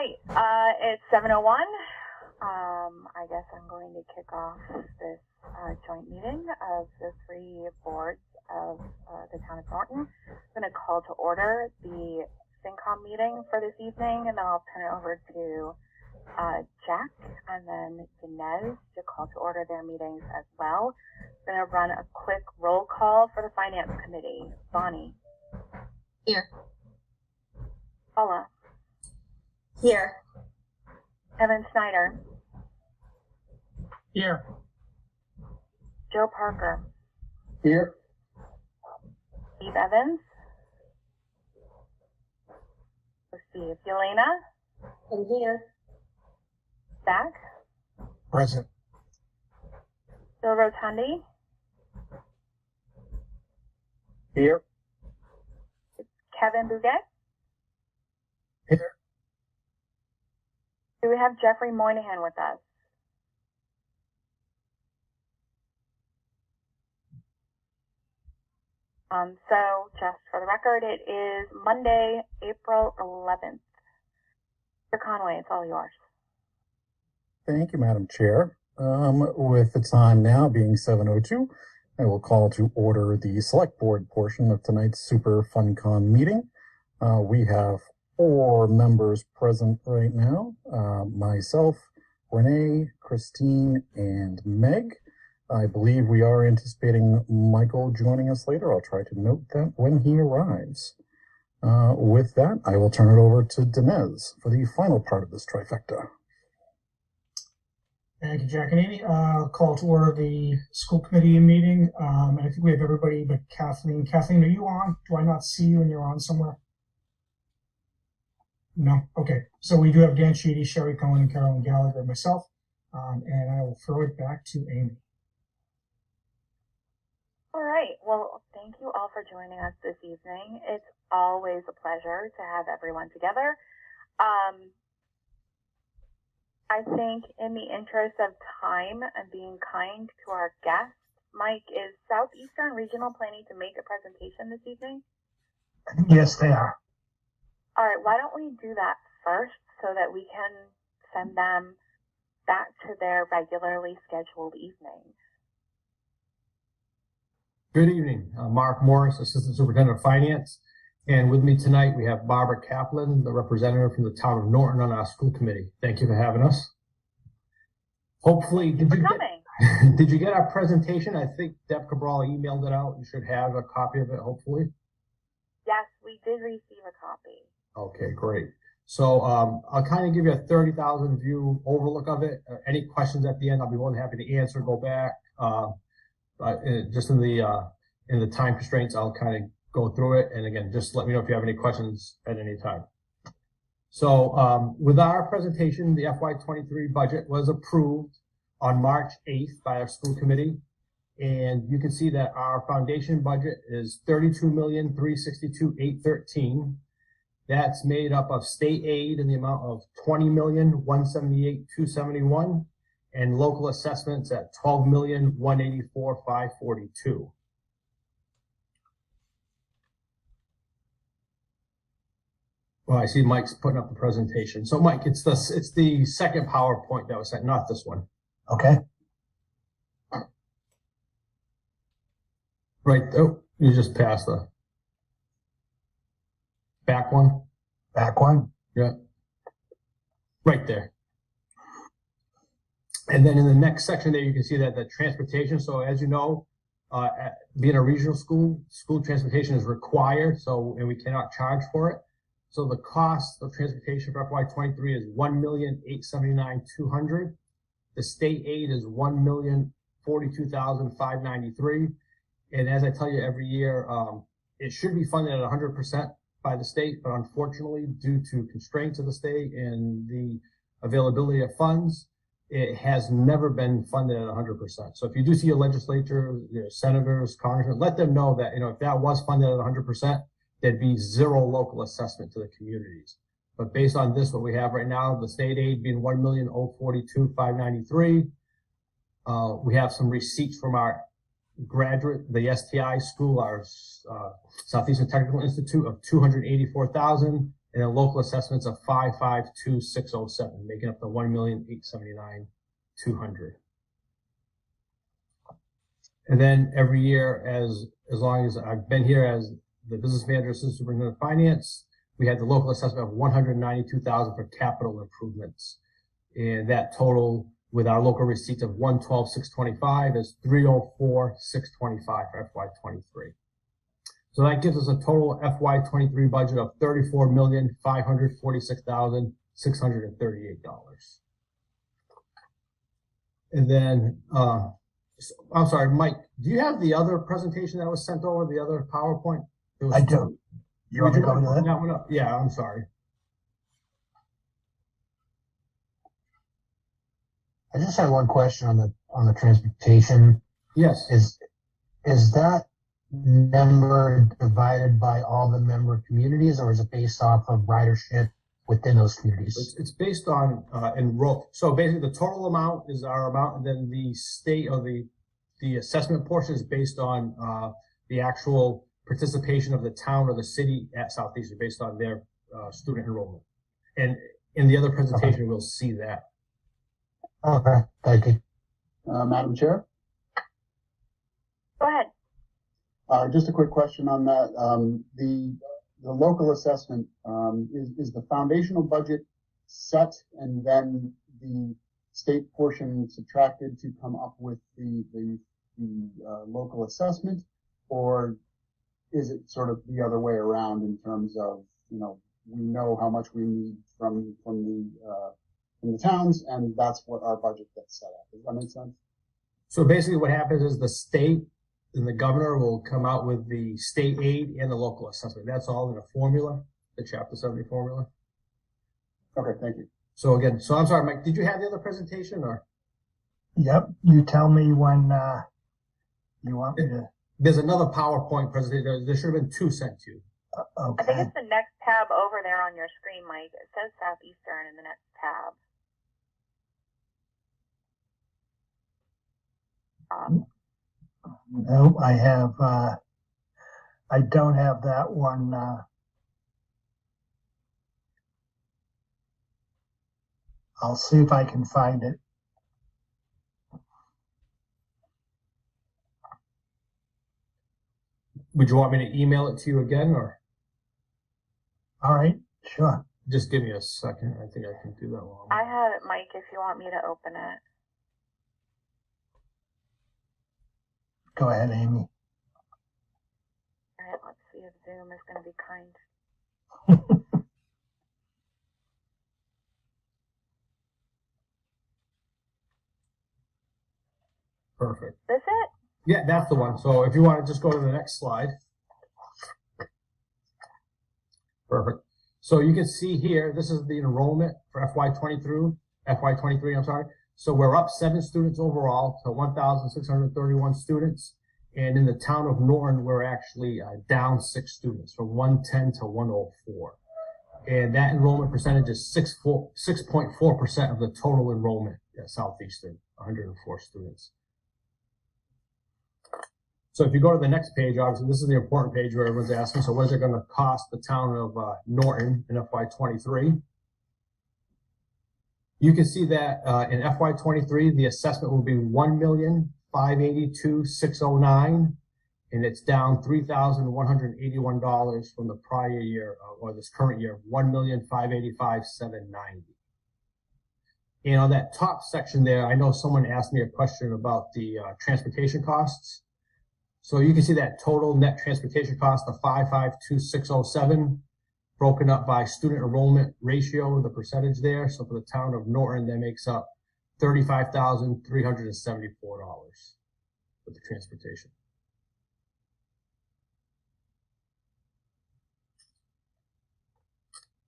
right, it's 7:01. I guess I'm going to kick off this joint meeting of the three boards of the town of Norton. I'm going to call to order the FinCom meeting for this evening, and then I'll turn it over to Jack and then Dinesh to call to order their meetings as well. I'm going to run a quick roll call for the Finance Committee. Bonnie. Here. Paula. Here. Kevin Snyder. Here. Joe Parker. Here. Steve Evans. Let's see, Yelena. I'm here. Zach. Present. Bill Rotundi. Here. Kevin Bouguet. Here. Do we have Jeffrey Moynihan with us? So just for the record, it is Monday, April 11th. Mr. Conway, it's all yours. Thank you, Madam Chair. With the time now being 7:02, I will call to order the Select Board portion of tonight's Super FunCon meeting. We have 4 members present right now, myself, Renee, Christine, and Meg. I believe we are anticipating Michael joining us later. I'll try to note that when he arrives. With that, I will turn it over to Dinesh for the final part of this trifecta. Thank you, Jack and Amy. Call to order the school committee meeting. And I think we have everybody but Kathleen. Kathleen, are you on? Do I not see you when you're on somewhere? No? Okay. So we do have Dan Sheedy, Sherry Cohen, and Carolyn Gallagher, and myself. And I will throw it back to Amy. All right. Well, thank you all for joining us this evening. It's always a pleasure to have everyone together. I think in the interest of time and being kind to our guests, Mike, is Southeastern Regional planning to make a presentation this evening? Yes, they are. All right. Why don't we do that first so that we can send them back to their regularly scheduled evening? Good evening. Mark Morris, Assistant Superintendent of Finance. And with me tonight, we have Barbara Kaplan, the representative from the town of Norton on our school committee. Thank you for having us. Hopefully, did you get our presentation? I think Deb Cabral emailed it out. You should have a copy of it, hopefully. Yes, we did receive a copy. Okay, great. So I'll kind of give you a 30,000 view overlook of it. Any questions at the end, I'll be more than happy to answer, go back. Just in the time constraints, I'll kind of go through it. And again, just let me know if you have any questions at any time. So with our presentation, the FY23 budget was approved on March 8th by our school committee. And you can see that our foundation budget is $32,362,813. That's made up of state aid in the amount of $20,178,271. And local assessments at $12,184,542. Well, I see Mike's putting up the presentation. So, Mike, it's the second PowerPoint that was sent, not this one. Okay. Right. Oh, you just passed the back one. Back one. Yeah. Right there. And then in the next section there, you can see that the transportation. So as you know, being a regional school, school transportation is required. So, and we cannot charge for it. So the cost of transportation for FY23 is $1,879,200. The state aid is $1,042,593. And as I tell you every year, it should be funded at 100% by the state, but unfortunately, due to constraints of the state and the availability of funds, it has never been funded at 100%. So if you do see a legislature, senators, congressmen, let them know that, if that was funded at 100%, there'd be zero local assessment to the communities. But based on this, what we have right now, the state aid being $1,042,593. We have some receipts from our graduate, the STI school, our Southeastern Technical Institute, of $284,000, and then local assessments of 552,607, making up the 1,879,200. And then every year, as long as I've been here as the business manager, assistant superintendent of finance, we had the local assessment of 192,000 for capital improvements, and that total with our local receipts of 112,625 is 304,625 for FY23. So that gives us a total FY23 budget of $34,546,638. And then, I'm sorry, Mike, do you have the other presentation that was sent over, the other PowerPoint? I do. You want to go into that? That one up? Yeah, I'm sorry. I just had one question on the transportation. Yes. Is that number divided by all the member communities, or is it based off of ridership within those communities? It's based on enroll. So basically, the total amount is our amount, and then the state or the assessment portion is based on the actual participation of the town or the city at Southeastern based on their student enrollment. And in the other presentation, we'll see that. Okay, thank you. Madam Chair, Go ahead. just a quick question on that. The local assessment, is the foundational budget set and then the state portion subtracted to come up with the local assessment, or is it sort of the other way around in terms of, we know how much we need from the towns, and that's what our budget gets set at? Does that make sense? So basically, what happens is the state and the governor will come out with the state aid and the local assessment. That's all in a formula, the Chapter 70 formula. Okay, thank you. So again, I'm sorry, Mike, did you have the other presentation or? Yep. You tell me when you want me to. There's another PowerPoint presentation. There should have been two sent to you. I think it's the next tab over there on your screen, Mike. It says Southeastern in the next tab. No, I have. I don't have that one. I'll see if I can find it. Would you want me to email it to you again, or All right, sure. just give me a second? I think I can do that while I have it, Mike, if you want me to open it. Go ahead, Amy. All right, let's see if Zoom is going to be kind. Perfect. This it? Yeah, that's the one. So if you want to just go to the next slide. Perfect. So you can see here, this is the enrollment for FY23, I'm sorry. So we're up 7 students overall to 1,631 students. And in the town of Norton, we're actually down 6 students from 110 to 104. And that enrollment percentage is 6.4% of the total enrollment at Southeastern, 104 students. So if you go to the next page, obviously this is the important page where everyone's asking, so what is it going to cost the town of Norton in FY23? You can see that in FY23, the assessment will be $1,582,609, and it's down $3,181 from the prior year, or this current year, $1,585,790. And on that top section there, I know someone asked me a question about the transportation costs. So you can see that total net transportation cost of 552,607, broken up by student enrollment ratio, the percentage there. So for the town of Norton, that makes up $35,374 for the transportation.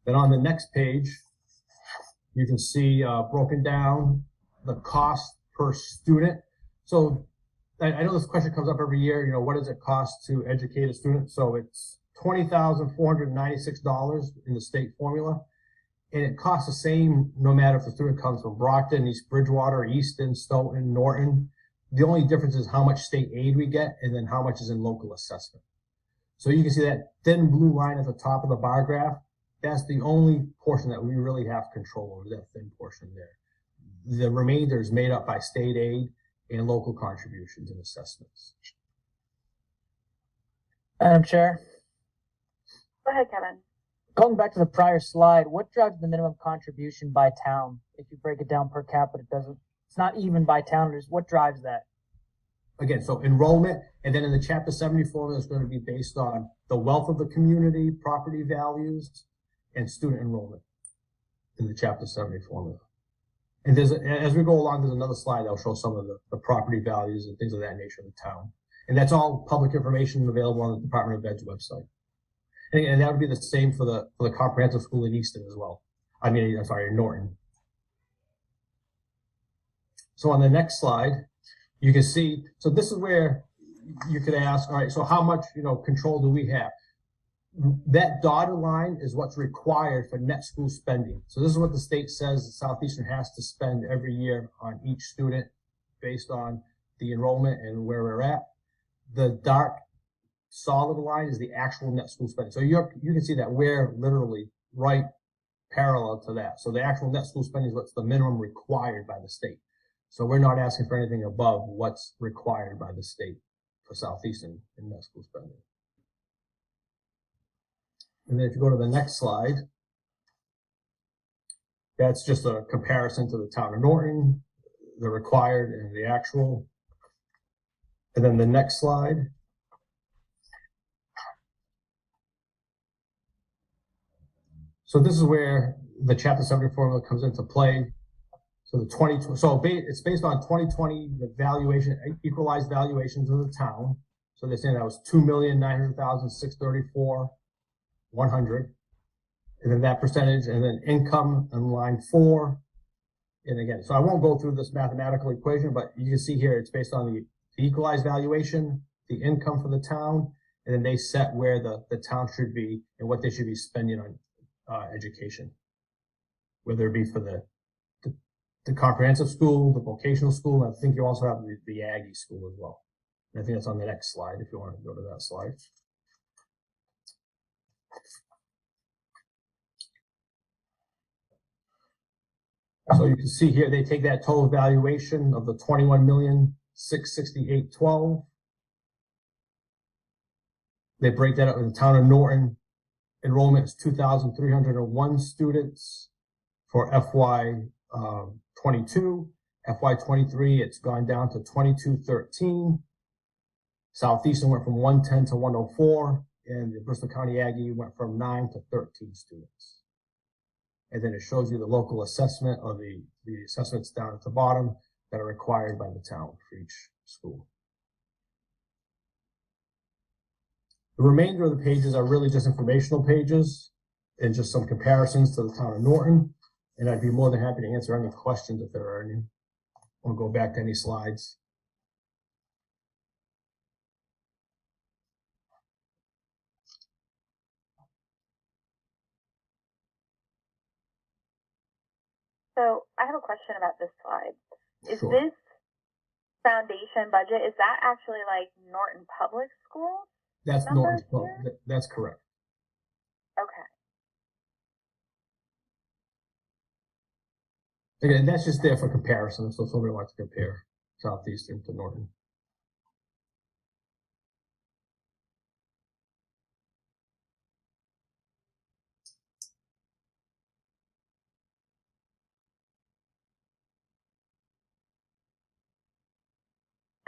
Then on the next page, you can see broken down the cost per student. So I know this question comes up every year, what does it cost to educate a student? So it's $20,496 in the state formula. And it costs the same no matter if the student comes from Brockton, East Bridgewater, Easton, Stoughton, Norton. The only difference is how much state aid we get and then how much is in local assessment. So you can see that thin blue line at the top of the bar graph. That's the only portion that we really have control over, that thin portion there. The remainder is made up by state aid and local contributions and assessments. Madam Chair, Go ahead, Kevin. going back to the prior slide, what drives the minimum contribution by town? If you break it down per capita, it's not even by town. What drives that? Again, so enrollment, and then in the Chapter 70 formula is going to be based on the wealth of the community, property values, and student enrollment in the Chapter 70 formula. And as we go along, there's another slide that'll show some of the property values and things of that nature in the town. And that's all public information available on the Department of Ed's website. And that would be the same for the comprehensive school in Easton as well. In Norton. So on the next slide, you can see, so this is where you could ask, all right, so how much, control do we have? That dotted line is what's required for net school spending. So this is what the state says Southeastern has to spend every year on each student based on the enrollment and where we're at. The dark solid line is the actual net school spending. So you can see that we're literally right parallel to that. So the actual net school spending is what's the minimum required by the state. So we're not asking for anything above what's required by the state for Southeastern in net school spending. And then if you go to the next slide, that's just a comparison to the town of Norton, the required and the actual. And then the next slide. So this is where the Chapter 70 formula comes into play. So it's based on 2020, the valuation, equalized valuations of the town. So they're saying that was 2,900,634,100. And then that percentage, and then income on line 4. And again, so I won't go through this mathematical equation, but you can see here it's based on the equalized valuation, the income for the town, and then they set where the town should be and what they should be spending on education, whether it be for the comprehensive school, the vocational school, and I think you also have the Aggie school as well. And I think that's on the next slide if you want to go to that slide. So you can see here they take that total valuation of the 21,668,12. They break that up in the town of Norton. Enrollment is 2,301 students for FY22. FY23, it's gone down to 2,213. Southeastern went from 110 to 104, and the Bristol County Aggie went from 9 to 13 students. And then it shows you the local assessment of the assessments down at the bottom that are required by the town for each school. The remainder of the pages are really just informational pages and just some comparisons to the town of Norton. And I'd be more than happy to answer any questions if there are any. Or go back to any slides. So I have a question about this slide. Is Sure. this foundation budget, is that actually like Norton Public Schools? That's Numbers Norton's, here? that's correct. Okay. Again, that's just there for comparison. So if somebody wants to compare Southeastern to Norton.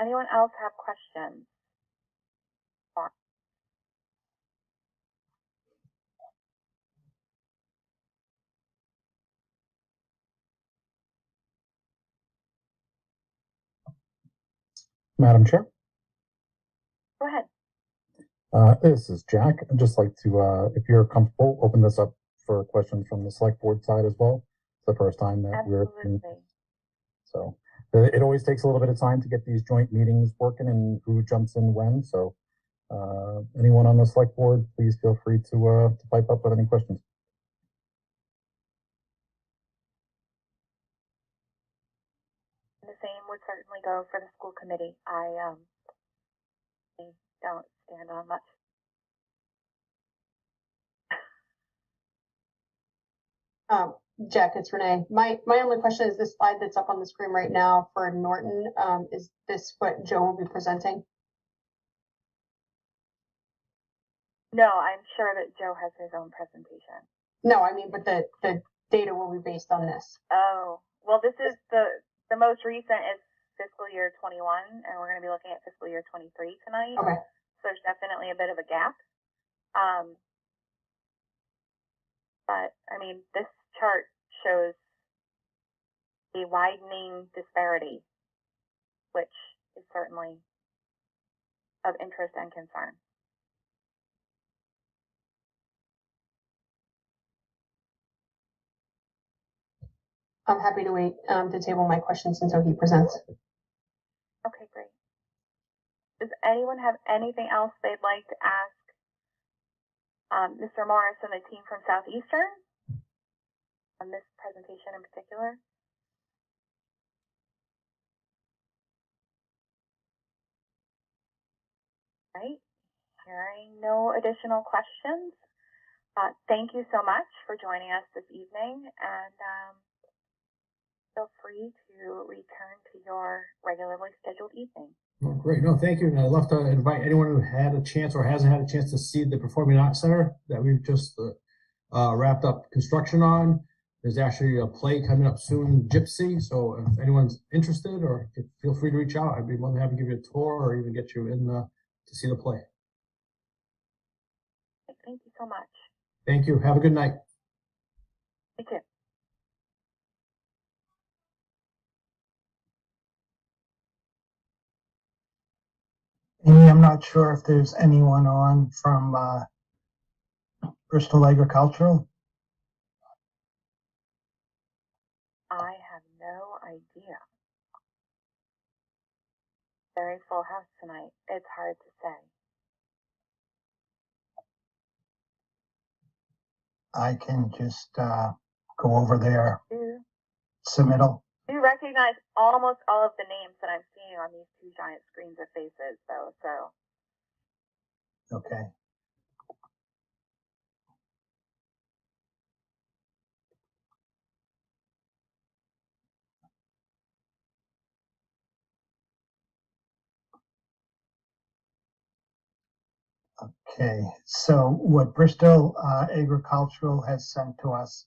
Anyone else have questions? Madam Chair, Go ahead. this is Jack. I'd just like to, if you're comfortable, open this up for questions from the select board side as well. It's the first time that Absolutely. So it always takes a little bit of time to get these joint meetings working and who jumps in when. So anyone on the select board, please feel free to pipe up with any questions. The same would certainly go for the school committee. I don't stand on much. Jack, it's Renee. My only question is this slide that's up on the screen right now for Norton. Is this what Joe will be presenting? No, I'm sure that Joe has his own presentation. No, I mean, but the data will be based on this. Oh, well, this is the most recent is fiscal year 21, and we're going to be looking at fiscal year 23 tonight. Okay. So there's definitely a bit of a gap. But I mean, this chart shows a widening disparity, which is certainly of interest and concern. I'm happy to wait to table my questions until he presents. Okay, great. Does anyone have anything else they'd like to ask Mr. Morris and the team from Southeastern on this presentation in particular? Right, hearing no additional questions. Thank you so much for joining us this evening, and feel free to return to your regularly scheduled evening. Oh, great. No, thank you. And I'd love to invite anyone who had a chance or hasn't had a chance to see the Performing Arts Center that we've just wrapped up construction on. There's actually a play coming up soon, Gypsy. So if anyone's interested, or feel free to reach out. I'd be more than happy to give you a tour or even get you in to see the play. Thank you so much. Thank you. Have a good night. You too. Amy, I'm not sure if there's anyone on from Bristol Agricultural. I have no idea. Very full house tonight. It's hard to say. I can just go over their submittal. You recognize almost all of the names that I'm seeing on these two giant screens of faces, though, so. Okay. Okay, so what Bristol Agricultural has sent to us,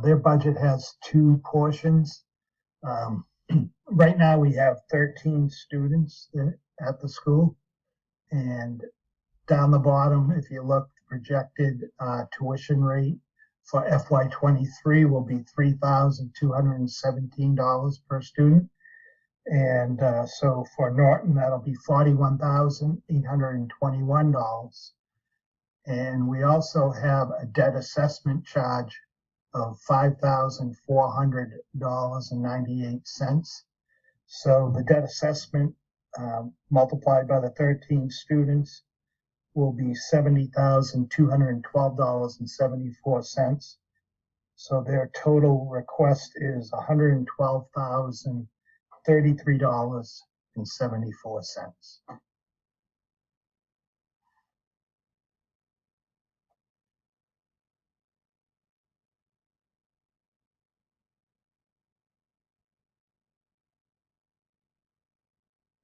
their budget has two portions. Right now we have 13 students at the school, and down the bottom, if you look, the projected tuition rate for FY23 will be $3,217 per student. And so for Norton, that'll be $41,821. And we also have a debt assessment charge of $5,400.98. So the debt assessment multiplied by the 13 students will be $70,212.74. So their total request is $112,033.74.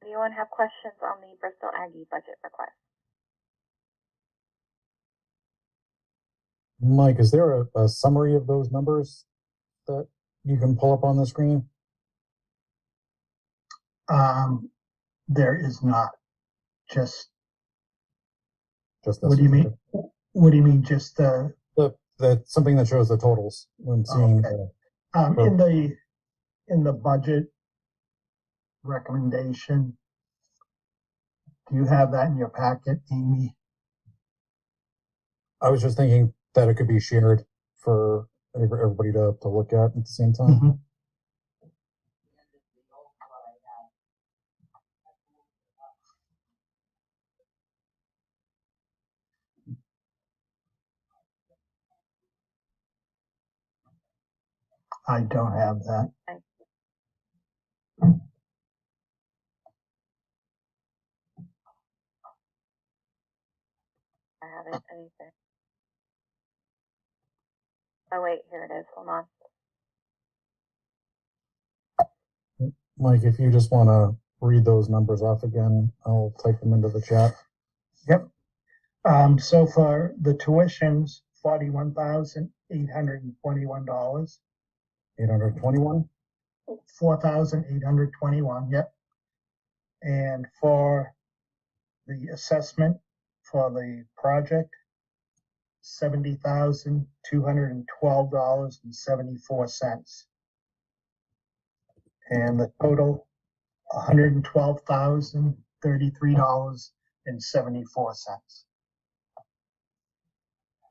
Anyone have questions on the Bristol Aggie budget request? Mike, is there a summary of those numbers that you can pull up on the screen? There is not. Just this. What do you mean? What do you mean? Just the something that shows the totals when seeing. Okay. In the budget recommendation, do you have that in your packet, Amy? I was just thinking that it could be shared for everybody to look at the same time. Mm-hmm. I don't have that. I haven't anything. Oh wait, here it is. Hold on. Mike, if you just want to read those numbers off again, I'll type them into the chat. Yep. So for the tuitions, $41,821. 821. 4,821. Yep. And for the assessment for the project, $70,212.74. And the total, $112,033.74.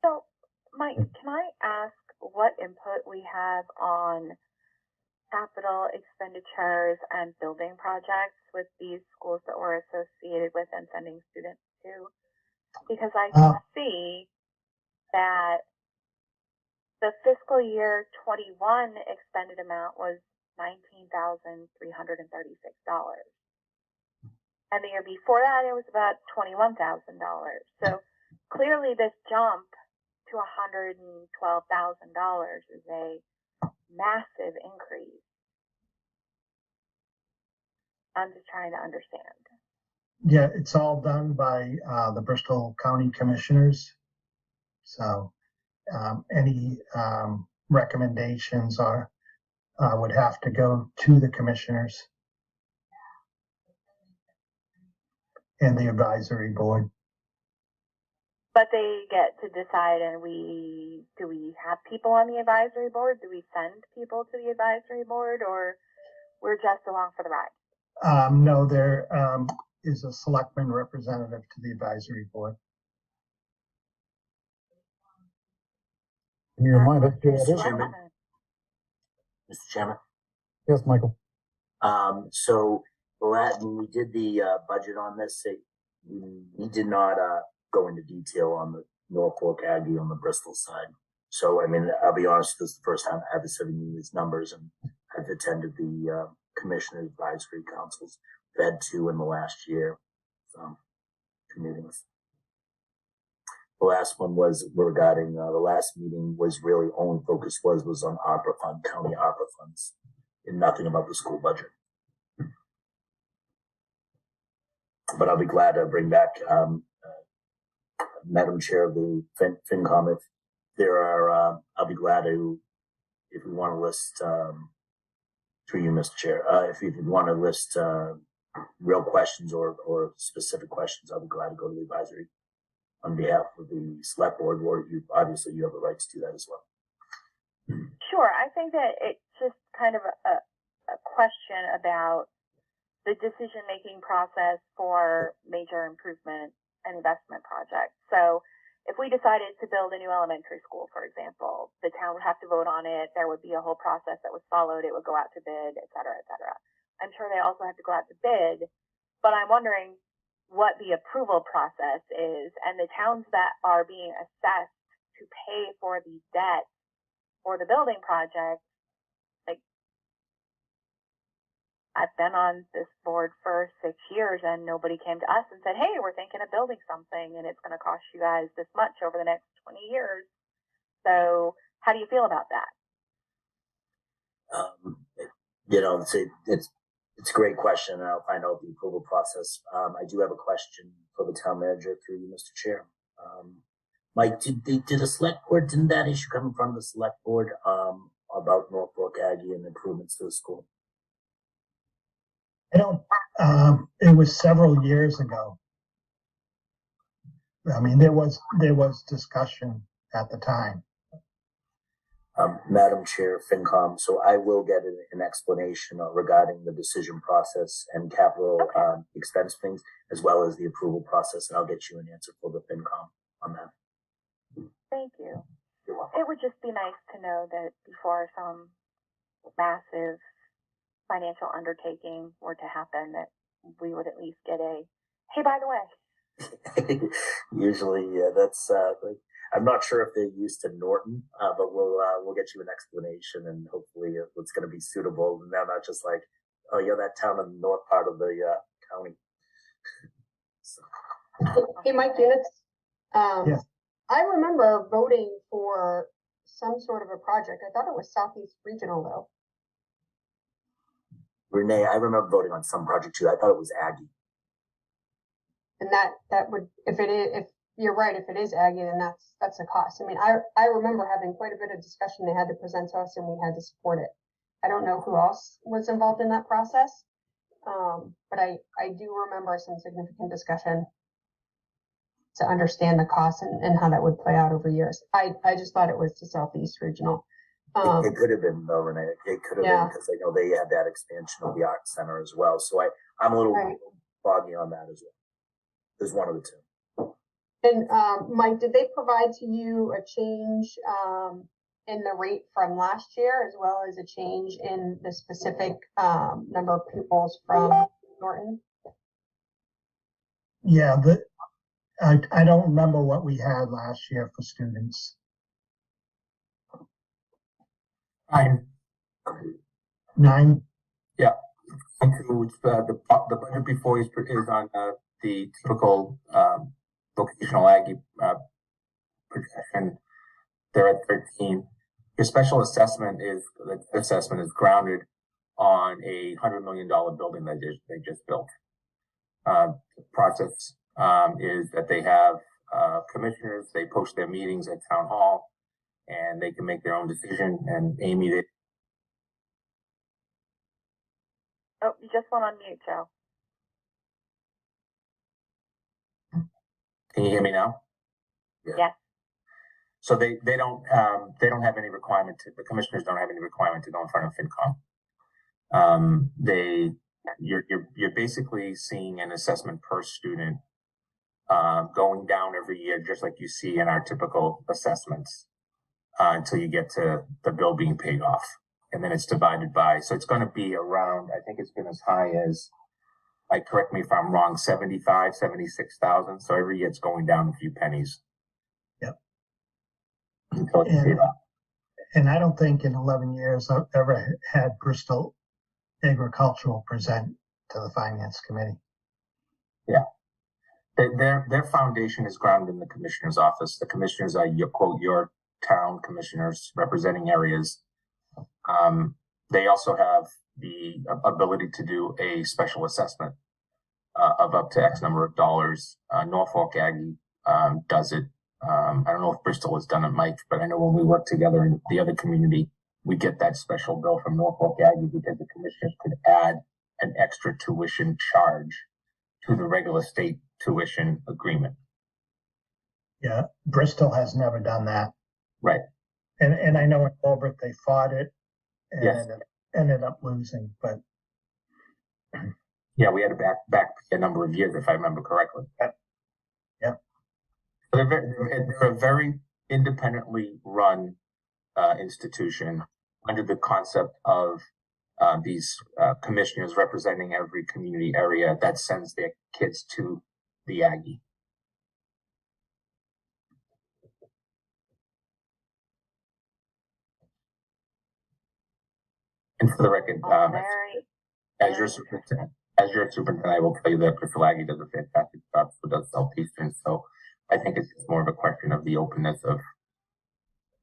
So, Mike, can I ask what input we have on capital expenditures and building projects with these schools that we're associated with and sending students to? Because I can see that the fiscal year 21 expended amount was $19,336. And the year before that, it was about $21,000. So clearly this jump to $112,000 is a massive increase. I'm just trying to understand. Yeah, it's all done by the Bristol County Commissioners. So any recommendations are would have to go to the commissioners and the advisory board. But they get to decide, and do we have people on the advisory board? Do we send people to the advisory board, or we're just along for the ride? No, there is a selectman representative to the advisory board. Can you remind us who that Mr. is? Chairman. Mr. Chairman. Yes, Michael. So when we did the budget on this, we did not go into detail on the Norfolk Aggie on the Bristol side. So, I mean, I'll be honest, this is the first time I've been sending these numbers, and I've attended the Commissioner Advisory Councils. We've had 2 in the last year, so 2 meetings. The last one was regarding, the last meeting was really only focus was on ARPA fund, county ARPA funds, and nothing about the school budget. But I'll be glad to bring back, Madam Chair of the FinCom, if there are, I'll be glad to, if we want to list, through you, Mr. Chair, if you want to list real questions or specific questions, I'll be glad to go to the advisory on behalf of the select board, or you obviously you have the right to do that as well. Sure. I think that it's just kind of a question about the decision-making process for major improvement and investment projects. So if we decided to build a new elementary school, for example, the town would have to vote on it. There would be a whole process that was followed. It would go out to bid, et cetera, et cetera. I'm sure they also have to go out to bid, but I'm wondering what the approval process is, and the towns that are being assessed to pay for the debt for the building project. Like, I've been on this board for 6 years, and nobody came to us and said, hey, we're thinking of building something and it's going to cost you guys this much over the next 20 years. So how do you feel about that? You know, it's a great question, and I'll find out the approval process. I do have a question for the town manager through you, Mr. Chair. Mike, did the select board, didn't that issue come in front of the select board about Norfolk Aggie and improvements to the school? I don't, it was several years ago. I mean, there was discussion at the time. Madam Chair, FinCom, so I will get an explanation regarding the decision process and capital expense things, as well as the approval process, and I'll get you an answer for the FinCom on that. Thank you. It would just be nice to know that before some massive financial undertaking were to happen, that we would at least get a, hey, by the way. Usually, yeah, that's, I'm not sure if they're used to Norton, but we'll get you an explanation, and hopefully it's going to be suitable. And they're not just like, oh, yeah, that town in the north part of the county. So. Hey, Mike Units. Yes. I remember voting for some sort of a project. I thought it was Southeast Regional though. Renee, I remember voting on some project too. I thought it was Aggie. And that would, if you're right, if it is Aggie, then that's a cost. I mean, I remember having quite a bit of discussion. They had to present to us and we had to support it. I don't know who else was involved in that process. But I do remember some significant discussion to understand the cost and how that would play out over years. I just thought it was the Southeast Regional. It could have been though, Renee. It could have been because I know they had that expansion of the art center as well. So I'm a little foggy on that as well. There's one of the two. And Mike, did they provide to you a change in the rate from last year, as well as a change in the specific number of pupils from Norton? Yeah, I don't remember what we had last year for students. 9. Yeah. Includes the budget before is on the typical vocational Aggie projection. They're at 13. Your special assessment is grounded on a $100 million building that they just built. The process is that they have commissioners. They post their meetings at town hall, and they can make their own decision. And Amy did. Oh, you just went on mute, Joe. Can you hear me now? Yes. So they don't have any requirement the commissioners don't have any requirement to go in front of FinCom. You're basically seeing an assessment per student going down every year, just like you see in our typical assessments, until you get to the bill being paid off. And then it's divided by, so it's going to be around, I think it's been as high as, correct me if I'm wrong, 76,000. So every year it's going down a few pennies. Yep. Until it's paid off. And I don't think in 11 years I've ever had Bristol Agricultural present to the Finance Committee. Yeah. Their foundation is grounded in the commissioner's office. The commissioners are your town commissioners representing areas. They also have the ability to do a special assessment of up to X number of dollars. Norfolk Aggie does it. I don't know if Bristol has done it, Mike, but I know when we work together in the other community, we get that special bill from Norfolk Aggie because the commissioners could add an extra tuition charge to the regular state tuition agreement. Yeah, Bristol has never done that. Right. And I know in Colbert they fought it and yes. ended up losing, but yeah, we had to back a number of years if I remember correctly. Yep. They're a very independently run institution under the concept of these commissioners representing every community area that sends their kids to the Aggie. And for the record, as your superintendent, I will tell you that Bristol Aggie does a fantastic job. So does Southeastern. So I think it's just more of a question of the openness of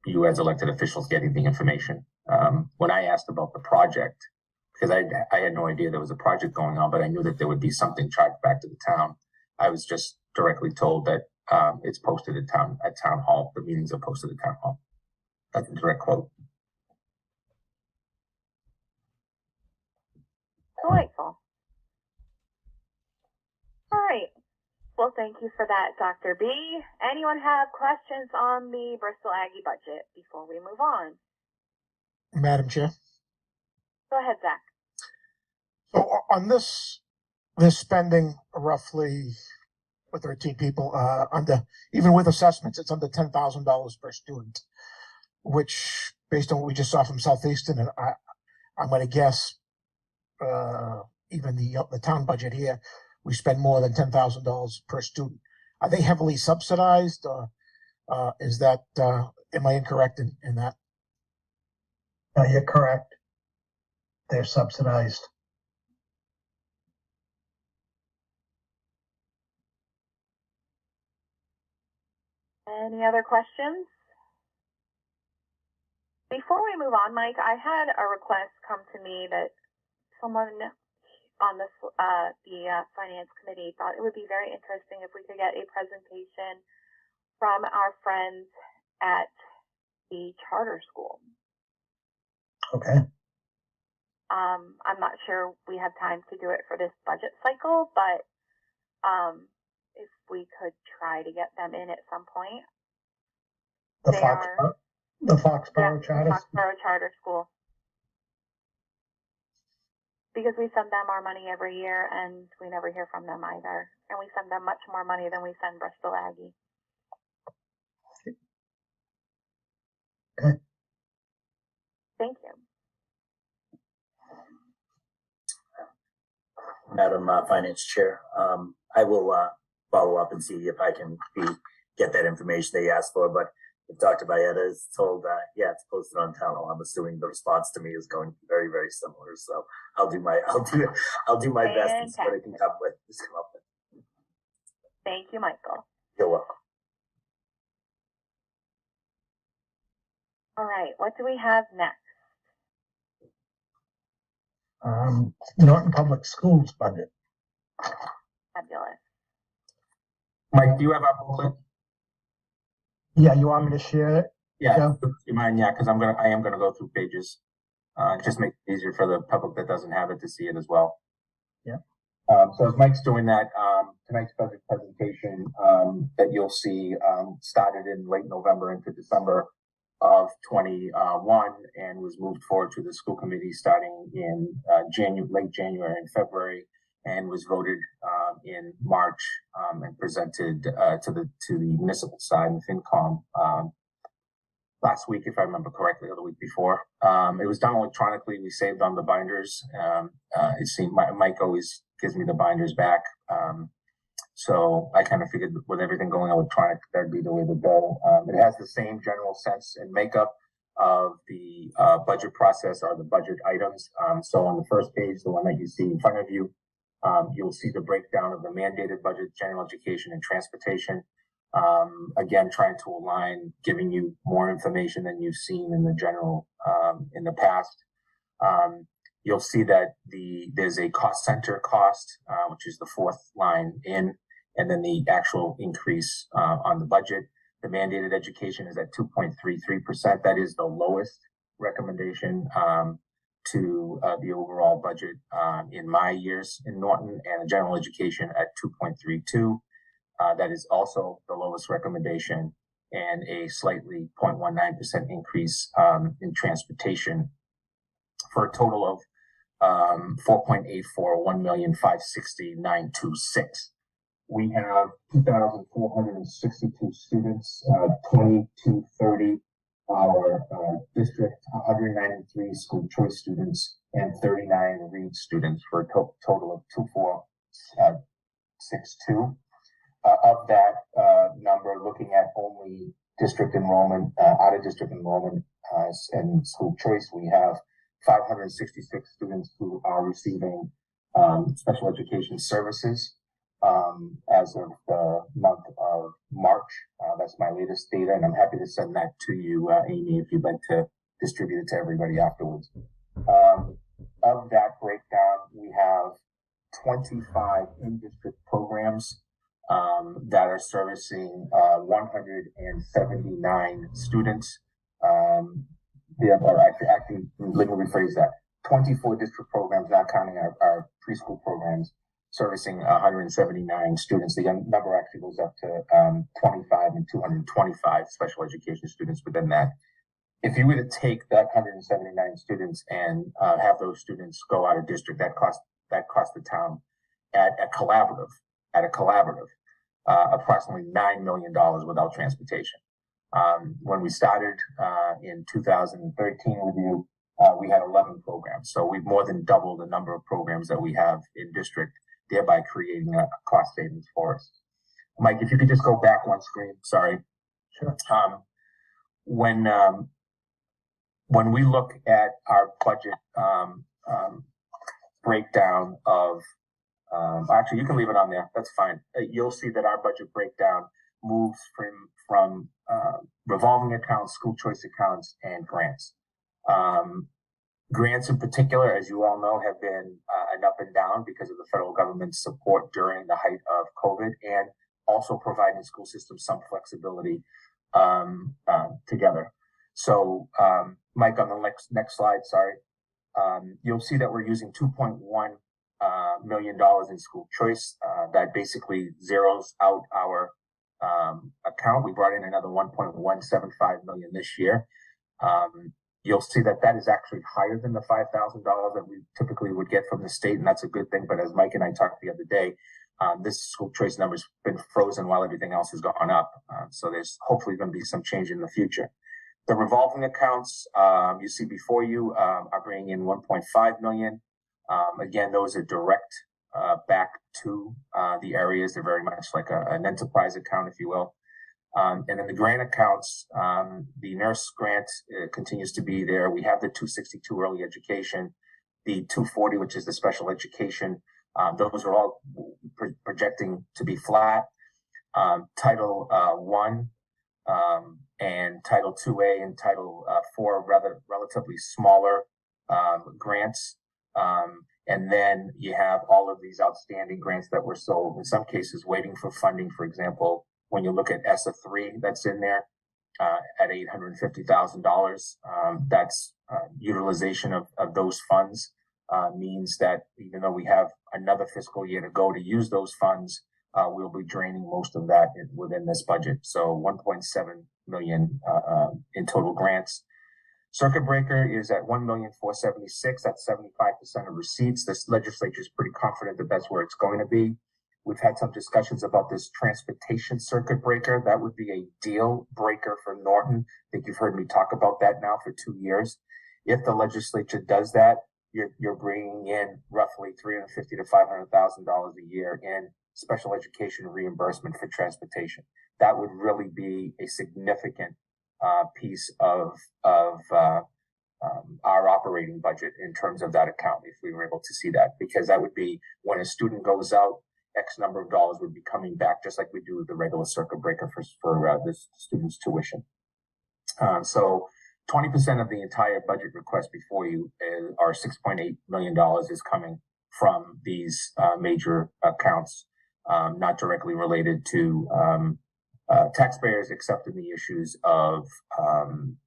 you as elected officials getting the information. When I asked about the project, because I had no idea there was a project going on, but I knew that there would be something charged back to the town. I was just directly told that it's posted at town hall. The meetings are posted at town hall. That's a direct quote. Delightful. All right. Well, thank you for that, Dr. B. Anyone have questions on the Bristol Aggie budget before we move on? Madam Chair. Go ahead, Zach. So on this spending roughly for 13 people, even with assessments, it's under $10,000 per student, which based on what we just saw from Southeastern, and I'm going to guess even the town budget here, we spend more than $10,000 per student. Are they heavily subsidized? Is that, am I incorrect in that? You're correct. They're subsidized. Any other questions? Before we move on, Mike, I had a request come to me that someone on the finance committee thought it would be very interesting if we could get a presentation from our friends at the charter school. Okay. I'm not sure we have time to do it for this budget cycle, but if we could try to get them in at some point. The Foxborough Charter School. Foxborough Charter School. Because we send them our money every year and we never hear from them either. And we send them much more money than we send Bristol Aggie. Okay. Thank you. Madam Finance Chair, I will follow up and see if I can get that information they asked for. But if Dr. Bayetta is told, yeah, it's posted on town hall, I'm assuming the response to me is going to be very, very similar. So I'll do my best to see what I can come up with. Thank you, Michael. You're welcome. All right, what do we have next? Norton Public Schools budget. Fabulous. Mike, do you have our booklet? Yeah, you want me to share it? Yeah, Joe? do you mind? Yeah, because I am gonna go through pages. Just make it easier for the public that doesn't have it to see it as well. Yeah. So as Mike's doing that, tonight's budget presentation that you'll see started in late November into December of 21 and was moved forward to the school committee starting in late January and February, and was voted in March and presented to the municipal side and FinCom last week, if I remember correctly, or the week before. It was done electronically. We saved on the binders. It seemed Mike always gives me the binders back. So I kind of figured with everything going electronic, that'd be the way to go. It has the same general sense and makeup of the budget process or the budget items. So on the first page, the one that you see in front of you, you'll see the breakdown of the mandated budget, general education and transportation. Again, trying to align, giving you more information than you've seen in the general in the past. You'll see that there's a cost center cost, which is the fourth line in, and then the actual increase on the budget. The mandated education is at 2.33%. That is the lowest recommendation to the overall budget in my years in Norton, and the general education at 2.32. That is also the lowest recommendation, and a slightly 0.19% increase in transportation, for a total of 4.84, 1,560,926. We have 2,462 students, 2230 our district, 193 school choice students, and 39 Reed students, for a total of 2,462. Of that number, looking at only district enrollment, out of district enrollment and school choice, we have 566 students who are receiving special education services as of the month of March. That's my latest data, and I'm happy to send that to you, Amy, if you'd like to distribute it to everybody afterwards. Of that breakdown, we have 25 in-district programs that are servicing 179 students. Actually, let me rephrase that. 24 district programs, not counting our preschool programs, servicing 179 students. The number actually goes up to 25 and 225 special education students within that. If you were to take that 179 students and have those students go out of district, that cost the town at a collaborative approximately $9 million without transportation. When we started in 2013 with you, we had 11 programs. So we've more than doubled the number of programs that we have in district, thereby creating a cost savings for us. Mike, if you could just go back one screen, sorry. Sure. When we look at our budget breakdown of, actually, you can leave it on there. That's fine. You'll see that our budget breakdown moves from revolving accounts, school choice accounts, and grants. Grants in particular, as you all know, have been an up and down because of the federal government's support during the height of COVID and also providing school systems some flexibility together. So, Mike, on the next slide, sorry, you'll see that we're using $2.1 million in school choice. That basically zeroes out our account. We brought in another 1.175 million this year. You'll see that that is actually higher than the $5,000 that we typically would get from the state, and that's a good thing. But as Mike and I talked the other day, this school choice number's been frozen while everything else has gone up. So there's hopefully going to be some change in the future. The revolving accounts you see before you are bringing in 1.5 million. Again, those are direct back to the areas. They're very much like an enterprise account, if you will. And then the grant accounts, the nurse grant continues to be there. We have the 262 early education, the 240, which is the special education. Those are all projecting to be flat. Title 1 and Title 2A and Title 4, rather relatively smaller grants. And then you have all of these outstanding grants that we're still, in some cases, waiting for funding. For example, when you look at ESSA 3 that's in there at $850,000, that's utilization of those funds means that even though we have another fiscal year to go to use those funds, we'll be draining most of that within this budget. So 1.7 million in total grants. Circuit breaker is at 1,476,000. That's 75% of receipts. This legislature is pretty confident that that's where it's going to be. We've had some discussions about this transportation circuit breaker. That would be a deal breaker for Norton. I think you've heard me talk about that now for 2 years. If the legislature does that, you're bringing in roughly $350,000 to $500,000 a year in special education reimbursement for transportation. That would really be a significant piece of our operating budget in terms of that account, if we were able to see that, because that would be when a student goes out, X number of dollars would be coming back, just like we do with the regular circuit breaker for the student's tuition. So 20% of the entire budget request before you are $6.8 million is coming from these major accounts, not directly related to taxpayers, except in the issues of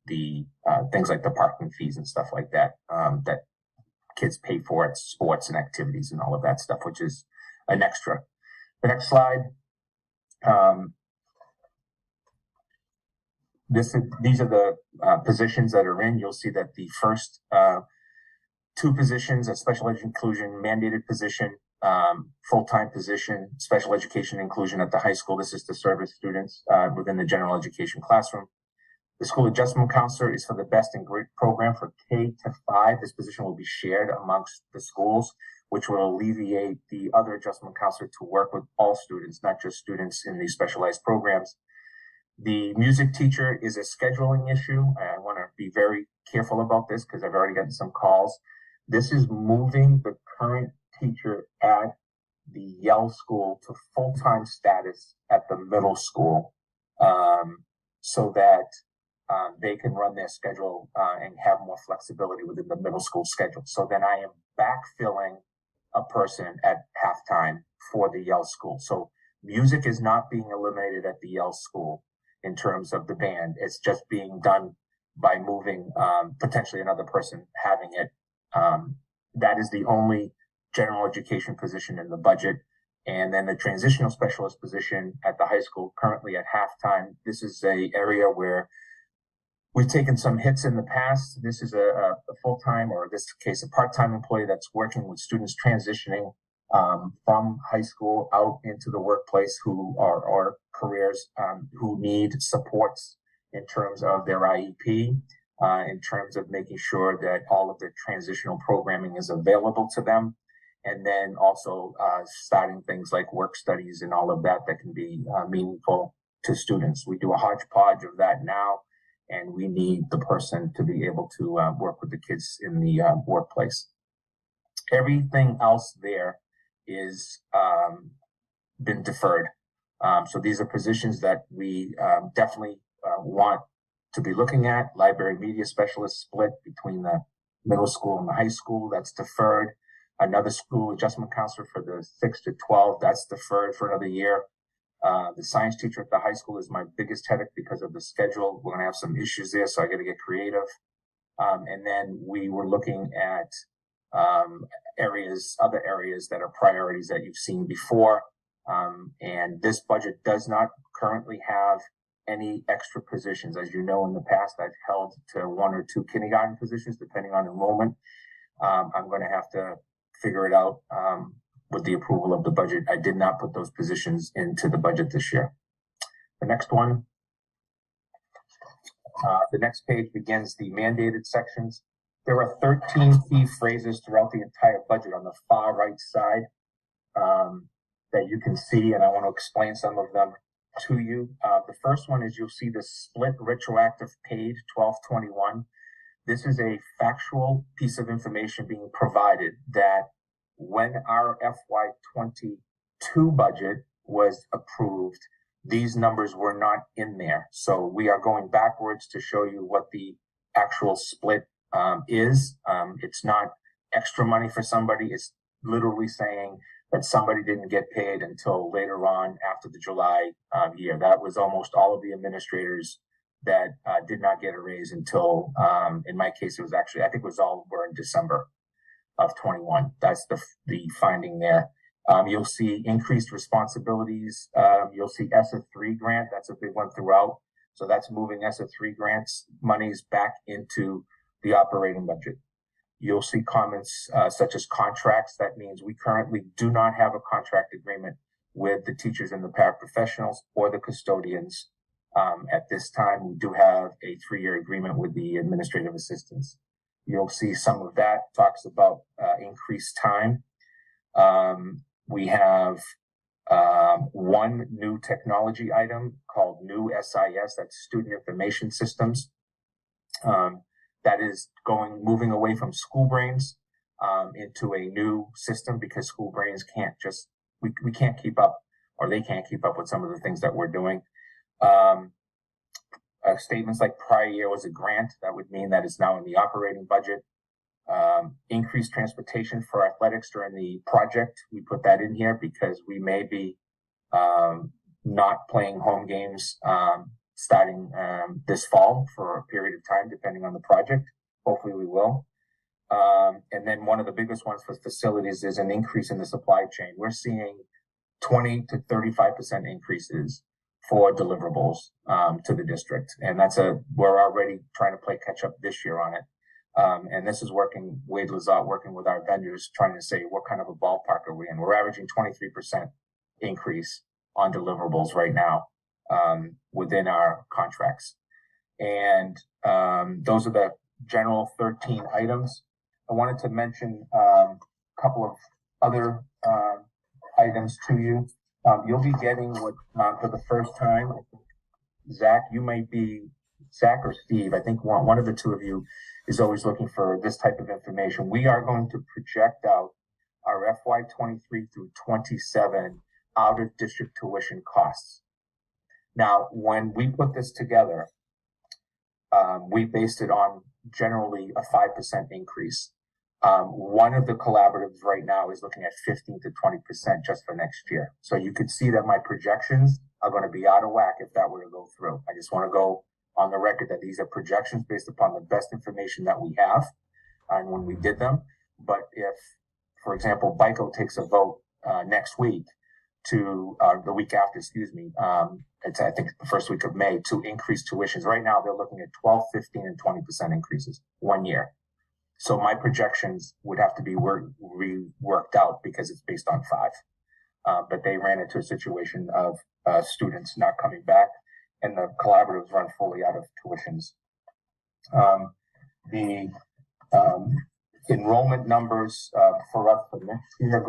the things like the parking fees and stuff like that, that kids pay for at sports and activities and all of that stuff, which is an extra. The next slide. These are the positions that are in. You'll see that the first two positions, a special education inclusion mandated position, full-time position, special education inclusion at the high school. This is to service students within the general education classroom. The school adjustment counselor is for the best and great program for K to 5. This position will be shared amongst the schools, which will alleviate the other adjustment counselor to work with all students, not just students in these specialized programs. The music teacher is a scheduling issue. I want to be very careful about this because I've already gotten some calls. This is moving the current teacher at the Yale school to full-time status at the middle school, so that they can run their schedule and have more flexibility within the middle school schedule. So then I am backfilling a person at halftime for the Yale school. So music is not being eliminated at the Yale school in terms of the band. It's just being done by moving potentially another person having it. That is the only general education position in the budget. And then the transitional specialist position at the high school currently at halftime. This is a area where we've taken some hits in the past. This is a full-time, or in this case, a part-time employee that's working with students transitioning from high school out into the workplace who are careers, who need supports in terms of their IEP, in terms of making sure that all of the transitional programming is available to them. And then also starting things like work studies and all of that that can be meaningful to students. We do a hodgepodge of that now, and we need the person to be able to work with the kids in the workplace. Everything else there is been deferred. So these are positions that we definitely want to be looking at. Library media specialist split between the middle school and the high school, that's deferred. Another school adjustment counselor for the 6 to 12, that's deferred for another year. The science teacher at the high school is my biggest headache because of the schedule. We're going to have some issues there, so I got to get creative. And then we were looking at other areas that are priorities that you've seen before. And this budget does not currently have any extra positions. As you know, in the past, I've held to 1 or 2 kindergarten positions, depending on enrollment. I'm going to have to figure it out with the approval of the budget. I did not put those positions into the budget this year. The next one. The next page begins the mandated sections. There are 13 key phrases throughout the entire budget on the far right side that you can see, and I want to explain some of them to you. The first one is you'll see the split retroactive paid 1221. This is a factual piece of information being provided that when our FY22 budget was approved, these numbers were not in there. So we are going backwards to show you what the actual split is. It's not extra money for somebody. It's literally saying that somebody didn't get paid until later on after the July year. That was almost all of the administrators that did not get a raise until, in my case, it was actually, I think it was all were in December of 21. That's the finding there. You'll see increased responsibilities. You'll see ESSA3 grant. That's a big one throughout. So that's moving ESSA3 grants monies back into the operating budget. You'll see comments such as contracts. That means we currently do not have a contract agreement with the teachers and the paraprofessionals or the custodians. At this time, we do have a 3-year agreement with the administrative assistants. You'll see some of that talks about increased time. We have one new technology item called new SIS, that's Student Information Systems. That is moving away from school brains into a new system because school brains can't just, we can't keep up, or they can't keep up with some of the things that we're doing. Statements like prior year was a grant, that would mean that it's now in the operating budget. Increased transportation for athletics during the project. We put that in here because we may be not playing home games starting this fall for a period of time, depending on the project. Hopefully we will. And then one of the biggest ones for facilities is an increase in the supply chain. We're seeing 20 to 35% increases for deliverables to the district. And we're already trying to play catch up this year on it. And this is working, Wade Lazat working with our vendors, trying to say what kind of a ballpark are we in. We're averaging 23% increase on deliverables right now within our contracts. And those are the general 13 items. I wanted to mention a couple of other items to you. You'll be getting what, for the first time, Zach, you might be, Zach or Steve, I think one of the two of you is always looking for this type of information. We are going to project out our FY23 through 27 out of district tuition costs. Now, when we put this together, we based it on generally a 5% increase. One of the collaboratives right now is looking at 15 to 20% just for next year. So you could see that my projections are going to be out of whack if that were to go through. I just want to go on the record that these are projections based upon the best information that we have and when we did them. But if, for example, BICO takes a vote next week to the week after, it's I think the first week of May, to increase tuitions. Right now they're looking at 12, 15, and 20% increases 1 year. So my projections would have to be reworked out because it's based on 5. But they ran into a situation of students not coming back, and the collaboratives run fully out of tuitions. The enrollment numbers for us for next year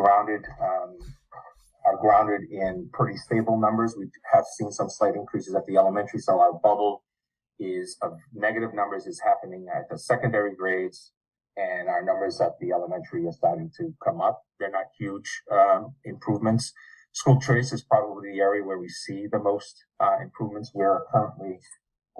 are grounded in pretty stable numbers. We have seen some slight increases at the elementary, so our bubble is of negative numbers is happening at the secondary grades, and our numbers at the elementary are starting to come up. They're not huge improvements. School choice is probably the area where we see the most improvements. We're currently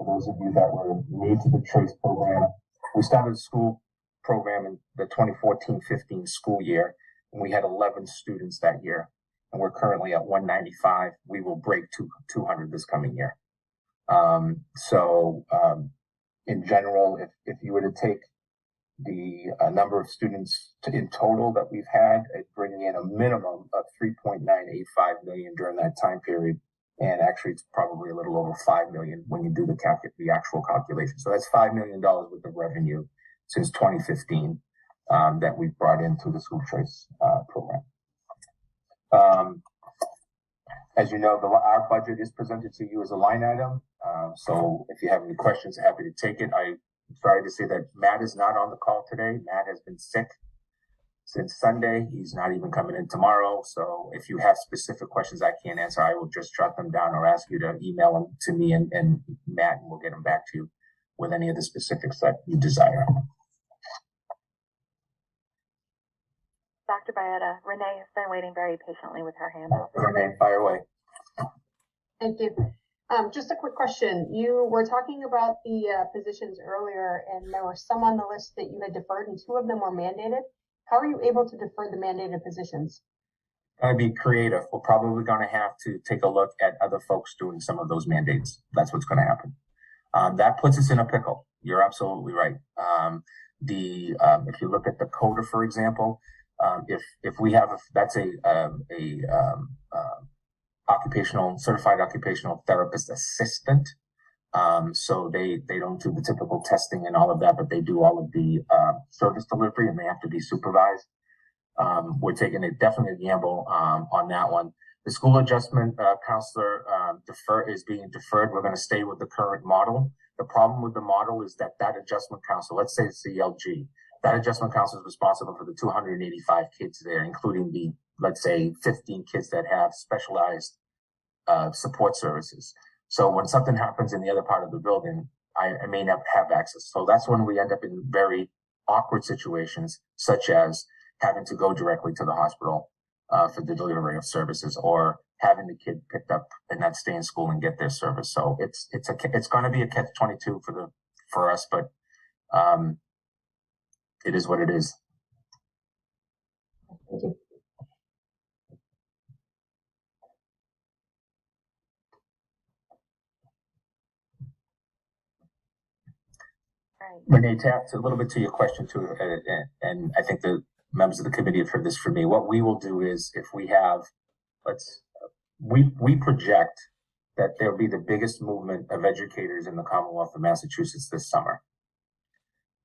for those of you that were new to the choice program, we started the school program in the 2014-15 school year, and we had 11 students that year, and we're currently at 195. We will break 200 this coming year. In general, if you were to take the number of students in total that we've had, bringing in a minimum of 3.985 million during that time period. And actually, it's probably a little over 5 million when you do the actual calculation. So that's $5 million worth of revenue since 2015 that we've brought into the school choice program. As you know, our budget is presented to you as a line item. So if you have any questions, I'm happy to take it. I'm sorry to say that Matt is not on the call today. Matt has been sick since Sunday. He's not even coming in tomorrow. So if you have specific questions I can't answer, I will just jot them down or ask you to email them to me and Matt, and we'll get them back to you with any of the specifics that you desire. Dr. Baeta, Renee has been waiting very patiently with her hand up. Renee, fire away. Thank you. Just a quick question. You were talking about the positions earlier, and there were some on the list that you had deferred, and 2 of them were mandated. How are you able to defer the mandated positions? Going to be creative. We're probably going to have to take a look at other folks doing some of those mandates. That's what's going to happen. That puts us in a pickle. You're absolutely right. If you look at the CODA, for example, if we have that's a certified occupational therapist assistant. So they don't do the typical testing and all of that, but they do all of the service delivery, and they have to be supervised. We're taking definitely a gamble on that one. The school adjustment counselor is being deferred. We're going to stay with the current model. The problem with the model is that adjustment counselor, let's say it's the LG, that adjustment counselor is responsible for the 285 kids there, including the, let's say, 15 kids that have specialized support services. So when something happens in the other part of the building, I may not have access. So that's when we end up in very awkward situations, such as having to go directly to the hospital for the delivery of services, or having the kid picked up and not stay in school and get their service. So it's going to be a catch-22 for us, but it is what it is. Thank you. Renee, tapped a little bit to your question too, and I think the members of the committee have heard this from me. What we will do is, if we have, we project that there'll be the biggest movement of educators in the Commonwealth of Massachusetts this summer,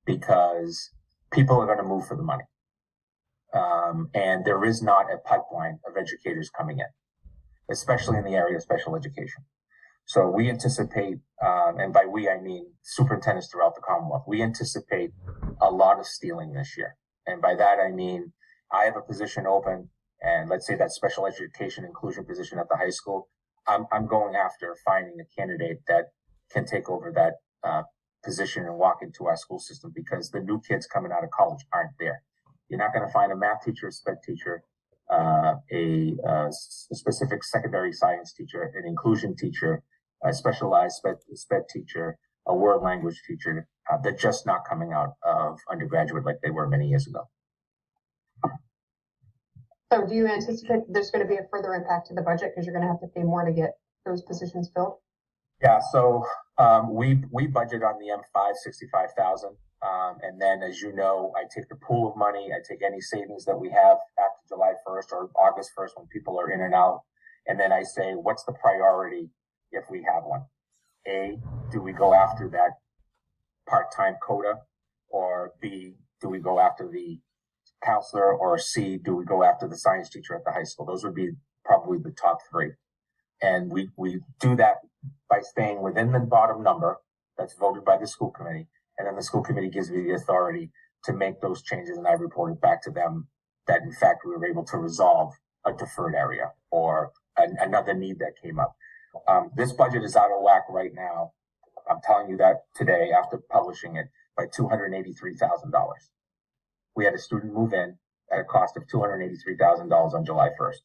because people are going to move for the money. And there is not a pipeline of educators coming in, especially in the area of special education. So we anticipate, and by we, I mean superintendents throughout the Commonwealth, we anticipate a lot of stealing this year. And by that, I mean, I have a position open, and let's say that special education inclusion position at the high school, I'm going after finding a candidate that can take over that position and walk into our school system, because the new kids coming out of college aren't there. You're not going to find a math teacher, a sped teacher, a specific secondary science teacher, an inclusion teacher, a specialized sped teacher, a world language teacher. They're just not coming out of undergraduate like they were many years ago. So do you anticipate there's going to be a further impact to the budget because you're going to have to pay more to get those positions filled? Yeah, so we budget on the M5 $65,000, and then, as you know, I take the pool of money, I take any savings that we have after July 1st or August 1st when people are in and out, and then I say, what's the priority if we have one? A, do we go after that part-time quota, or B, do we go after the counselor, or C, do we go after the science teacher at the high school? Those would be probably the top 3. And we do that by staying within the bottom number that's voted by the school committee. And then the school committee gives me the authority to make those changes, and I report it back to them that, in fact, we were able to resolve a deferred area or another need that came up. This budget is out of whack right now. I'm telling you that today after publishing it, by $283,000. We had a student move in at a cost of $283,000 on July 1st.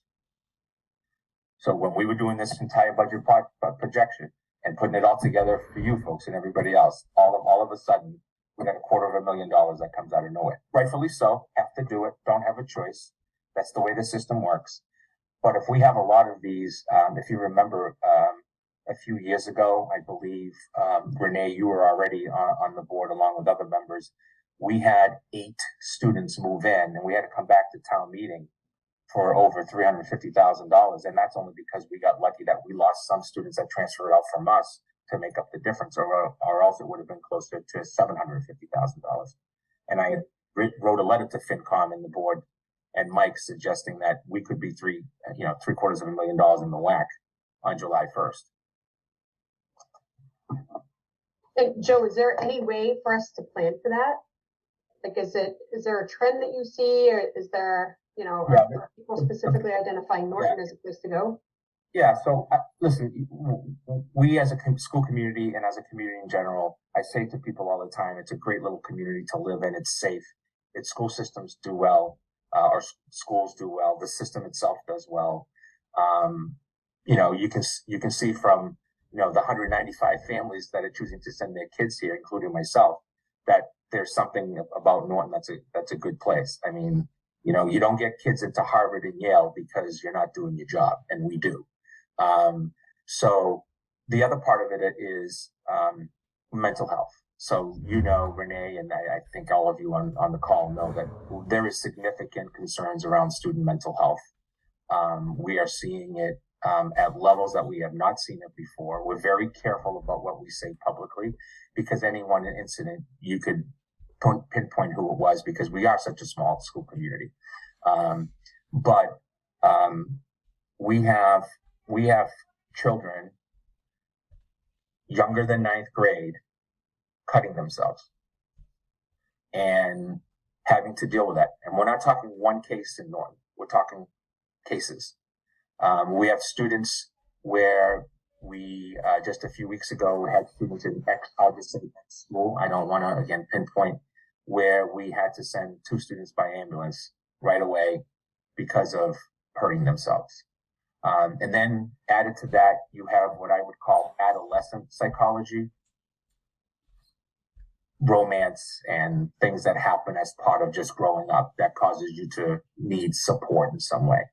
So when we were doing this entire budget projection, and putting it all together for you folks and everybody else. All of a sudden, we got $250,000 that comes out of nowhere. Rightfully so, have to do it, don't have a choice. That's the way the system works. But if we have a lot of these, if you remember, a few years ago, I believe, Renee, you were already on the board along with other members. We had 8 students move in, and we had to come back to town meeting for over $350,000. And that's only because we got lucky that we lost some students that transferred out from us to make up the difference, or else it would have been closer to $750,000. And I wrote a letter to FinCom and the board and Mike suggesting that we could be $750,000 in the whack on July 1st. And Joe, is there any way for us to plan for that? Like, is there a trend that you see, or is there, are people specifically identifying Norton as a place to go? Yeah. So listen, we as a school community and as a community in general, I say to people all the time, it's a great little community to live in. It's safe. Its school systems do well. Our schools do well. The system itself does well. You can see from, the 195 families that are choosing to send their kids here, including myself, that there's something about Norton that's a good place. I mean, you don't get kids into Harvard and Yale because you're not doing your job, and we do. So the other part of it is mental health. So, Renee, and I think all of you on the call know that there is significant concerns around student mental health. We are seeing it at levels that we have not seen it before. We're very careful about what we say publicly, because any one incident, you could pinpoint who it was, because we are such a small school community. But we have children younger than 9th grade cutting themselves and having to deal with that. And we're not talking one case in Norton. We're talking cases. We have students where we, just a few weeks ago, we had students in I'll just say X school. I don't want to, again, pinpoint, where we had to send 2 students by ambulance right away because of hurting themselves. And then added to that, you have what I would call adolescent psychology, romance, and things that happen as part of just growing up that causes you to need support in some way.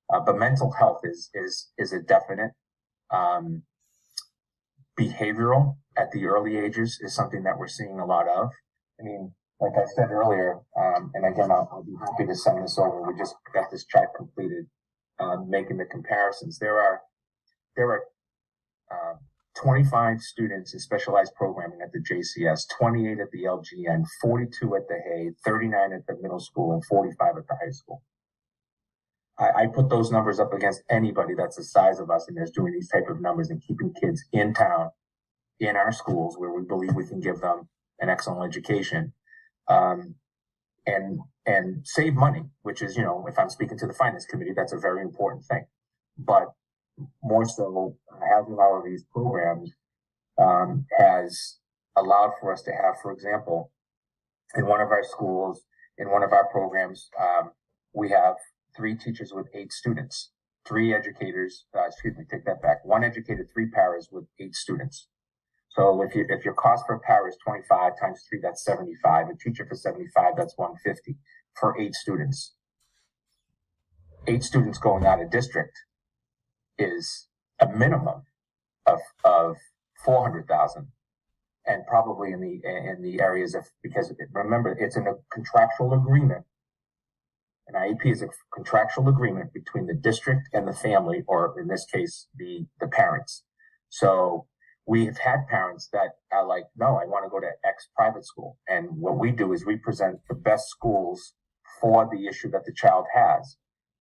But mental health is a definite. Behavioral at the early ages is something that we're seeing a lot of. I mean, like I said earlier, and again, I'll be happy to send this over. We just got this chart completed, making the comparisons. There are 25 students in specialized programming at the JCS, 28 at the LGN, 42 at the Hay, 39 at the middle school, and 45 at the high school. I put those numbers up against anybody that's the size of us and is doing these type of numbers and keeping kids in town, in our schools, where we believe we can give them an excellent education, and save money, which is, if I'm speaking to the finance committee, that's a very important thing. But more so, having all of these programs has allowed for us to have, for example, in one of our schools, in one of our programs, we have 3 teachers with 8 students, 3 educators, take that back. 1 educator, 3 paras with 8 students. So if your cost per para is 25 times 3, that's 75. A teacher for 75, that's 150 for 8 students. 8 students going out of district is a minimum of 400,000, and probably in the areas of, because remember, it's in a contractual agreement. An IEP is a contractual agreement between the district and the family, or in this case, the parents. So we have had parents that are like, no, I want to go to X private school. And what we do is we present the best schools for the issue that the child has.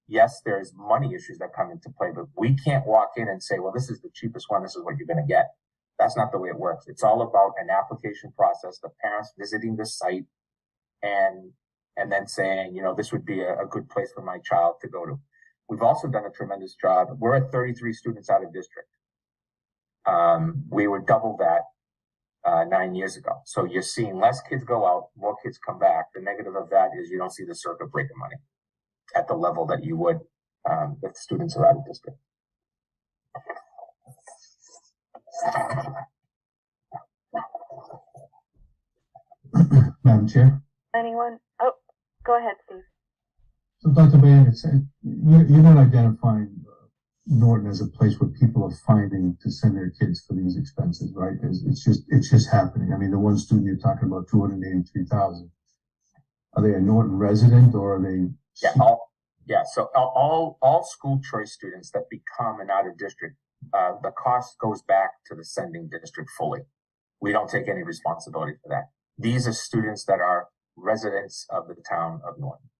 Yes, there's money issues that come into play, but we can't walk in and say, well, this is the cheapest one, this is what you're going to get. That's not the way it works. It's all about an application process, the parents visiting the site, and then saying, this would be a good place for my child to go to. We've also done a tremendous job. We're at 33 students out of district. We were double that 9 years ago. So you're seeing less kids go out, more kids come back. The negative of that is you don't see the circuit breaker money at the level that you would if students are out of district. Madam Chair. Anyone? Oh, go ahead, Steve. So Dr. Bayan, you're not identifying Norton as a place where people are finding to send their kids for these expenses, right? It's just happening. I mean, the one student you're talking about, 283,000. Are they a Norton resident or are they? So all school choice students that become an out of district, the cost goes back to the sending district fully. We don't take any responsibility for that. These are students that are residents of the town of Norton.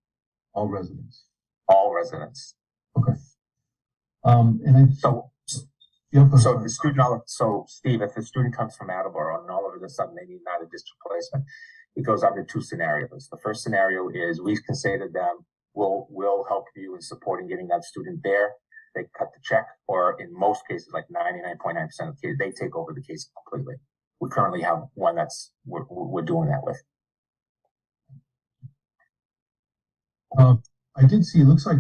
All residents. All residents. Okay. And then so if the student, so Steve, if the student comes from Attleboro and all of a sudden they need an out of district placement, it goes under two scenarios. The first scenario is we can say to them, we'll help you in supporting getting that student there. They cut the check, or in most cases, like 99.9% of cases, they take over the case completely. We currently have one we're doing that with. I did see, it looks like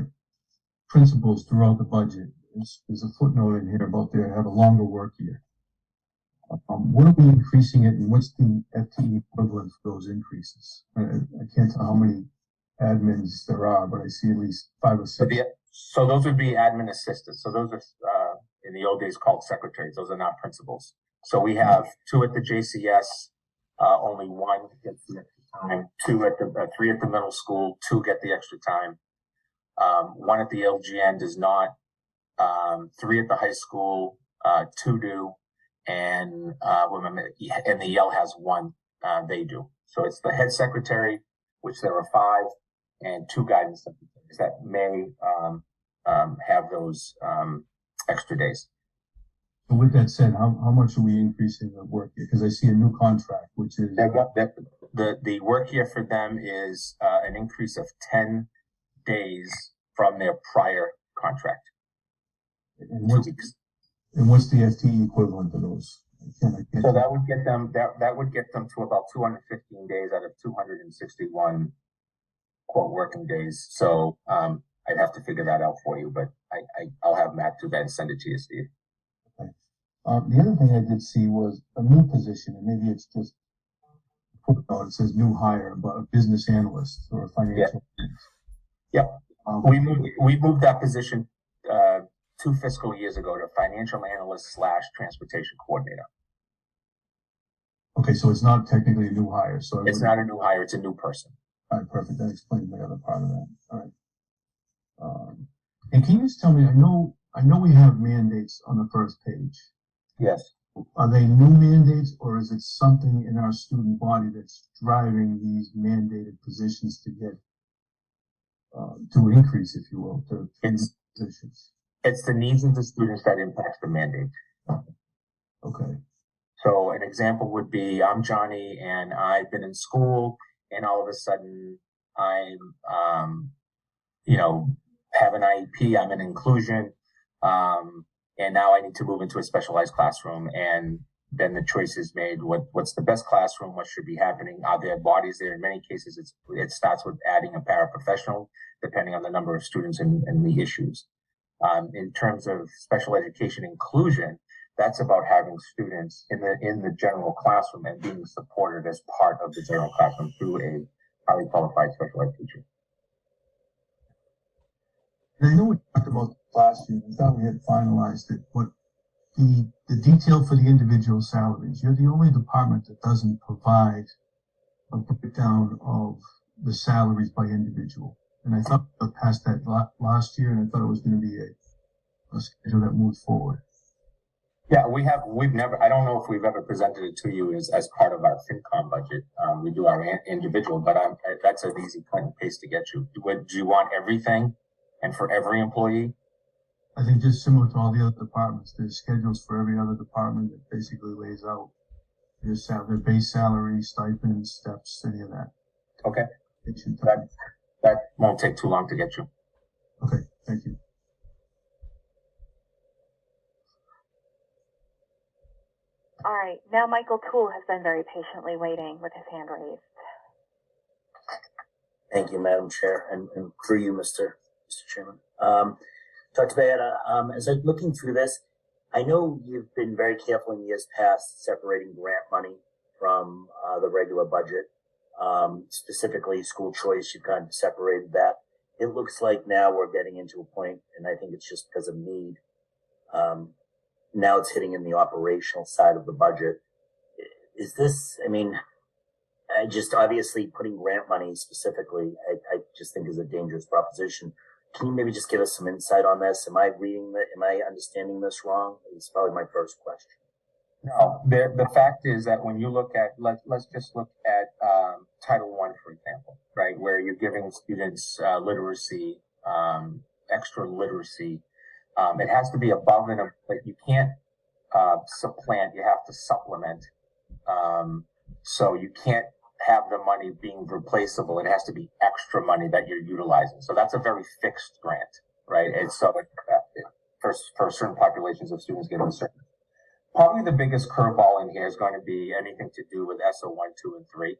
principals throughout the budget. There's a footnote in here about they have a longer work year. What are we increasing it, and what's the FTE equivalent for those increases? I can't tell how many admins there are, but I see at least 5 or 6. So those would be admin assistants. So those are in the old days called secretaries. Those are not principals. So we have 2 at the JCS, only 1 gets the extra time. 3 at the middle school, 2 get the extra time. 1 at the LGN does not. 3 at the high school, 2 do, and the Yale has 1. They do. So it's the head secretary, which there are 5, and 2 guidance secretaries that may have those extra days. So with that said, how much are we increasing the work year? Because I see a new contract, which is the work year for them is an increase of 10 days from their prior contract. And what's the FTE equivalent to those? So that would get them to about 215 days out of 261 quote working days. So I'd have to figure that out for you, but I'll have Matt do that and send it to you, Steve. Okay. The other thing I did see was a new position, and maybe it's just it says new hire, but a business analyst or a financial. Yeah. We moved that position 2 fiscal years ago to financial analyst / transportation coordinator. Okay, so it's not technically a new hire. So it's not a new hire; it's a new person. All right, perfect. That explains the other part of that. All right. And can you just tell me? I know we have mandates on the first page. Yes. Are they new mandates, or is it something in our student body that's driving these mandated positions to get to increase, if you will, to positions? It's the needs of the students that impacts the mandate. Okay. So an example would be, I'm Johnny and I've been in school and all of a sudden I'm, have an IEP, I'm in inclusion, and now I need to move into a specialized classroom. And then the choice is made, what's the best classroom? What should be happening? Are there bodies there? In many cases, it starts with adding a paraprofessional, depending on the number of students and the issues. In terms of special education inclusion, that's about having students in the general classroom and being supported as part of the general classroom through a highly qualified special ed teacher. And I know we talked about this last year. I thought we had finalized it, but the detail for the individual salaries, you're the only department that doesn't provide a breakdown of the salaries by individual. And I thought we passed that last year, and I thought it was going to be a schedule that moved forward. Yeah, we've never, I don't know if we've ever presented it to you as part of our FinCom budget. We do our individual, but that's an easy cut and paste to get you. Do you want everything and for every employee? I think just similar to all the other departments, there's schedules for every other department that basically lays out their base salary, stipends, steps, any of that. Okay. That won't take too long to get you. Okay, thank you. All right, now Michael Toole has been very patiently waiting with his hand raised. Thank you, Madam Chair, and through you, Mr. Chairman. Dr. Bayetta, as I'm looking through this, I know you've been very careful in years past separating grant money from the regular budget. Specifically school choice, you've kind of separated that. It looks like now we're getting into a point, and I think it's just because of need. Now it's hitting in the operational side of the budget. Is this, I mean, I just obviously putting grant money specifically, I just think is a dangerous proposition. Can you maybe just give us some insight on this? Am I understanding this wrong? It's probably my first question. No, the fact is that when you look at, let's just look at Title I, for example, right, where you're giving students literacy, extra literacy. It has to be above and but you can't supplant. You have to supplement. So you can't have the money being replaceable. It has to be extra money that you're utilizing. So that's a very fixed grant, right? And so for certain populations of students getting a certain. Probably the biggest curveball in here is going to be anything to do with SO1, 2, and 3,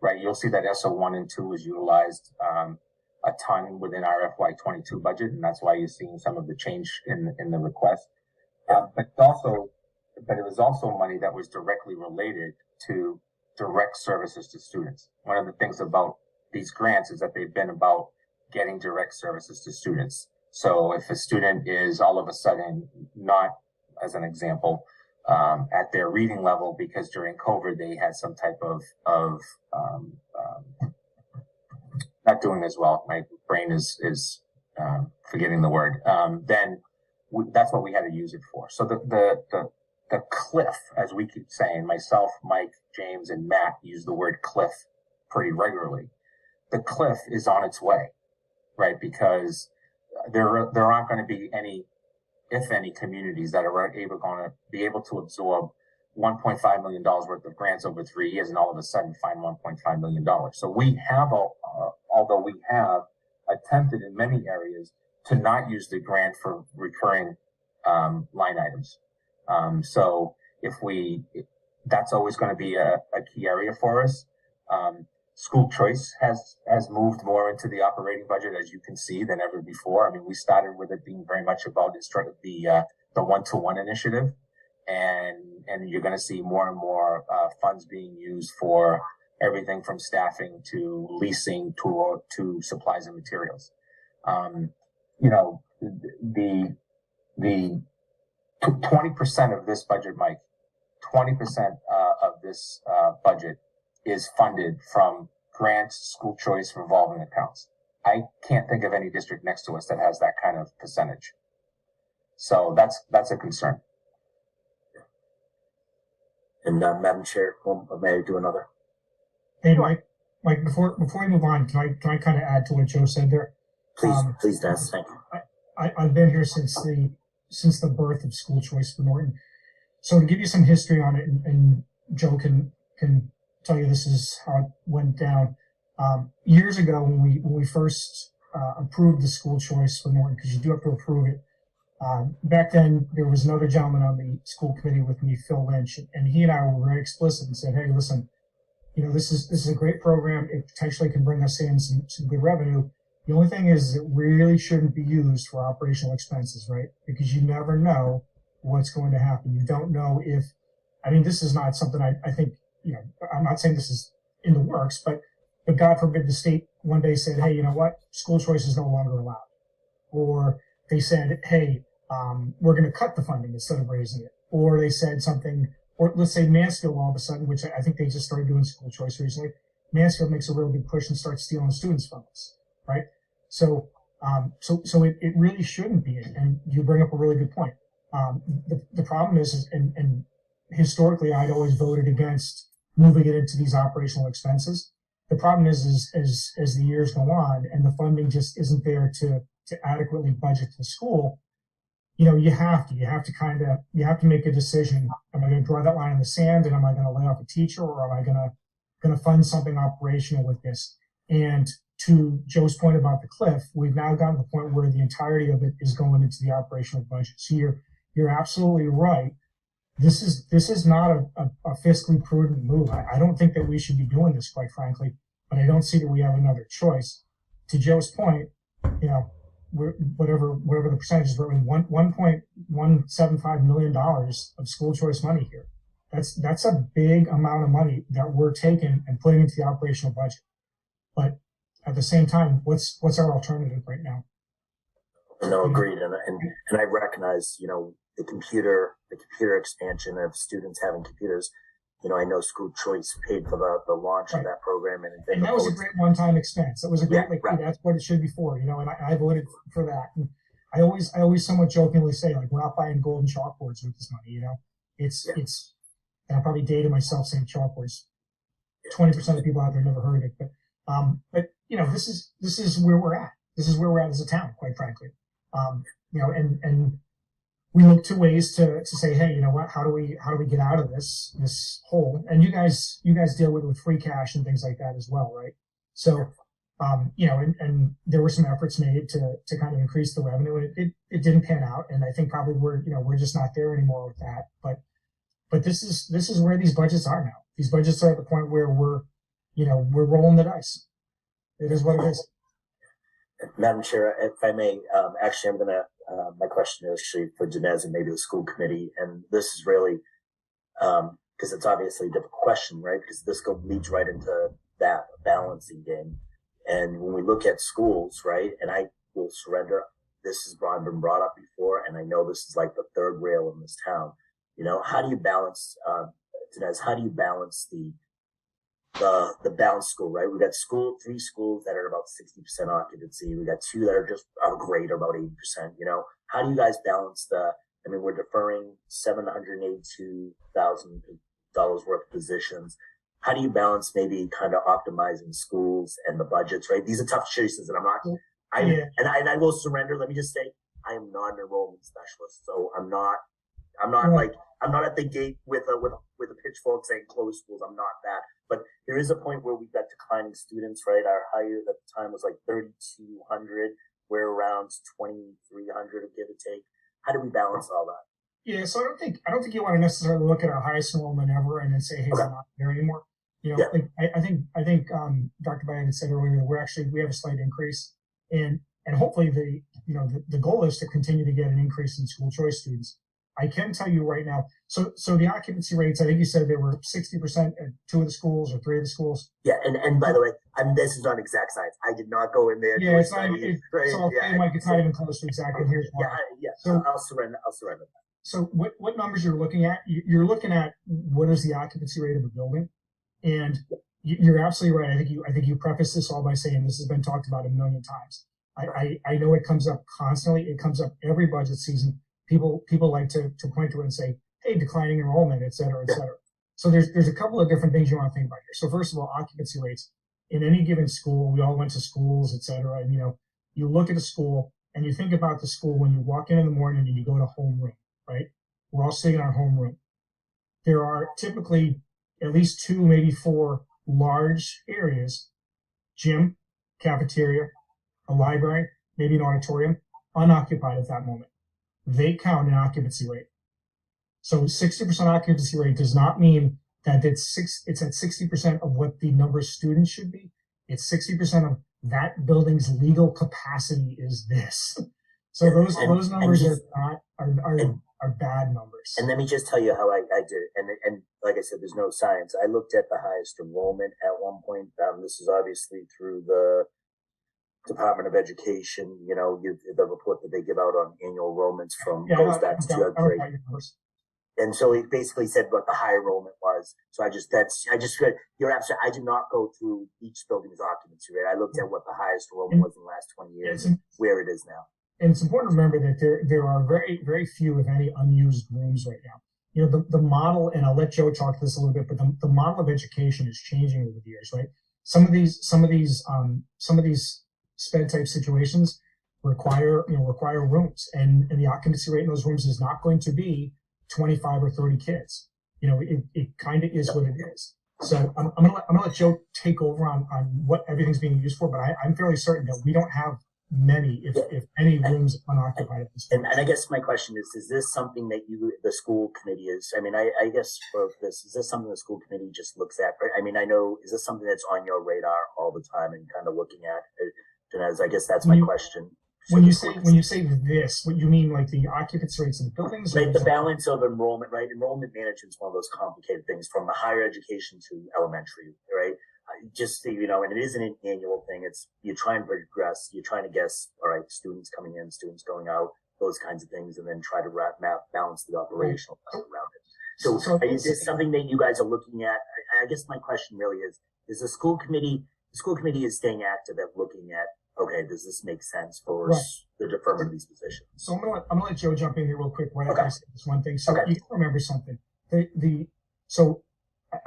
right? You'll see that SO1 and 2 is utilized a ton within our FY22 budget, and that's why you're seeing some of the change in the request. But it was also money that was directly related to direct services to students. One of the things about these grants is that they've been about getting direct services to students. So if a student is all of a sudden not, as an example, at their reading level because during COVID they had some type of not doing as well. My brain is forgetting the word. Then that's what we had to use it for. So the cliff, as we keep saying, myself, Mike, James, and Matt use the word cliff pretty regularly. The cliff is on its way, right? Because there aren't going to be any, if any, communities that are going to be able to absorb $1.5 million worth of grants over 3 years and all of a sudden find $1.5 million. So we have, although we have attempted in many areas to not use the grant for recurring line items. So that's always going to be a key area for us. School choice has moved more into the operating budget, as you can see, than ever before. I mean, we started with it being very much about the one-to-one initiative, and you're going to see more and more funds being used for everything from staffing to leasing to supplies and materials. The 20% of this budget, Mike, 20% of this budget is funded from grants, school choice, revolving accounts. I can't think of any district next to us that has that kind of percentage. So that's a concern. And Madam Chair, may I do another? Hey, Mike, before we move on, can I kind of add to what Joe said there? Please, Dennis. Thank you. I've been here since the birth of school choice for Norton. So to give you some history on it, and Joe can tell you this is how it went down. Years ago, when we first approved the school choice for Norton, because you do have to approve it. Back then, there was another gentleman on the school committee with me, Phil Lynch, and he and I were very explicit and said, "Hey, listen, this is a great program. It potentially can bring us in some good revenue. The only thing is, it really shouldn't be used for operational expenses, right? Because you never know what's going to happen. You don't know if, this is not something I think, I'm not saying this is in the works, but God forbid the state one day said, hey, you know what? School choice is no longer allowed. Or they said, hey, we're going to cut the funding instead of raising it. Or they said something, or let's say Mansfield all of a sudden, which I think they just started doing school choice recently. Mansfield makes a real big push and starts stealing students from us, right? So it really shouldn't be. And you bring up a really good point. The problem is, and historically, I'd always voted against moving it into these operational expenses. The problem is as the years go on and the funding just isn't there to adequately budget the school, you have to make a decision. Am I going to draw that line in the sand, and am I going to lay off a teacher, or am I going to fund something operational with this? And to Joe's point about the cliff, we've now gotten to the point where the entirety of it is going into the operational budget. So you're absolutely right. This is not a fiscally prudent move. I don't think that we should be doing this, quite frankly, but I don't see that we have another choice. To Joe's point, whatever the percentages were, $1.175 million of school choice money here. That's a big amount of money that we're taking and putting into the operational budget. But at the same time, what's our alternative right now? No, agreed. And I recognize, the computer expansion of students having computers. I know school choice paid for the launch of that program, and that was a great one-time expense. That was a great, that's what it should be for, and I voted for that. And I always somewhat jokingly say, like, we're not buying golden chalkboards with this money, it's, and I'm probably dating myself saying chalkboards. 20% of people out there never heard of it, but this is where we're at. This is where we're at as a town, quite frankly. And we look to ways to say, hey, what? How do we get out of this hole? And you guys deal with free cash and things like that as well, right? So, and there were some efforts made to kind of increase the revenue, and it didn't pan out. And I think probably we're just not there anymore with that. But this is where these budgets are now. These budgets are at the point where we're rolling the dice. It is what it is. Madam Chair, if I may, actually, I'm going to, my question is actually for Dinesh and maybe the school committee. And this is really, because it's obviously a difficult question, right? Because this leads right into that balancing game. And when we look at schools, right, and I will surrender, this has been brought up before, and I know this is like the third rail in this town. How do you balance, Dinesh, how do you balance the balanced school, right? We got three schools that are about 60% occupancy. We got two that are great, about 80%. How do you guys balance we're deferring $782,000 worth of positions. How do you balance maybe kind of optimizing schools and the budgets, right? These are tough choices, and I will surrender. Let me just say, I am not an enrollment specialist, so I'm not at the gate with a pitchfork saying close schools. I'm not that. But there is a point where we've got declining students, right? Our higher at the time was like 3,200. We're around 2,300, give or take. How do we balance all that? Yeah, so I don't think you want to necessarily look at our highest enrollment ever and then say, hey, we're not there anymore. I think Dr. Bayan had said earlier that we have a slight increase, and hopefully the goal is to continue to get an increase in school choice students. I can tell you right now, so the occupancy rates, I think you said they were 60% at two of the schools or three of the schools. Yeah, and by the way, this is not exact science. I did not go in there. Yeah, it's not. Mike, it's not even close to exactly. Here's why. Yeah. So I'll surrender. So what numbers you're looking at? You're looking at what is the occupancy rate of a building, and you're absolutely right. I think you preface this all by saying this has been talked about a million times. I know it comes up constantly. It comes up every budget season. People like to point to it and say, hey, declining enrollment, et cetera, et cetera. So there's a couple of different things you want to think about here. So first of all, occupancy rates in any given school. We all went to schools, et cetera. And, you look at a school and you think about the school when you walk in the morning and you go to homeroom, right? We're all sitting in our homeroom. There are typically at least 2, maybe 4 large areas, gym, cafeteria, a library, maybe an auditorium, unoccupied at that moment. They count an occupancy rate. So 60% occupancy rate does not mean that it's at 60% of what the number of students should be. It's 60% of that building's legal capacity is this. So those numbers are bad numbers. And let me just tell you how I did it. And like I said, there's no science. I looked at the highest enrollment at one point. This is obviously through the Department of Education, the report that they give out on annual enrollments goes back to 2003. And so it basically said what the high enrollment was. So you're absolutely, I did not go through each building's occupancy rate. I looked at what the highest enrollment was in the last 20 years and where it is now. And it's important to remember that there are very, very few, if any, unused rooms right now. The model, and I'll let Joe talk to this a little bit, but the model of education is changing over the years, right? Some of these sped type situations require rooms, and the occupancy rate in those rooms is not going to be 25 or 30 kids. It kind of is what it is. So I'm gonna let Joe take over on what everything's being used for, but I'm fairly certain that we don't have many, if any, rooms unoccupied at this point. And I guess my question is this something that the school committee is, I guess for this, is this something the school committee just looks at? I know, is this something that's on your radar all the time and kind of looking at it? I guess that's my question When you say this, what you mean, like the occupancy rates in the buildings? Like the balance of enrollment, right? Enrollment management is one of those complicated things from higher education to elementary, right? Just so you know, and it isn't an annual thing. It's you're trying to progress, you're trying to guess, all right, students coming in, students going out, those kinds of things, and then try to balance the operational around it. So is this something that you guys are looking at? I guess my question really is the school committee is staying active at looking at, okay, does this make sense for the deferment of these positions? So I'm gonna let Joe jump in here real quick right after I say this one thing. So Okay. you remember something.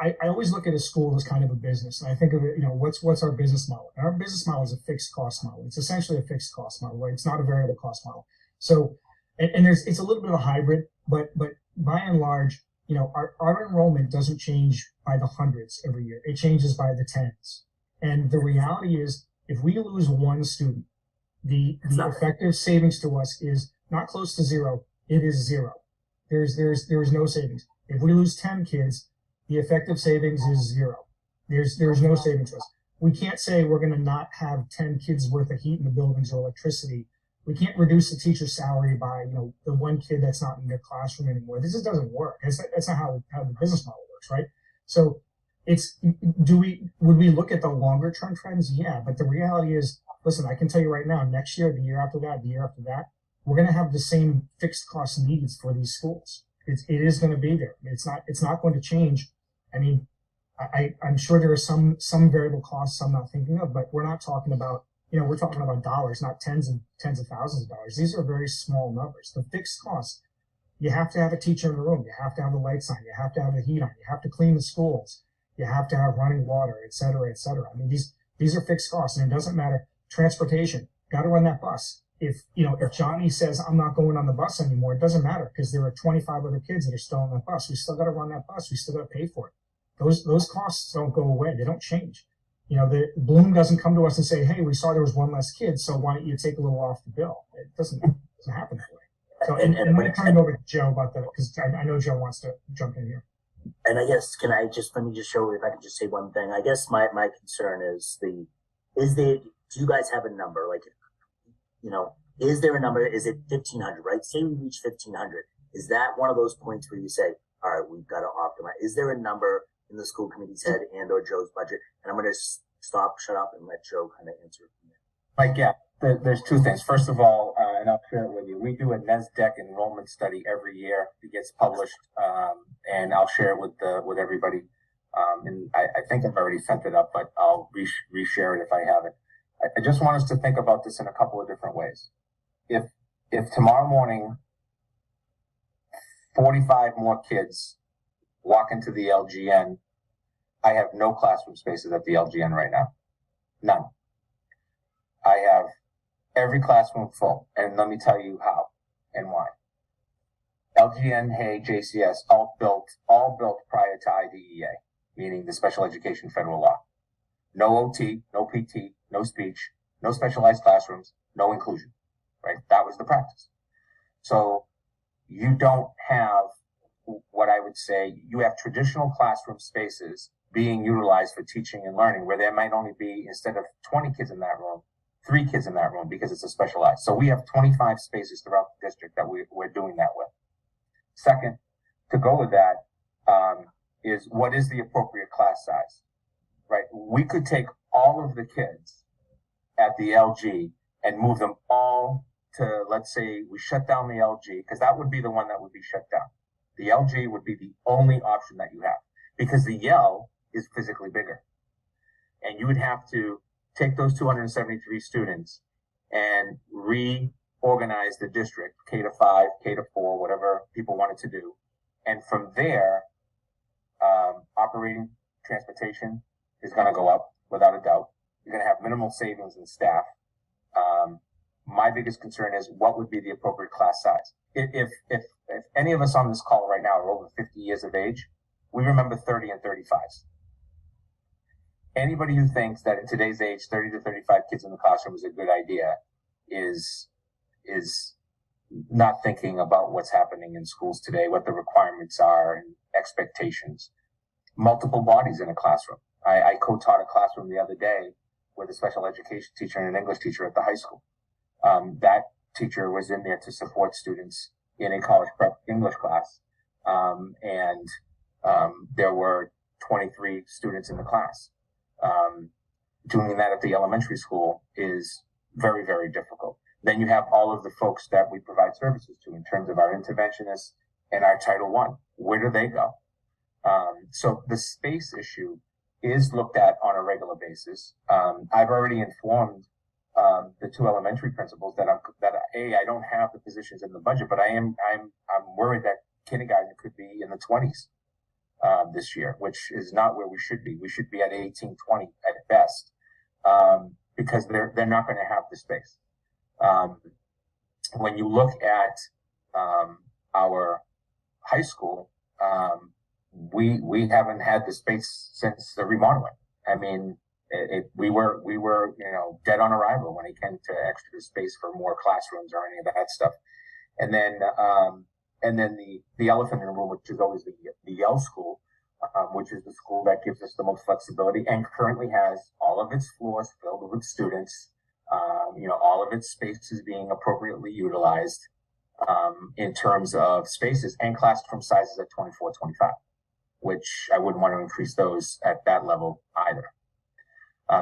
I always look at a school as kind of a business, and I think of it, what's our business model? And our business model is a fixed cost model. It's essentially a fixed cost model, right? It's not a variable cost model. So, and it's a little bit of a hybrid, but by and large, our enrollment doesn't change by the hundreds every year. It changes by the tens. And the reality is, if we lose one student, the effective savings to us is not close to zero. It is zero. There is no savings. If we lose 10 kids, the effective savings is zero. There's no savings to us. We can't say we're going to not have 10 kids worth of heat in the buildings or electricity. We can't reduce the teacher's salary by, the one kid that's not in their classroom anymore. This just doesn't work. That's not how the business model works, right? So would we look at the longer term trends? Yeah, but the reality is, listen, I can tell you right now, next year, the year after that, we're going to have the same fixed cost needs for these schools. It is going to be there. It's not going to change. I mean, I'm sure there are some variable costs I'm not thinking of, but we're not talking about, we're talking about dollars, not tens of thousands of dollars. These are very small numbers. The fixed costs, you have to have a teacher in the room. You have to have the lights on. You have to have the heat on. You have to clean the schools. You have to have running water, et cetera, et cetera. I mean, these are fixed costs, and it doesn't matter. Transportation, got to run that bus. If Johnny says, I'm not going on the bus anymore, it doesn't matter because there are 25 other kids that are still on that bus. We still got to run that bus. We still got to pay for it. Those costs don't go away. They don't change. The Bloom doesn't come to us and say, hey, we saw there was one less kid, so why don't you take a little off the bill? It doesn't happen that way. So, and I'm going to turn it over to Joe about that because I know Joe wants to jump in here. And I guess, let me just show, if I could just say one thing. I guess my concern is do you guys have a number? Like, is there a number? Is it 1,500, right? Say we reach 1,500. Is that one of those points where you say, all right, we've got to optimize? Is there a number in the school committee's head and or Joe's budget? And I'm going to shut up and let Joe kind of answer it from there. Like, yeah, there's two things. First of all, and I'll share it with you. We do a NESDEC enrollment study every year. It gets published, and I'll share it with everybody. And I think I've already sent it up, but I'll reshare it if I haven't. I just want us to think about this in a couple of different ways. If tomorrow morning 45 more kids walk into the LGN, I have no classroom spaces at the LGN right now. None. I have every classroom full, and let me tell you how and why. LGN, Hay, JCS, all built prior to IDEA, meaning the Special Education Federal Law. No OT, no PT, no speech, no specialized classrooms, no inclusion, right? That was the practice. So you don't have what I would say, you have traditional classroom spaces being utilized for teaching and learning where there might only be, instead of 20 kids in that room, 3 kids in that room because it's a specialized. So we have 25 spaces throughout the district that we're doing that with. Second, to go with that, is what is the appropriate class size, right? We could take all of the kids at the LG and move them all to, let's say we shut down the LG, because that would be the one that would be shut down. The LG would be the only option that you have because the Yale is physically bigger. And you would have to take those 273 students and reorganize the district, K to 5, K to 4, whatever people wanted to do. And from there, operating transportation is going to go up without a doubt. You're going to have minimal savings in staff. My biggest concern is what would be the appropriate class size. If any of us on this call right now are over 50 years of age, we remember 30 and 35s. Anybody who thinks that in today's age, 30 to 35 kids in the classroom is a good idea is not thinking about what's happening in schools today, what the requirements are and expectations. Multiple bodies in a classroom. I co-taught a classroom the other day with a special education teacher and an English teacher at the high school. that teacher was in there to support students in a college prep English class. There were 23 students in the class. Doing that at the elementary school is very, very difficult. Then you have all of the folks that we provide services to in terms of our interventionists and our Title I. Where do they go? So the space issue is looked at on a regular basis. I've already informed the two elementary principals that I don't have the positions in the budget, but I'm worried that kindergarten could be in the 20s this year, which is not where we should be. We should be at 18, 20 at best, because they're not going to have the space. When you look at our high school, we haven't had the space since the remodeling. I mean, we were dead on arrival when it came to extra space for more classrooms or any of that stuff. And then the elephant in the room, which is always the Yale school, which is the school that gives us the most flexibility and currently has all of its floors filled with students. All of its spaces being appropriately utilized in terms of spaces and classroom sizes at 24, 25, which I wouldn't want to increase those at that level either.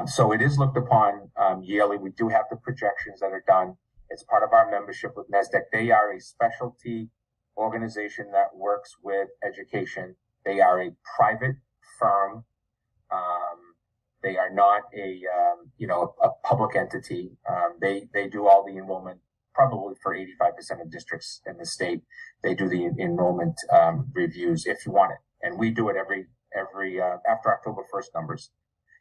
So it is looked upon yearly. We do have the projections that are done. It's part of our membership with NESDEC. They are a specialty organization that works with education. They are a private firm. They are not a public entity. They do all the enrollment, probably for 85% of districts in the state. They do the enrollment reviews if you want it, and we do it every after October 1st numbers,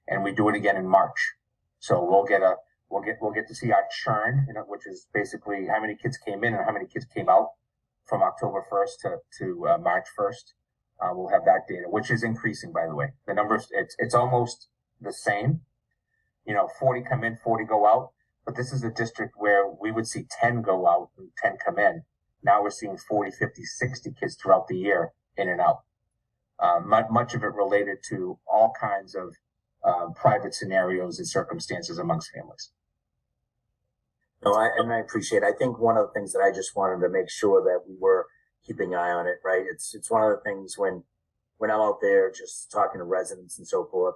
and we do it again in March. So we'll get to see our churn, which is basically how many kids came in and how many kids came out from October 1st to March 1st. We'll have that data, which is increasing, by the way. The numbers, it's almost the same. 40 come in, 40 go out. But this is a district where we would see 10 go out and 10 come in. Now we're seeing 40, 50, 60 kids throughout the year in and out. Much of it related to all kinds of private scenarios and circumstances amongst families. No, I appreciate it. I think one of the things that I just wanted to make sure that we were keeping an eye on it, right? It's one of the things when I'm out there just talking to residents and so forth,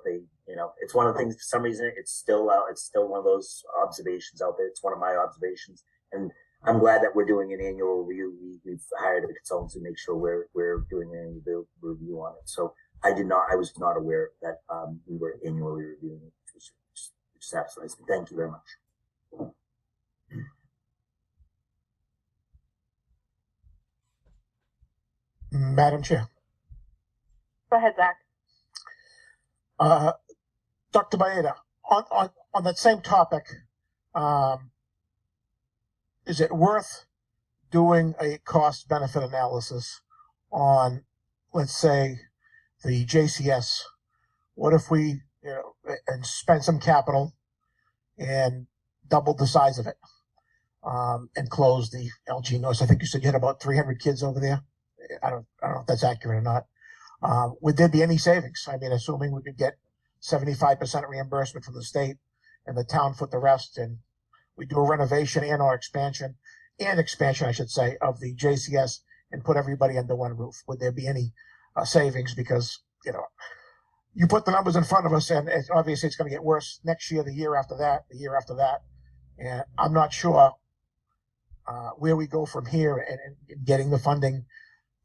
it's one of the things, for some reason, it's still out. It's still one of those observations out there. It's one of my observations. And I'm glad that we're doing an annual review. We've hired a consultant to make sure we're doing an annual review on it. So I was not aware that we were annually reviewing it, which satisfies me. Thank you very much. Madam Chair. Go ahead, Zach. Dr. Maeda, on that same topic, is it worth doing a cost-benefit analysis on, let's say, the JCS? What if we, and spend some capital and double the size of it, and close the LG North? I think you said you had about 300 kids over there. I don't know if that's accurate or not. Would there be any savings? I mean, assuming we could get 75% reimbursement from the state and the town foot the rest, and we do a renovation and/or expansion, I should say, of the JCS and put everybody under one roof. Would there be any savings? Because, you put the numbers in front of us, and obviously it's going to get worse next year, the year after that, and I'm not sure where we go from here and getting the funding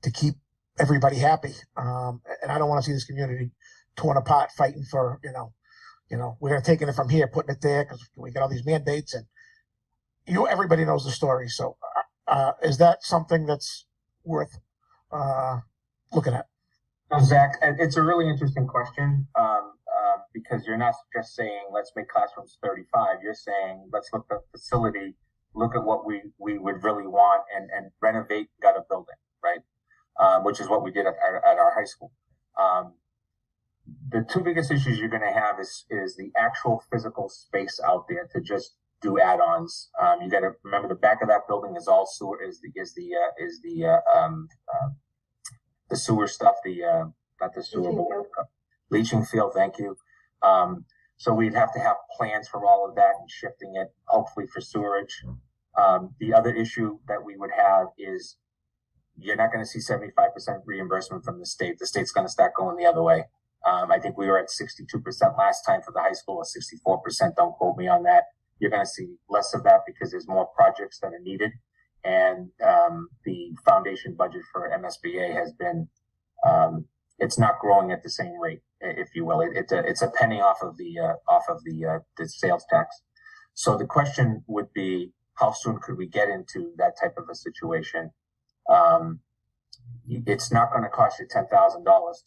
to keep everybody happy. And I don't want to see this community torn apart, fighting for, we're going to take it from here, putting it there because we got all these mandates, and everybody knows the story. So is that something that's worth looking at? Zach, it's a really interesting question, because you're not just saying, let's make classrooms 35. You're saying, let's look at the facility, look at what we would really want and renovate, gut a building, right? Which is what we did at our high school. The two biggest issues you're going to have is the actual physical space out there to just do add-ons. You got to remember the back of that building is all sewer, is the sewer stuff, not the sewer board, leaching field. Thank you. So we'd have to have plans for all of that and shifting it, hopefully for sewerage. The other issue that we would have is you're not going to see 75% reimbursement from the state. The state's going to start going the other way. I think we were at 62% last time for the high school, or 64%. Don't quote me on that. You're going to see less of that because there's more projects that are needed. And the foundation budget for MSBA has been, it's not growing at the same rate, if you will. It's a penny off of the sales tax. So the question would be, how soon could we get into that type of a situation? It's not going to cost you $10,000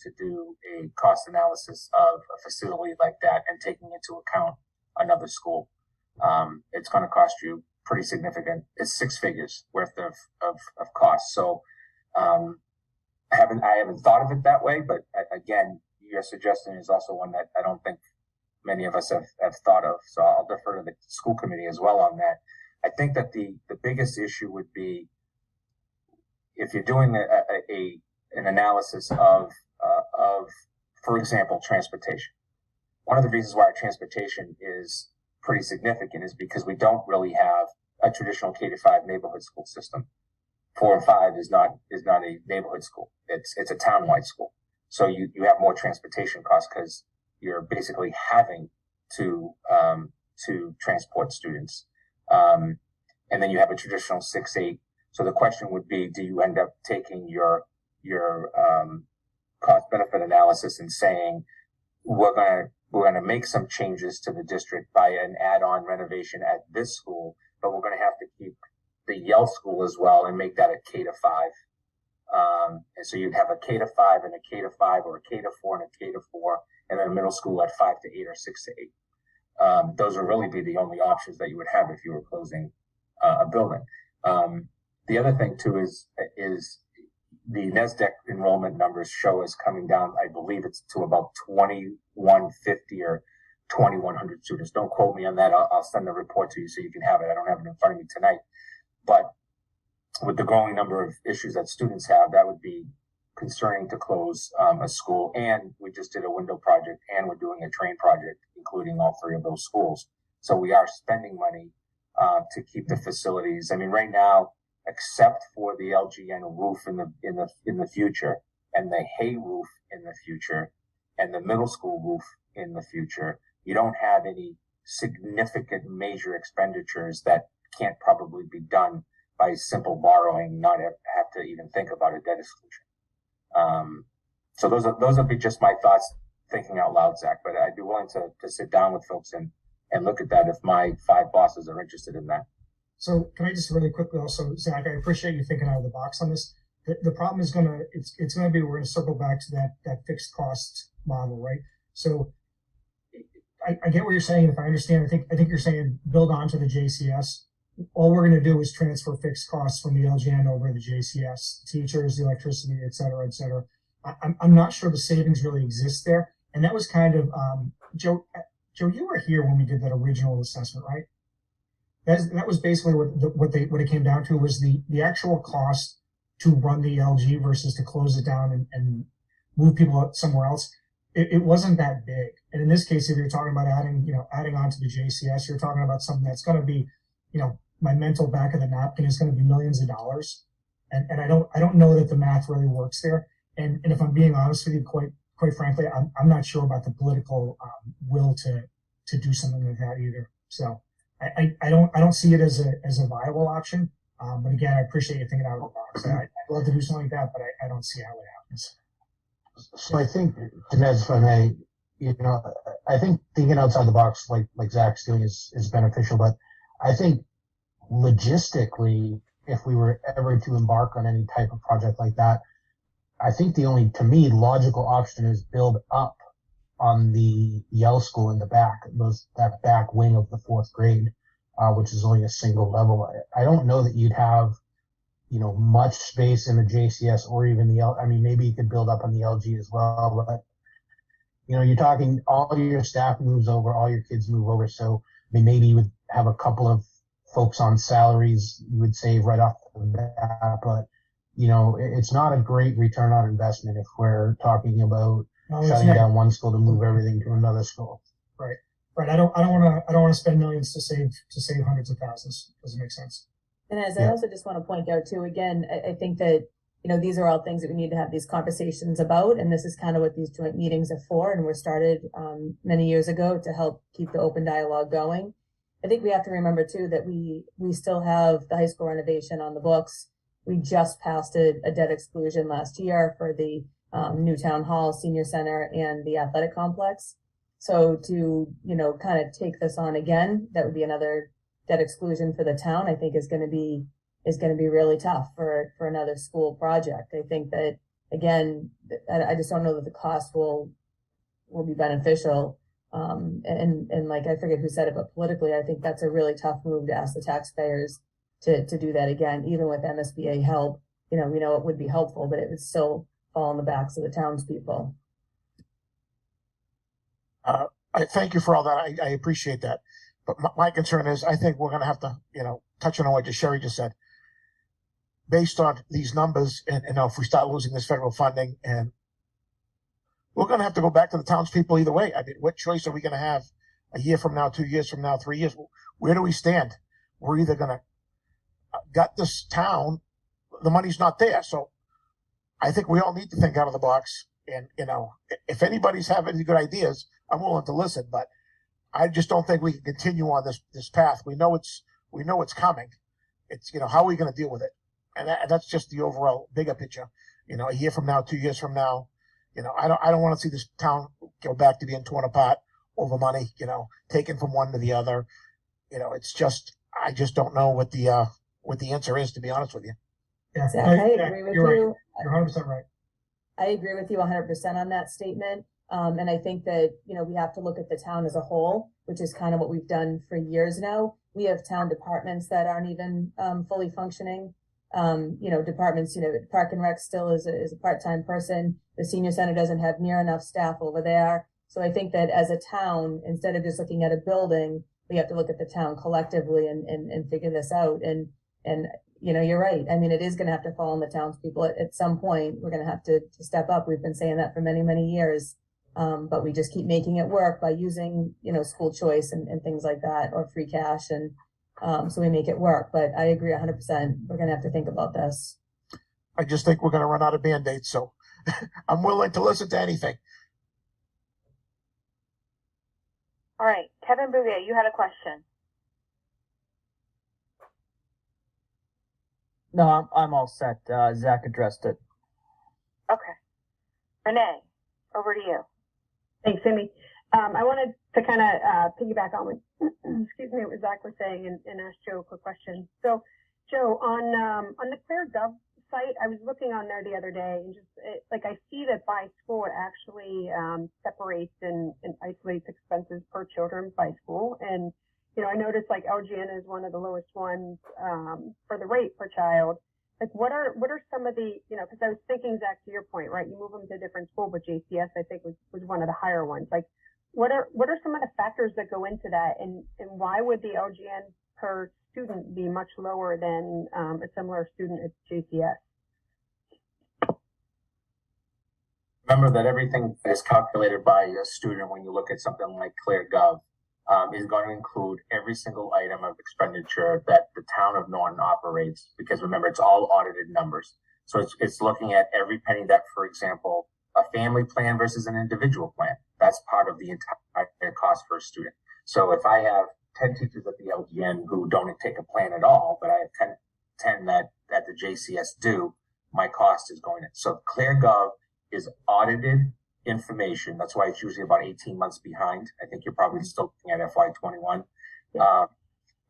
to do a cost analysis of a facility like that and taking into account another school. It's going to cost you pretty significant. It's 6 figures worth of cost. So, I haven't thought of it that way, but again, your suggestion is also one that I don't think many of us have thought of. So I'll defer to the school committee as well on that. I think that the biggest issue would be if you're doing an analysis of, for example, transportation. One of the reasons why our transportation is pretty significant is because we don't really have a traditional K-5 neighborhood school system. 4 and 5 is not a neighborhood school. It's a townwide school. So you have more transportation costs because you're basically having to transport students. And then you have a traditional 6-8. So the question would be, do you end up taking your cost benefit analysis and saying, we're going to make some changes to the district by an add-on renovation at this school, but we're going to have to keep the Yale school as well and make that a K-5. And so you'd have a K-5 and a K-5, or a K-4 and a K-4, and then a middle school at 5 to 8 or 6 to 8. Those would really be the only options that you would have if you were closing a building. The other thing too is the NESDEC enrollment numbers show us coming down. I believe it's to about 2,150 or 2,100 students. Don't quote me on that. I'll send the report to you so you can have it. I don't have it in front of me tonight, but with the growing number of issues that students have, that would be concerning to close a school. And we just did a window project, and we're doing a train project, including all 3 of those schools. So we are spending money to keep the facilities. I mean, right now, except for the LGN roof in the future, and the hay roof in the future, and the middle school roof in the future, you don't have any significant major expenditures that can't probably be done by simple borrowing, not have to even think about a debt exclusion. So those would be just my thoughts, thinking out loud, Zach. But I'd be willing to sit down with folks and look at that if my 5 bosses are interested in that. So can I just really quickly also, Zach, I appreciate you thinking out of the box on this. The problem is it's gonna be, we're gonna circle back to that fixed cost model, right? So I get what you're saying. If I understand, I think you're saying build onto the JCS. All we're gonna do is transfer fixed costs from the LGN over to the JCS, teachers, the electricity, et cetera, et cetera. I'm not sure the savings really exist there. And that was kind of, Joe, you were here when we did that original assessment, right? That was basically what it came down to, was the actual cost to run the LG versus to close it down and move people somewhere else. It wasn't that big. And in this case, if you're talking about adding on to the JCS, you're talking about something that's going to be, my mental back of the napkin is going to be millions of dollars. And I don't know that the math really works there. And if I'm being honest with you, quite frankly, I'm not sure about the political will to do something like that either. So I don't see it as a viable option. But again, I appreciate you thinking out of the box. I'd love to do something like that, but I don't see how it happens. So I think, Dinesh, if I may, I think thinking outside the box, like Zach's doing, is beneficial. But I think logistically, if we were ever to embark on any type of project like that, I think the only, to me, logical option is build up on the Yale school in the back, that back wing of the 4th grade, which is only a single level. I don't know that you'd have, much space in the JCS or even maybe you could build up on the LG as well, but, you're talking all your staff moves over, all your kids move over. So, maybe you would have a couple of folks on salaries you would save right off the bat, but, it's not a great return on investment if we're talking about shutting down one school to move everything to another school. Right. I don't want to spend millions to save hundreds of thousands. Doesn't make sense. And as I Yeah. also just want to point out too, again, I think that, these are all things that we need to have these conversations about. And this is kind of what these joint meetings are for. And were started many years ago to help keep the open dialogue going. I think we have to remember too that we still have the high school renovation on the books. We just passed a debt exclusion last year for the new town hall, senior center, and the athletic complex. So to, kind of take this on again, that would be another debt exclusion for the town, I think is going to be really tough for another school project. I think that, again, I just don't know that the cost will be beneficial. And like, I forget who said it, but politically, I think that's a really tough move to ask the taxpayers to do that again, even with MSBA help. We know it would be helpful, but it would still fall on the backs of the townspeople. I thank you for all that. I appreciate that. But my concern is, I think we're going to have to, touch on what Sherry just said. Based on these numbers, and if we start losing this federal funding, and we're going to have to go back to the townspeople either way. I mean, what choice are we going to have a year from now, 2 years from now, 3 years? Where do we stand? We're either going to gut this town, the money's not there. So I think we all need to think out of the box. And, if anybody's having any good ideas, I'm willing to listen, but I just don't think we can continue on this path. We know it's coming. It's, how are we going to deal with it? And that's just the overall bigger picture. A year from now, 2 years from now, I don't want to see this town go back to being torn apart over money, taken from one to the other. I just don't know what the answer is, to be honest with you. Yeah, Zach, I agree with you're you. Right. You're 100% right. I agree with you 100% on that statement. And I think that, we have to look at the town as a whole, which is kind of what we've done for years now. We have town departments that aren't even fully functioning. Departments, Park and Rec still is a part-time person. The senior center doesn't have near enough staff over there. So I think that as a town, instead of just looking at a building, we have to look at the town collectively and figure this out. And you're right. I mean, it is going to have to fall on the townspeople. At some point, we're going to have to step up. We've been saying that for many, many years. But we just keep making it work by using, school choice and things like that, or free cash. And so we make it work. But I agree 100%. We're going to have to think about this. I just think we're going to run out of Band-Aids. So I'm willing to listen to anything. All right. Kevin Bouvier, you had a question. No, I'm all set. Zach addressed it. Okay. Renee, over to you. Thanks, Amy. I wanted to kind of piggyback on what, what Zach was saying and ask Joe a quick question. So, Joe, on the ClearGov site, I was looking on there the other day, and I see that by school it actually separates and isolates expenses per children by school. And I noticed LGN is one of the lowest ones for the rate per child. What are some of the, because I was thinking, Zach, to your point, right? You move them to a different school, but JCS, I think, was one of the higher ones. What are some of the factors that go into that, and why would the LGN per student be much lower than a similar student at JCS? Remember that everything that is calculated by a student when you look at something like ClearGov is going to include every single item of expenditure that the town of Norton operates, because remember, it's all audited numbers. So it's looking at every penny that, for example, a family plan versus an individual plan. That's part of the entire cost for a student. So if I have 10 teachers at the LGN who don't take a plan at all, but I have 10 that the JCS do, my cost is going in. So ClearGov is audited information. That's why it's usually about 18 months behind. I think you're probably still looking at FY21.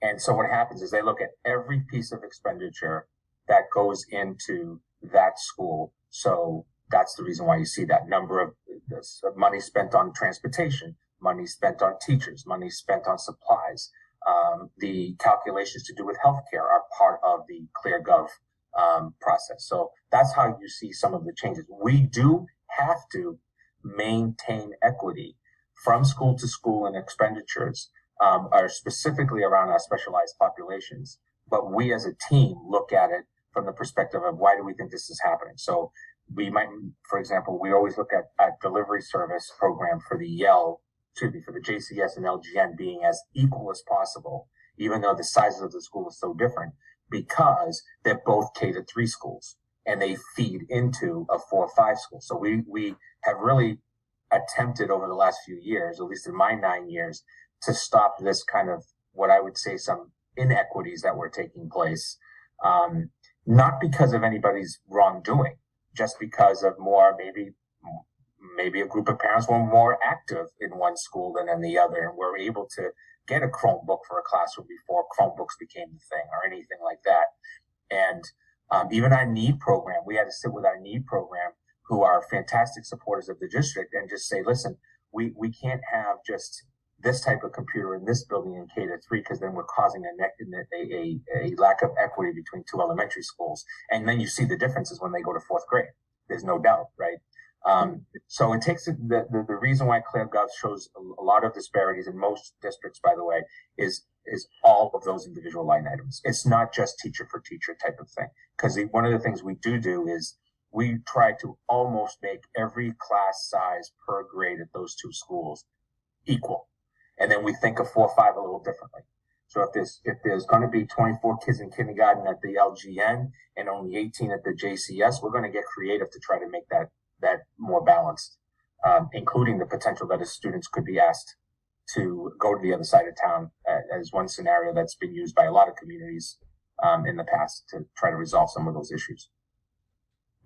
And so what happens is they look at every piece of expenditure that goes into that school. So that's the reason why you see that number of this money spent on transportation, money spent on teachers, money spent on supplies. The calculations to do with healthcare are part of the ClearGov process. So that's how you see some of the changes. We do have to maintain equity from school to school, and expenditures are specifically around our specialized populations. But we as a team look at it from the perspective of why do we think this is happening? So we might, for example, we always look at delivery service program for the for the JCS and LGN being as equal as possible, even though the sizes of the school is so different. because they're both K-3 schools and they feed into a 4-5 school. So we have really attempted over the last few years, at least in my 9 years, to stop this kind of what I would say some inequities that were taking place. Not because of anybody's wrongdoing, just because of more maybe a group of parents were more active in one school than in the other and were able to get a Chromebook for a classroom before Chromebooks became the thing or anything like that. And even our NEED program, we had to sit with our NEED program, who are fantastic supporters of the district, and just say, listen, we can't have just this type of computer in this building in K-3 because then we're causing a lack of equity between two elementary schools. And then you see the differences when they go to 4th grade. There's no doubt, right? So it takes the reason why ClearGov shows a lot of disparities in most districts, by the way, is all of those individual line items. It's not just teacher for teacher type of thing. Because one of the things we do is we try to almost make every class size per grade at those two schools equal. And then we think of 4-5 a little differently. So if there's going to be 24 kids in kindergarten at the LGN and only 18 at the JCS, we're going to get creative to try to make that more balanced, including the potential that as students could be asked to go to the other side of town as one scenario that's been used by a lot of communities in the past to try to resolve some of those issues.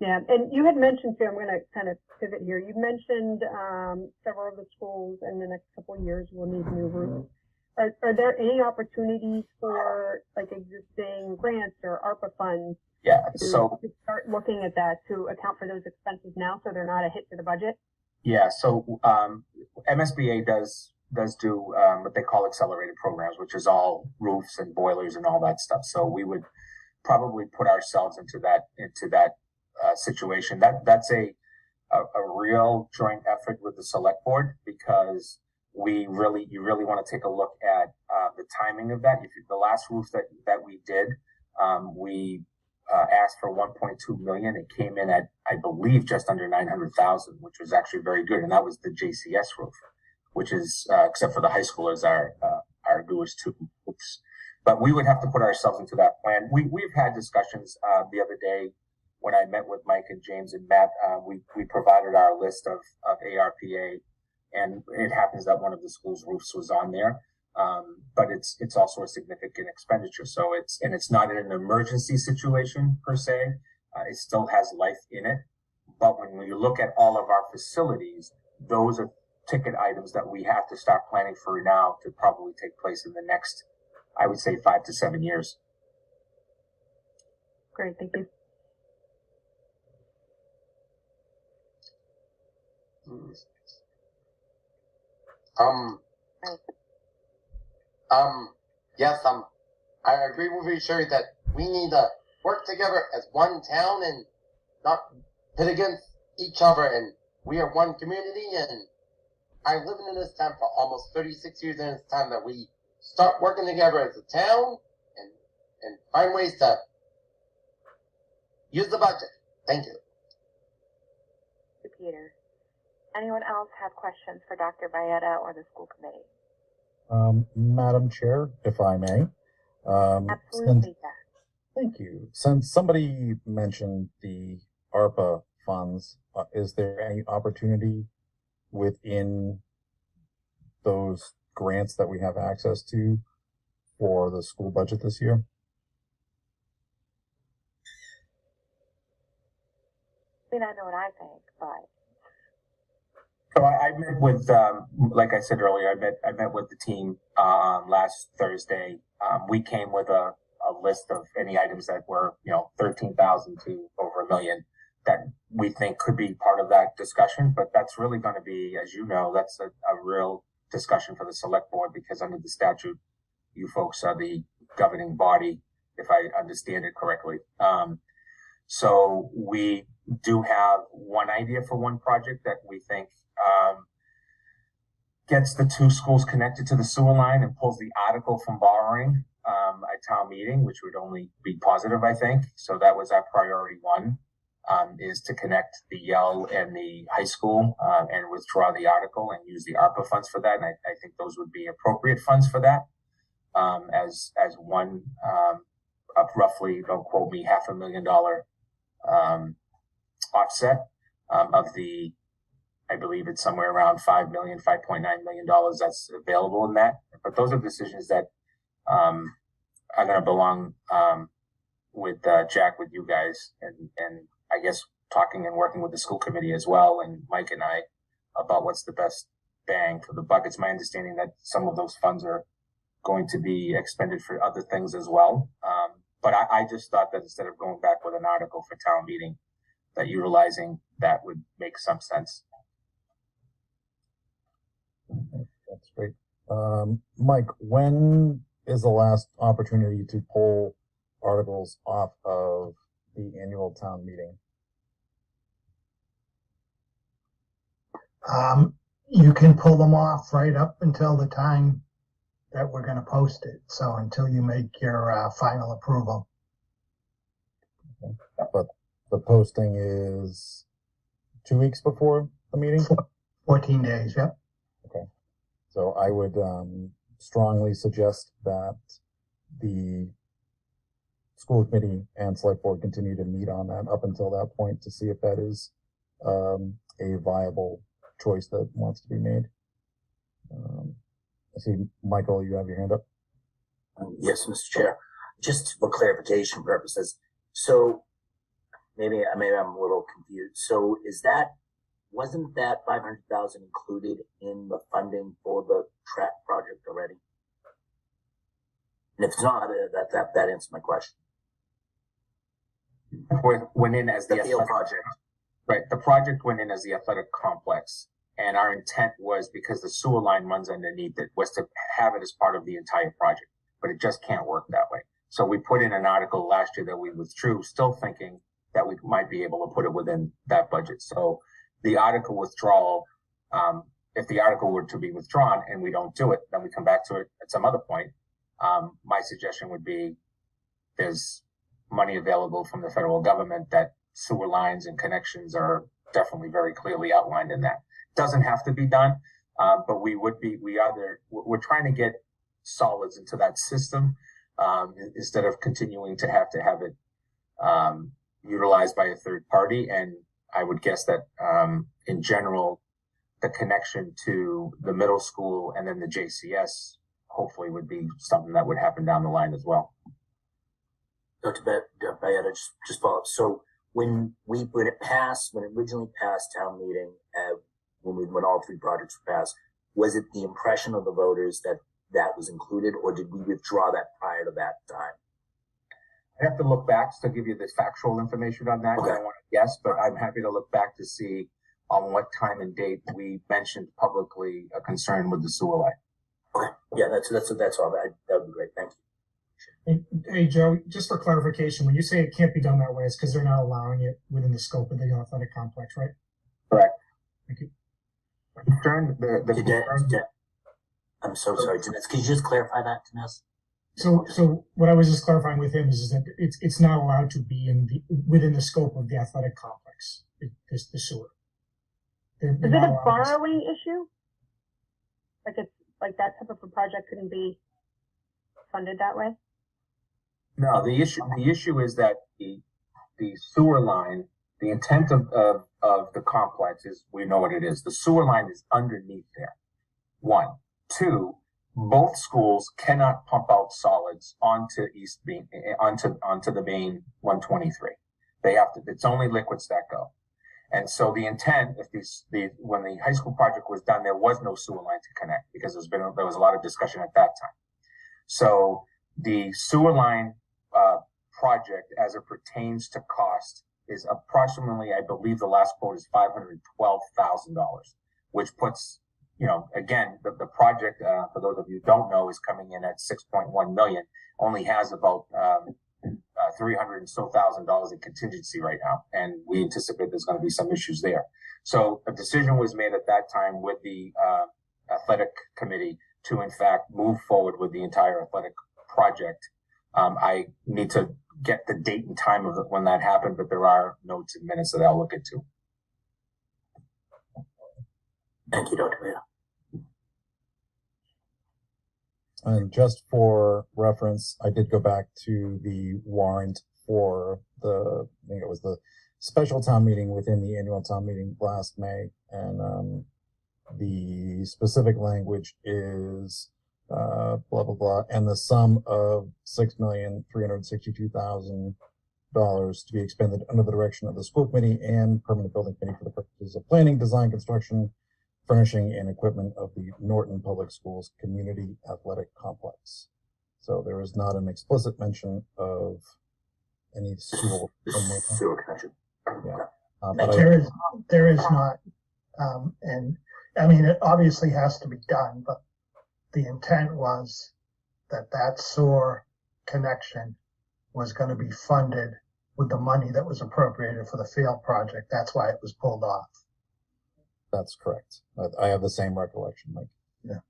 Yeah, and you had mentioned too, I'm going to kind of pivot here. You mentioned several of the schools in the next couple of years will need new roofs. Are there any opportunities for like existing grants or ARPA funds? Yeah, to start looking at that to account for those expenses now, so they're not a hit to the budget. Yeah, so MSBA does do what they call accelerated programs, which is all roofs and boilers and all that stuff. So we would probably put ourselves into that situation. That's a real joint effort with the SelectBoard, because you really want to take a look at the timing of that. The last roof that we did, we asked for 1.2 million. It came in at, I believe, just under 900,000, which was actually very good. And that was the JCS roof, which is, except for the high schoolers, our newest two roofs. But we would have to put ourselves into that plan. We've had discussions the other day when I met with Mike and James and Matt. We provided our list of ARPA, and it happens that one of the school's roofs was on there. But it's also a significant expenditure. So it's not in an emergency situation per se. It still has life in it. But when we look at all of our facilities, those are ticket items that we have to start planning for now to probably take place in the next, I would say, 5 to 7 years. Great, thank you. Yes, I agree with you, Sherry, that we need to work together as one town and not pit against each other, and we are one community, and I've lived in this town for almost 36 years, and it's time that we start working together as a town and find ways to use the budget. Thank you. Thank you, Peter. Anyone else have questions for Dr. Bayetta or the school committee? Madam Chair, if I may. Absolutely, yes. Thank you. Since somebody mentioned the ARPA funds, is there any opportunity within those grants that we have access to for the school budget this year? I mean, I know what I think, but. So I met with, like I said earlier, I met with the team last Thursday. We came with a list of any items that were, 13,000 to over $1 million that we think could be part of that discussion. But that's really going to be, as you know, that's a real discussion for the SelectBoard, because under the statute, you folks are the governing body, if I understand it correctly. So we do have one idea for one project that we think gets the two schools connected to the sewer line and pulls the article from borrowing at town meeting, which would only be positive, I think. So that was our priority one, is to connect the Yale and the high school and withdraw the article and use the ARPA funds for that. And I think those would be appropriate funds for that as one of roughly, don't quote me, $500,000 offset of the, I believe it's somewhere around $5.9 million that's available in that. But those are decisions that are going to belong with Jack, with you guys, and I guess talking and working with the school committee as well, and Mike and I, about what's the best bang for the buck. It's my understanding that some of those funds are going to be expended for other things as well. But I just thought that instead of going back with an article for town meeting, that utilizing that would make some sense. That's great. Mike, when is the last opportunity to pull articles off of the annual town meeting? You can pull them off right up until the time that we're going to post it. So until you make your final approval. Okay. But the posting is 2 weeks before the meeting? 14 days, yep. Okay. So I would strongly suggest that the school committee and select board continue to meet on that up until that point to see if that is a viable choice that wants to be made. I see, Michael, you have your hand up. Yes, Mr. Chair. Just for clarification purposes, so maybe I'm a little confused. So wasn't that 500,000 included in the funding for the track project already? And if it's not, that answers my question. Went in as the field project. Right. The project went in as the athletic complex. And our intent was, because the sewer line runs underneath it, was to have it as part of the entire project. But it just can't work that way. So we put in an article last year that we withdrew, still thinking that we might be able to put it within that budget. So the article withdrawal, if the article were to be withdrawn and we don't do it, then we come back to it at some other point. My suggestion would be, there's money available from the federal government, that sewer lines and connections are definitely very clearly outlined in that. Doesn't have to be done, but we're trying to get solids into that system, instead of continuing to have it utilized by a third party. And I would guess that in general, the connection to the middle school and then the JCS hopefully would be something that would happen down the line as well. Dr. Bayetta, just follow up. So when it originally passed town meeting, when all three projects were passed, was it the impression of the voters that was included, or did we withdraw that prior to that time? I have to look back to give you the factual information on that. Okay. I don't want to guess, but I'm happy to look back to see on what time and date we mentioned publicly a concern with the sewer line. Okay. Yeah, that's all. That would be great. Thank you. Hey, Joe, just for clarification, when you say it can't be done that way, it's because they're not allowing it within the scope of the athletic complex, right? Correct. Thank you. I'm so sorry, Janess. Could you just clarify that, Janess? So what I was just clarifying with him is that it's not allowed to be within the scope of the athletic complex. The sewer. Is it a borrowing issue? Like that type of a project couldn't be funded that way? No, the issue is that the sewer line, the intent of the complex is, we know what it is. The sewer line is underneath there. 1, 2, both schools cannot pump out solids onto onto the main 123. They have to. It's only liquids that go. And so the intent, when the high school project was done, there was no sewer line to connect, because there was a lot of discussion at that time. So the sewer line project, as it pertains to cost, is approximately, I believe the last quote is $512,000, which puts, again, the project, for those of you who don't know, is coming in at $6.1 million, only has about $300,000 and so in contingency right now. And we anticipate there's going to be some issues there. So a decision was made at that time with the athletic committee to, in fact, move forward with the entire athletic project. I need to get the date and time of when that happened, but there are notes and minutes that I'll look into. Thank you, Dr. Mayor. And just for reference, I did go back to the warrant for I think it was the special town meeting within the annual town meeting last May. And the specific language is blah, blah, blah. And the sum of $6,362,000 to be expended under the direction of the school committee and permanent building committee for the purposes of planning, design, construction, furnishing, and equipment of the Norton Public Schools Community Athletic Complex. So there is not an explicit mention of any sewer connection. Yeah. But there is not, and I mean, it obviously has to be done, but the intent was that sewer connection was going to be funded with the money that was appropriated for the field project. That's why it was pulled off. That's correct. I have the same recollection, Mike. Yeah.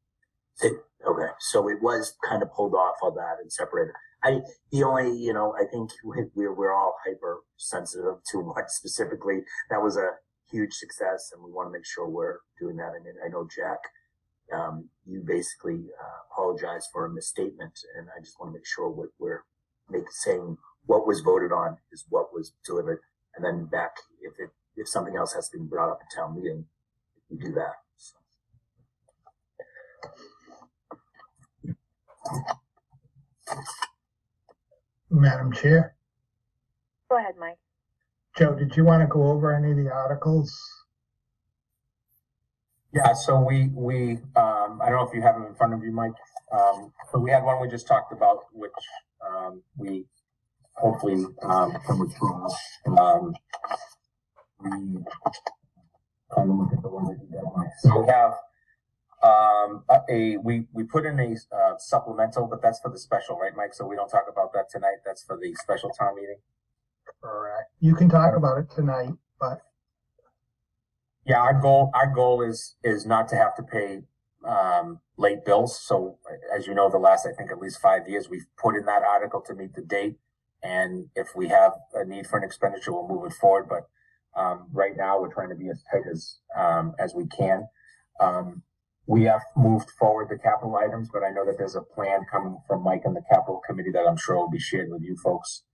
Okay, so it was kind of pulled off of that and separated. The only, I think we're all hypersensitive to what specifically that was a huge success, and we want to make sure we're doing that. And I know Jack, you basically apologized for a misstatement, and I just want to make sure what we're saying what was voted on is what was delivered, and then back if something else has to be brought up at town meeting, we do that. So. Madam Chair. Go ahead, Mike. Joe, did you want to go over any of the articles? Yeah, so we I don't know if you have them in front of you, Mike, but we had one we just talked about, which we hopefully can withdraw. We kind of look at the one that you got, Mike. So we have we put in a supplemental, but that's for the special, right, Mike? So we don't talk about that tonight. That's for the special town meeting. Correct. You can talk about it tonight, but yeah, our goal is not to have to pay late bills. So as you know, the last I think at least 5 years we've put in that article to meet the date, and if we have a need for an expenditure, we'll move it forward. But right now we're trying to be as tight as we can. We have moved forward the capital items, but I know that there's a plan coming from Mike and the capital committee that I'm sure will be shared with you folks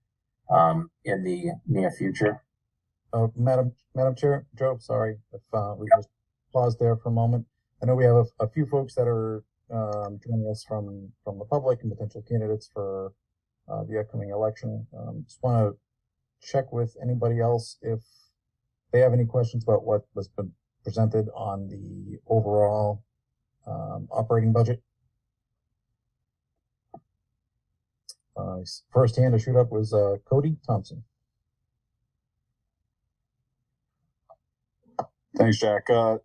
in the near future. Madam Chair, Joe, sorry if we just pause there for a moment. I know we have a few folks that are joining us from the public and potential candidates for the upcoming election. Just want to check with anybody else if they have any questions about what was been presented on the overall operating budget. First hand to shoot up was Cody Thompson. Thanks, Jack. I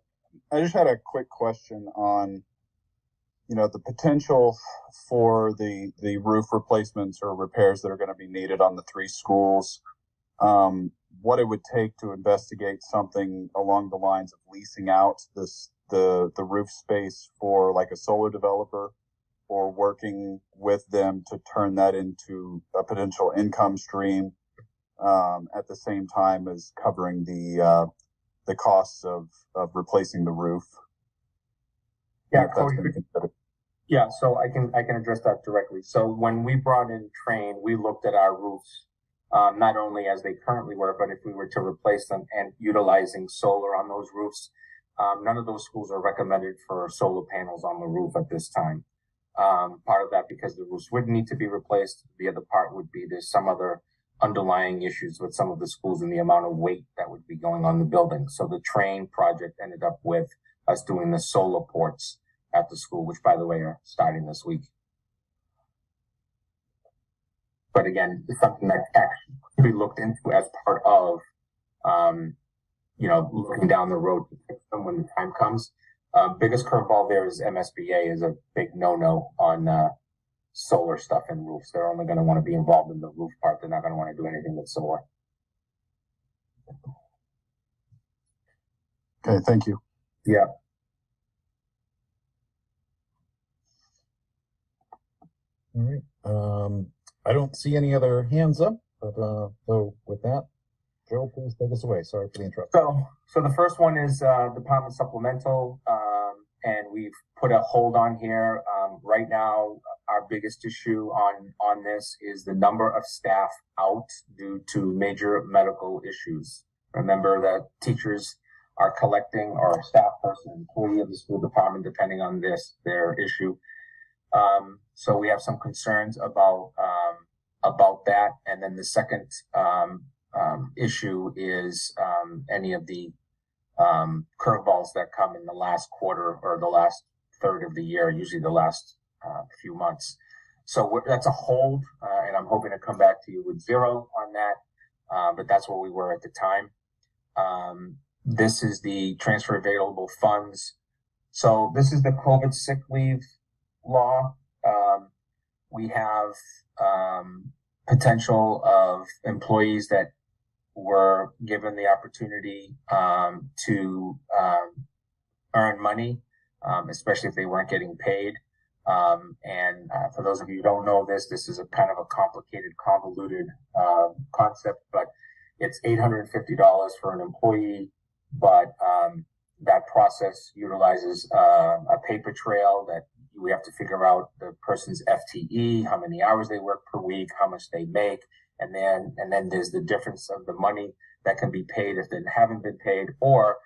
just had a quick question on, the potential for the roof replacements or repairs that are going to be needed on the 3 schools. What it would take to investigate something along the lines of leasing out the roof space for like a solar developer, or working with them to turn that into a potential income stream at the same time as covering the costs of replacing the roof. Yeah, yeah. So I can address that directly. So when we brought in Train, we looked at our roofs, not only as they currently were, but if we were to replace them and utilizing solar on those roofs. None of those schools are recommended for solar panels on the roof at this time. Part of that because the roofs would need to be replaced. The other part would be there's some other underlying issues with some of the schools and the amount of weight that would be going on the building. So the Train project ended up with us doing the solar ports at the school, which by the way are starting this week. But again, it's something that actually could be looked into as part of, looking down the road to fix them when the time comes. Biggest curveball there is MSBA is a big no-no on solar stuff and roofs. They're only going to want to be involved in the roof part. They're not going to want to do anything with solar. Okay, thank you. Yeah. All right. I don't see any other hands up, but so with that, Joe, please take us away. Sorry for the interruption. So the first one is department supplemental, and we've put a hold on here. Right now, our biggest issue on this is the number of staff out due to major medical issues. Remember that teachers are collecting, or a staff person, employee of the school department, depending on their issue. So we have some concerns about that. And then the second issue is any of the curveballs that come in the last quarter or the last third of the year, usually the last few months. So that's a hold, and I'm hoping to come back to you with 0 on that. But that's where we were at the time. This is the transfer available funds. So this is the COVID sick leave law. We have potential of employees that were given the opportunity to earn money, especially if they weren't getting paid. And for those of you who don't know this is a kind of a complicated, convoluted concept, but it's $850 for an employee. But that process utilizes a paper trail that we have to figure out the person's FTE, how many hours they work per week, how much they make. And then there's the difference of the money that can be paid if they haven't been paid, or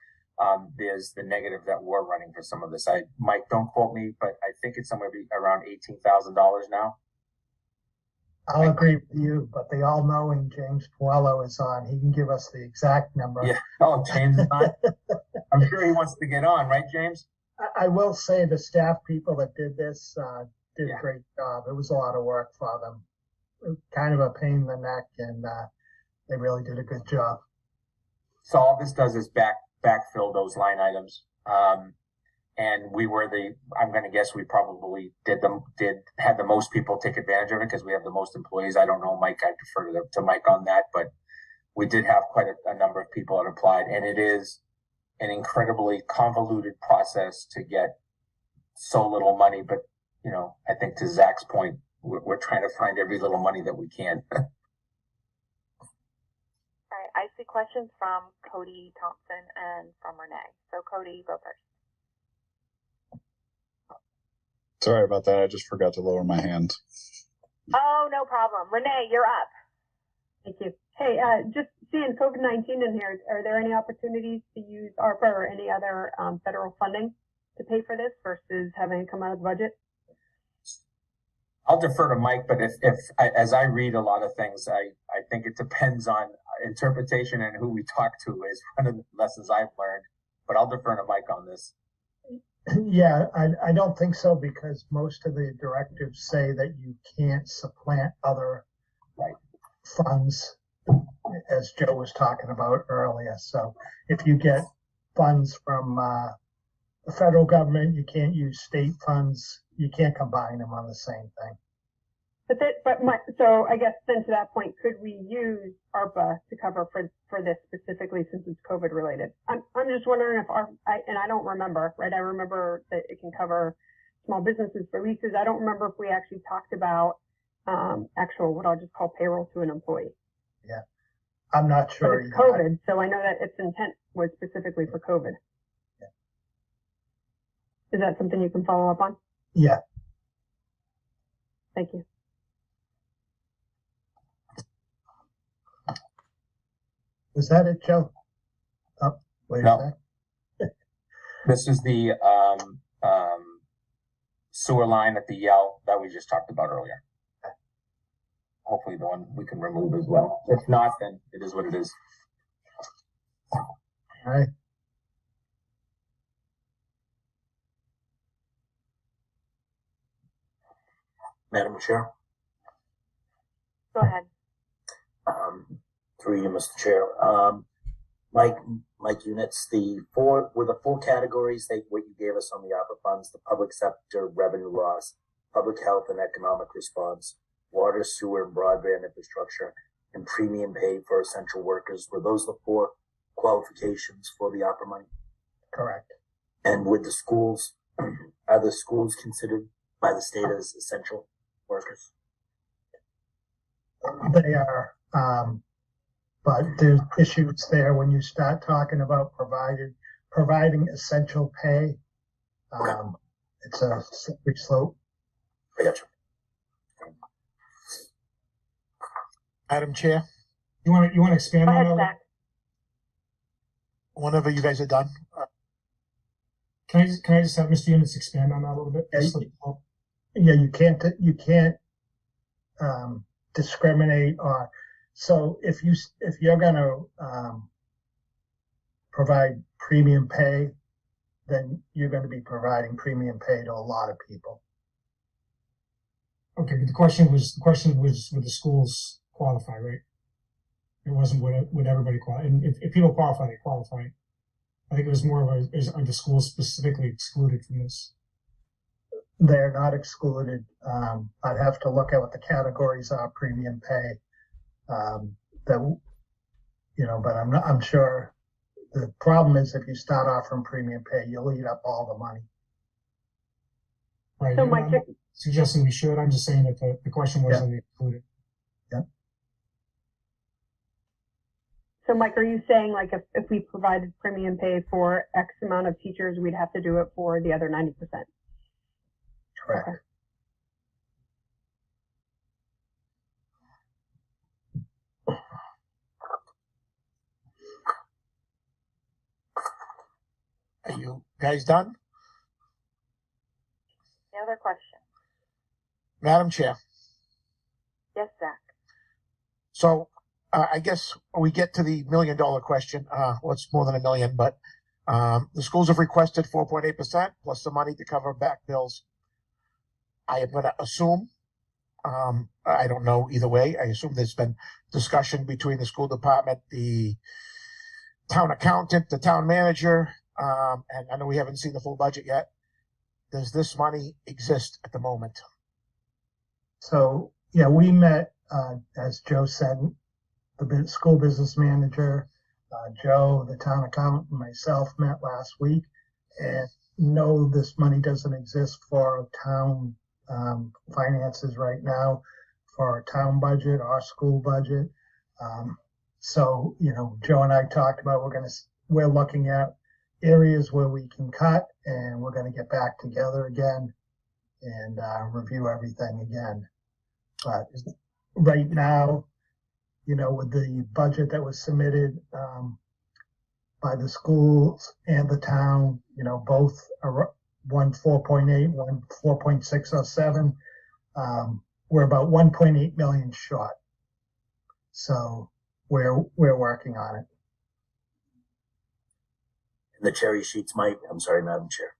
there's the negative that we're running for some of this. Mike, don't quote me, but I think it's somewhere around $18,000 now. I'll agree with you, but the all-knowing James Puello is on. He can give us the exact number. Yeah. Oh, James is on. I'm sure he wants to get on, right, James? I will say the staff people that did this did a great job. It was a lot of work for them. It was kind of a pain in the neck, and they really did a good job. So all this does is backfill those line items. And we were I'm going to guess we probably had the most people take advantage of it because we have the most employees. I don't know, Mike, I defer to Mike on that, but we did have quite a number of people that applied, and it is an incredibly convoluted process to get so little money. But, I think to Zach's point, we're trying to find every little money that we can. All right, I see questions from Cody Thompson and from Renee. So Cody, you go first. Sorry about that. I just forgot to lower my hand. Oh, no problem. Renee, you're up. Thank you. Hey, just seeing COVID-19 in here, are there any opportunities to use ARPA or any other federal funding to pay for this versus having it come out of the budget? I'll defer to Mike, but as I read a lot of things, I think it depends on interpretation and who we talk to is one of the lessons I've learned, but I'll defer to Mike on this. Yeah, I don't think so, because most of the directives say that you can't supplant other funds, as Joe was talking about earlier. So if you get funds from the federal government, you can't use state funds. You can't combine them on the same thing. So I guess then to that point, could we use ARPA to cover for this specifically since it's COVID related? I'm just wondering if I don't remember, right? I remember that it can cover small businesses for leases. I don't remember if we actually talked about actual, what I'll just call payroll to an employee. Yeah, I'm not sure. But it's COVID, so I know that its intent was specifically for COVID. Yeah. Is that something you can follow up on? Yeah. Thank you. Was that it, Joe? Oh, wait a sec. This is the sewer line at the Yell that we just talked about earlier. Hopefully the one we can remove as well. If not, then it is what it is. All right. Madam Chair. Go ahead. Through you, Mr. Chair. Mike Units, the four categories what you gave us on the ARPA funds: the public sector revenue loss, public health and economic response, water, sewer, and broadband infrastructure, and premium paid for essential workers. Were those the four qualifications for the ARPA money? Correct. And with the schools, are the schools considered by the state as essential workers? They are, but there's issues there when you start talking about providing essential pay. It's a slippery slope. I got you. Madam Chair, You want to expand Go on ahead, that? Zach. whenever you guys are done. Can I just have Mr. Units expand on that a little bit? Yeah, Just like, Yeah, you can't discriminate or, so if you're gonna provide premium pay, then you're gonna be providing premium pay to a lot of people. okay, but the question was would the schools qualify, right? It wasn't would everybody qualify, and if people qualify, they qualify. I think it was more of are the schools specifically excluded from this? They're not excluded. I'd have to look at what the categories are, premium pay. But I'm sure the problem is if you start off from premium pay, you'll eat up all the money. Right. So, I'm Mike, not suggesting we should. I'm just saying that the question was, Yeah. are they included? So Mike, are you saying like if we provided premium pay for X amount of teachers, we'd have to do it for the other 90%? Correct. Okay. Are you guys done? Any other questions? Madam Chair. Yes, Zach. So I guess we get to the $1 million question. Well, it's more than $1 million, but the schools have requested 4.8% plus the money to cover back bills. I am going to assume, I don't know either way. I assume there's been discussion between the school department, the town accountant, the town manager, and I know we haven't seen the full budget yet. Does this money exist at the moment? So, yeah, we met, as Joe said, the school business manager, Joe, the town accountant, and myself met last week. And no, this money doesn't exist for town finances right now, for our town budget, our school budget. So, Joe and I talked about we're looking at areas where we can cut, and we're going to get back together again and review everything again. But right now, with the budget that was submitted by the schools and the town, both are one 4.8, one 4.607. We're about 1.8 million short. So we're working on it. The cherry sheets might, I'm sorry, Madam Chair.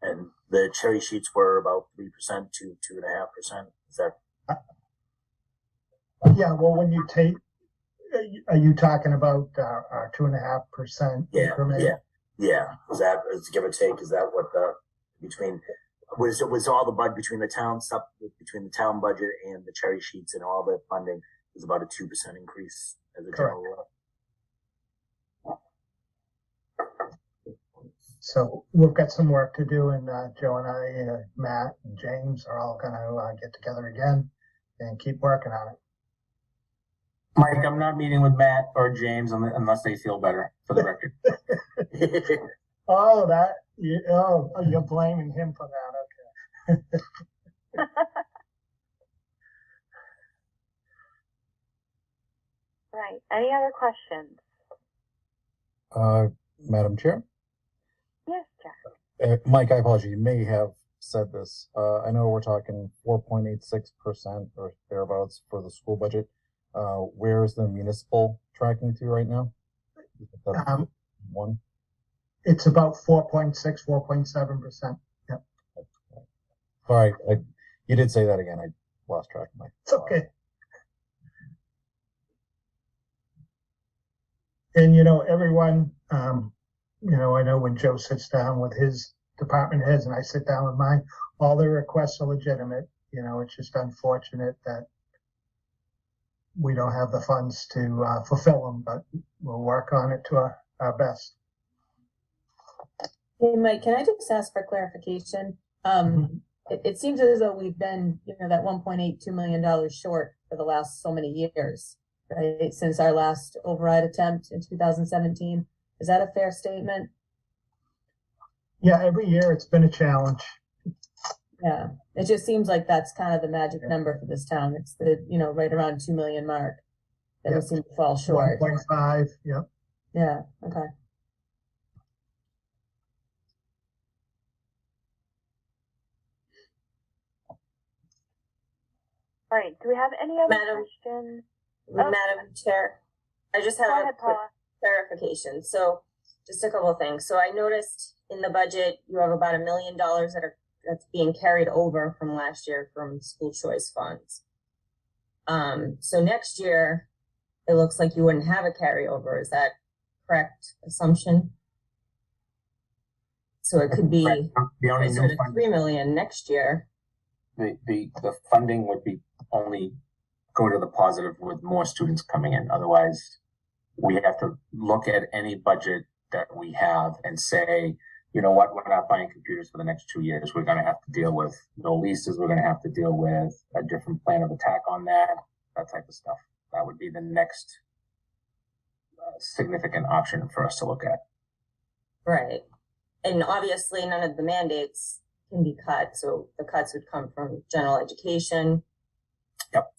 And the cherry sheets were about 3% to 2.5%. Is that? Yeah, well, when you take, are you talking about our 2.5% increment? Yeah. Is that, give or take, is that what was all the budget between the town stuff, between the town budget and the cherry sheets and all the funding was about a 2% increase as a general rule? So we've got some work to do, and Joe and I, Matt and James are all going to get together again and keep working on it. Mike, I'm not meeting with Matt or James unless they feel better, for the record. You're blaming him for that. Okay. Right. Any other questions? Madam Chair? Yes, Jack. Mike, I apologize. You may have said this. I know we're talking 4.86% or thereabouts for the school budget. Where is the municipal tracking to right now? One. It's about 4.6, 4.7%. Yep. All right. You did say that again. I lost track of my. It's okay. And everyone, I know when Joe sits down with his department heads and I sit down with mine, all their requests are legitimate. It's just unfortunate that we don't have the funds to fulfill them, but we'll work on it to our best. Hey, Mike, can I just ask for clarification? It seems as though we've been, that $1.82 million short for the last so many years, right? Since our last override attempt in 2017. Is that a fair statement? Yeah, every year it's been a challenge. Yeah, it just seems like that's kind of the magic number for this town. It's the, right around 2 million mark that we Yep. seem to fall short. 1.5, yep. Yeah, okay. All right, do we have any other Madam- questions? Madam Chair, I just have Go a ahead, quick Paula. clarification. So just a couple of things. So I noticed in the budget, you have about $1 million that's being carried over from last year from school choice funds. So next year, it looks like you wouldn't have a carryover. Is that correct assumption? So it could be The only closer new to fund, 3 million next year. the funding would be only go to the positive with more students coming in. Otherwise, we have to look at any budget that we have and say, you know what, we're not buying computers for the next 2 years. We're going to have to deal with no leases. We're going to have to deal with a different plan of attack on that type of stuff. That would be the next significant option for us to look at. Right. And obviously none of the mandates can be cut. So the cuts would come from general education. Yep.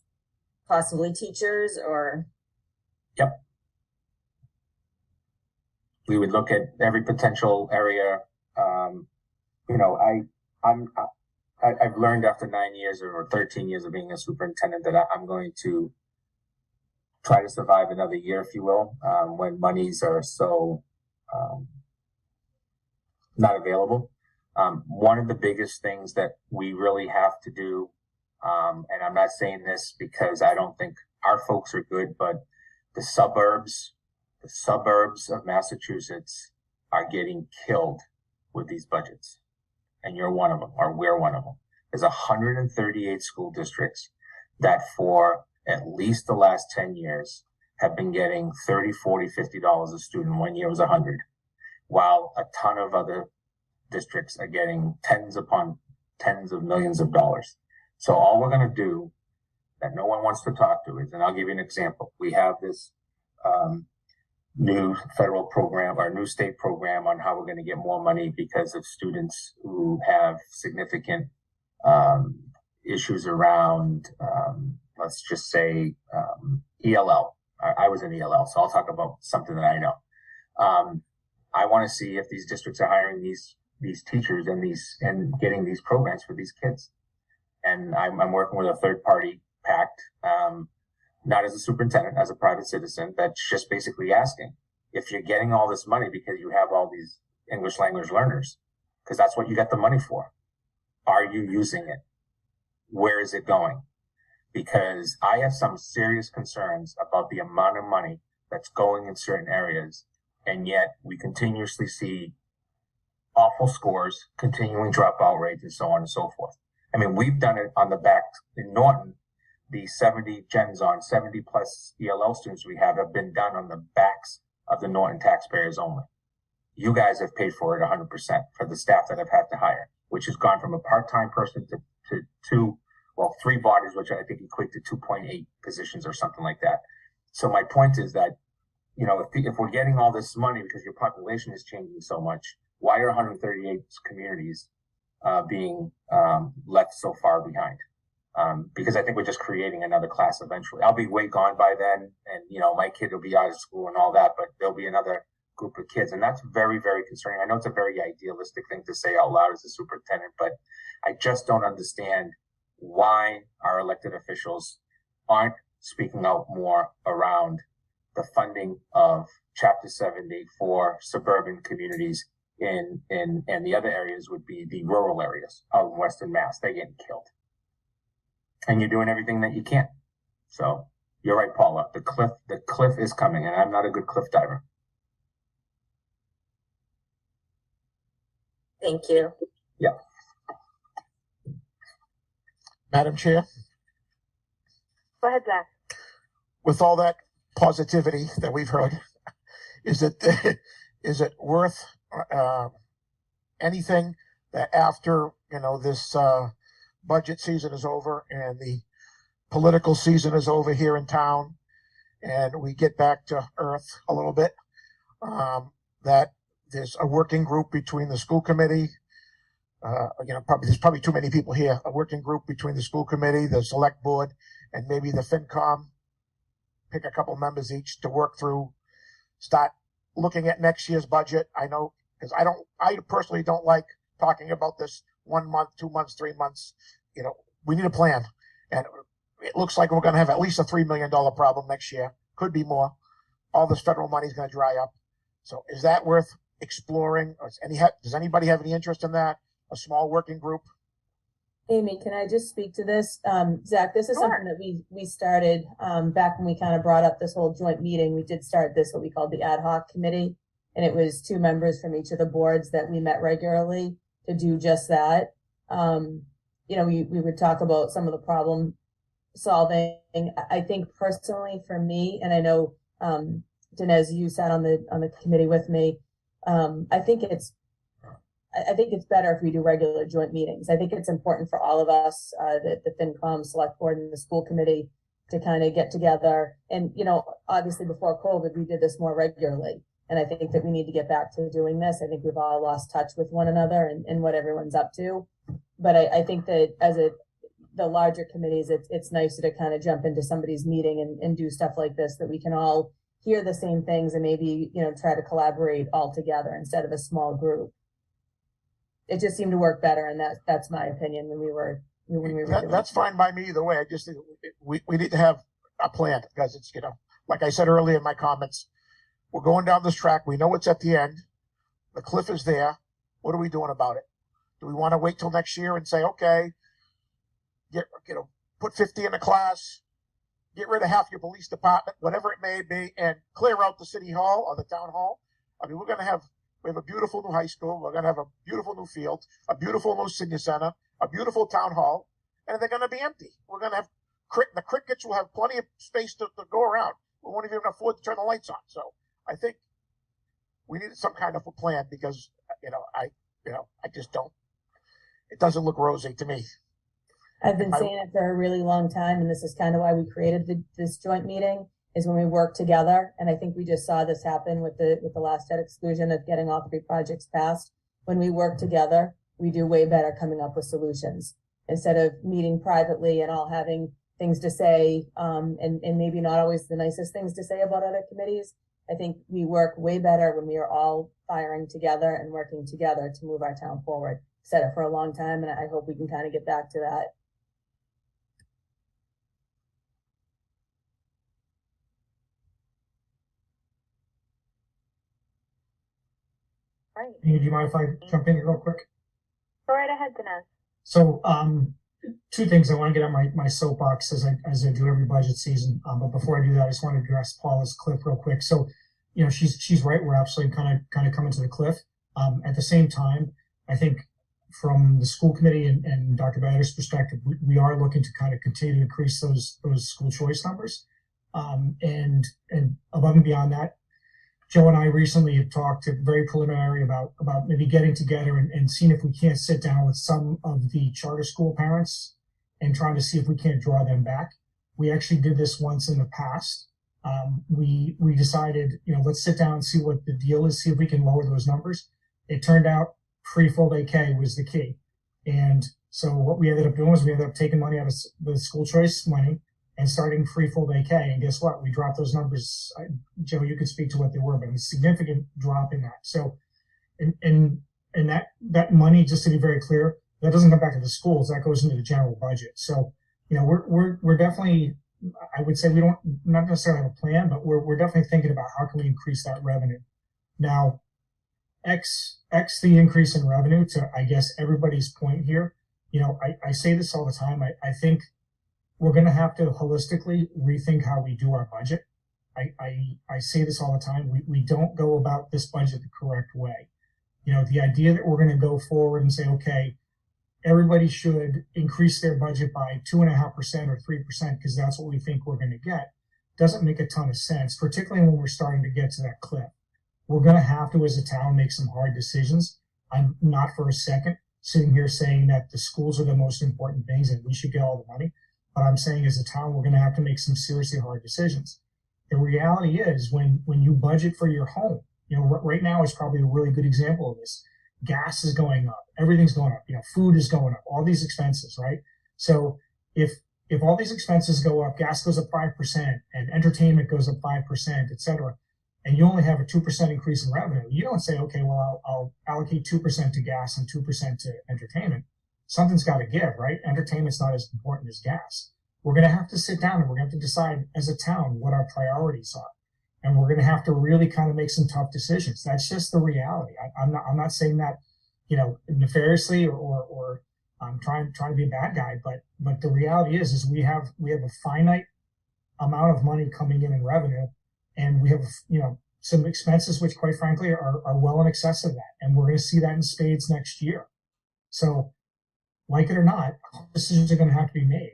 Possibly teachers or. Yep. We would look at every potential area. I've learned after 9 years or 13 years of being a superintendent that I'm going to try to survive another year, if you will, when monies are so not available. One of the biggest things that we really have to do, and I'm not saying this because I don't think our folks are good, but the suburbs of Massachusetts are getting killed with these budgets. And you're one of them, or we're one of them. There's 138 school districts that for at least the last 10 years have been getting $30, $40, $50 a student. 1 year was 100, while a ton of other districts are getting tens upon tens of millions of dollars. So all we're going to do that no one wants to talk to is, and I'll give you an example. We have this new federal program or new state program on how we're going to get more money because of students who have significant issues around, let's just say, ELL. I was in ELL, so I'll talk about something that I know. I want to see if these districts are hiring these teachers and getting these programs for these kids. And I'm working with a third party pact, not as a superintendent, as a private citizen, that's just basically asking if you're getting all this money because you have all these English language learners, because that's what you got the money for. Are you using it? Where is it going? Because I have some serious concerns about the amount of money that's going in certain areas, and yet we continuously see awful scores, continuing dropout rates, and so on and so forth. I mean, we've done it on the back in Norton. The 70 gens on 70 plus ELL students we have been done on the backs of the Norton taxpayers only. You guys have paid for it 100% for the staff that I've had to hire, which has gone from a part-time person to three bodies, which I think equate to 2.8 positions or something like that. So my point is that, if we're getting all this money because your population is changing so much, why are 138 communities being left so far behind? Because I think we're just creating another class eventually. I'll be way gone by then, and my kid will be out of school and all that, but there'll be another group of kids, and that's very, very concerning. I know it's a very idealistic thing to say out loud as a superintendent, but I just don't understand why our elected officials aren't speaking out more around the funding of Chapter 70 for suburban communities and the other areas would be the rural areas of Western Mass. They're getting killed. And you're doing everything that you can. So you're right, Paula. The cliff is coming, and I'm not a good cliff diver. Thank you. Yeah. Madam Chair, Go ahead, Zach. with all that positivity that we've heard, is it worth anything that after this budget season is over and the political season is over here in town and we get back to earth a little bit, that there's a working group between the school committee. There's probably too many people here. A working group between the school committee, the select board, and maybe the FinCom. Pick a couple members each to work through, start looking at next year's budget. I know, because I personally don't like talking about this 1 month, 2 months, 3 months. We need a plan. And it looks like we're going to have at least a $3 million problem next year. Could be more. All this federal money is going to dry up. So is that worth exploring? Does anybody have any interest in that? A small working group? Amy, can I just speak to this? Zach, this is something that we started back when we kind of brought up this whole joint meeting. We did start this, what we called the ad hoc committee. And it was 2 members from each of the boards that we met regularly to do just that. We would talk about some of the problem solving. I think personally for me, and I know Dinesh, you sat on the committee with me. I think it's better if we do regular joint meetings. I think it's important for all of us, the FinCom, Select Board, and the school committee to kind of get together. And, obviously before COVID, we did this more regularly. And I think that we need to get back to doing this. I think we've all lost touch with one another and what everyone's up to. But I think that as the larger committees, it's nicer to kind of jump into somebody's meeting and do stuff like this, that we can all hear the same things and maybe, try to collaborate all together instead of a small group. It just seemed to work better, and that's my opinion when we were doing that's fine by me either way. I just think we need to have a plan, because it's, like I said earlier in my comments, we're going down this track. We know it's at the end. The cliff is there. What are we doing about it? Do we want to wait till next year and say, okay, put 50 in the class, get rid of half your police department, whatever it may be, and clear out the city hall or the town hall? I mean, we have a beautiful new high school. We're going to have a beautiful new field, a beautiful new senior center, a beautiful town hall, and they're going to be empty. We're going to have the crickets will have plenty of space to go around. We won't even afford to turn the lights on. So I think we need some kind of a plan, because, I just don't. It doesn't look rosy to me. I've been saying it for a really long time, and this is kind of why we created this joint meeting, is when we work together. And I think we just saw this happen with the last debt exclusion of getting all 3 projects passed. When we work together, we do way better coming up with solutions, instead of meeting privately and all having things to say, and maybe not always the nicest things to say about other committees. I think we work way better when we are all firing together and working together to move our town forward. Said it for a long time, and I hope we can kind of get back to that. Right. Amy, do you mind if I jump in real quick? Go right ahead, Dinesh. So, 2 things I want to get on my soapbox as I do every budget season. But before I do that, I just want to address Paula's cliff real quick. So, she's right. We're absolutely kind of coming to the cliff. At the same time, I think from the school committee and Dr. Batter's perspective, we are looking to kind of continue to increase those school choice numbers. And above and beyond that, Joe and I recently have talked very preliminary about maybe getting together and seeing if we can't sit down with some of the charter school parents and trying to see if we can't draw them back. We actually did this once in the past. We decided, let's sit down and see what the deal is, see if we can lower those numbers. It turned out free full day K was the key. And so what we ended up doing was we ended up taking money out of the school choice money and starting free full day K. And guess what? We dropped those numbers. Joe, you could speak to what they were, but it was a significant drop in that. So, and that money, just to be very clear, that doesn't come back to the schools. That goes into the general budget. So, we're definitely, I would say not necessarily have a plan, but we're definitely thinking about how can we increase that revenue. Now, X the increase in revenue, to, I guess, everybody's point here, I say this all the time. I think we're going to have to holistically rethink how we do our budget. I say this all the time. We don't go about this budget the correct way. The idea that we're going to go forward and say, okay, everybody should increase their budget by 2.5% or 3% because that's what we think we're going to get, doesn't make a ton of sense, particularly when we're starting to get to that cliff. We're going to have to, as a town, make some hard decisions. I'm not for a second sitting here saying that the schools are the most important things and we should get all the money. But I'm saying as a town, we're going to have to make some seriously hard decisions. The reality is when you budget for your home, Right now is probably a really good example of this. Gas is going up, everything's going up, food is going up, all these expenses, right? So if all these expenses go up, gas goes up 5% and entertainment goes up 5%, et cetera, and you only have a 2% increase in revenue, you don't say, okay, well, I'll allocate 2% to gas and 2% to entertainment. Something's got to give, right? Entertainment's not as important as gas. We're going to have to sit down and we're going to have to decide as a town what our priorities are. And we're going to have to really kind of make some tough decisions. That's just the reality. I'm not saying that, nefariously or I'm trying to be a bad guy, but the reality is we have a finite amount of money coming in revenue, and we have, some expenses which quite frankly are well in excess of that. And we're going to see that in spades next year. So like it or not, decisions are going to have to be made.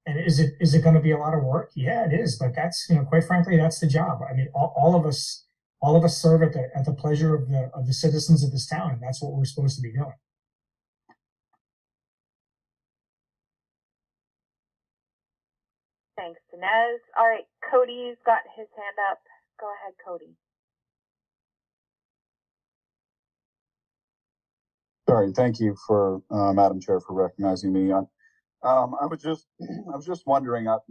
And is it going to be a lot of work? Yeah, it is. But that's, quite frankly, that's the job. I mean, all of us serve at the pleasure of the citizens of this town, and that's what we're supposed to be doing. Thanks, Dinesh. All right, Cody's got his hand up. Go ahead, Cody. Sorry, thank you for Madam Chair for recognizing me. I was just wondering, to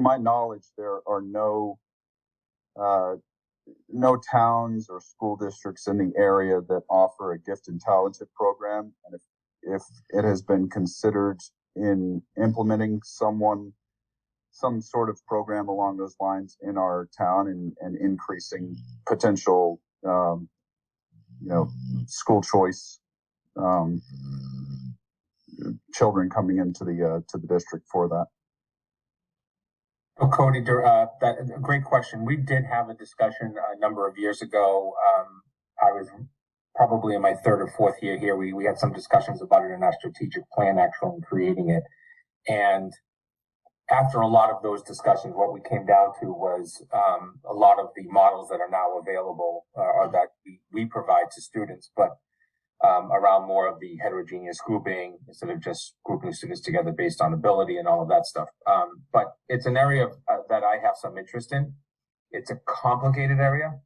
my knowledge, there are no towns or school districts in the area that offer a gifted and talented program. And if it has been considered in implementing some sort of program along those lines in our town and increasing potential, school choice, children coming into to the district for that. Oh, Cody, that a great question. We did have a discussion a number of years ago. I was probably in my third or fourth year here. We had some discussions about it in our strategic plan, actually creating it. And after a lot of those discussions, what we came down to was a lot of the models that are now available are that we provide to students, but around more of the heterogeneous grouping instead of just grouping students together based on ability and all of that stuff. But it's an area that I have some interest in. It's a complicated area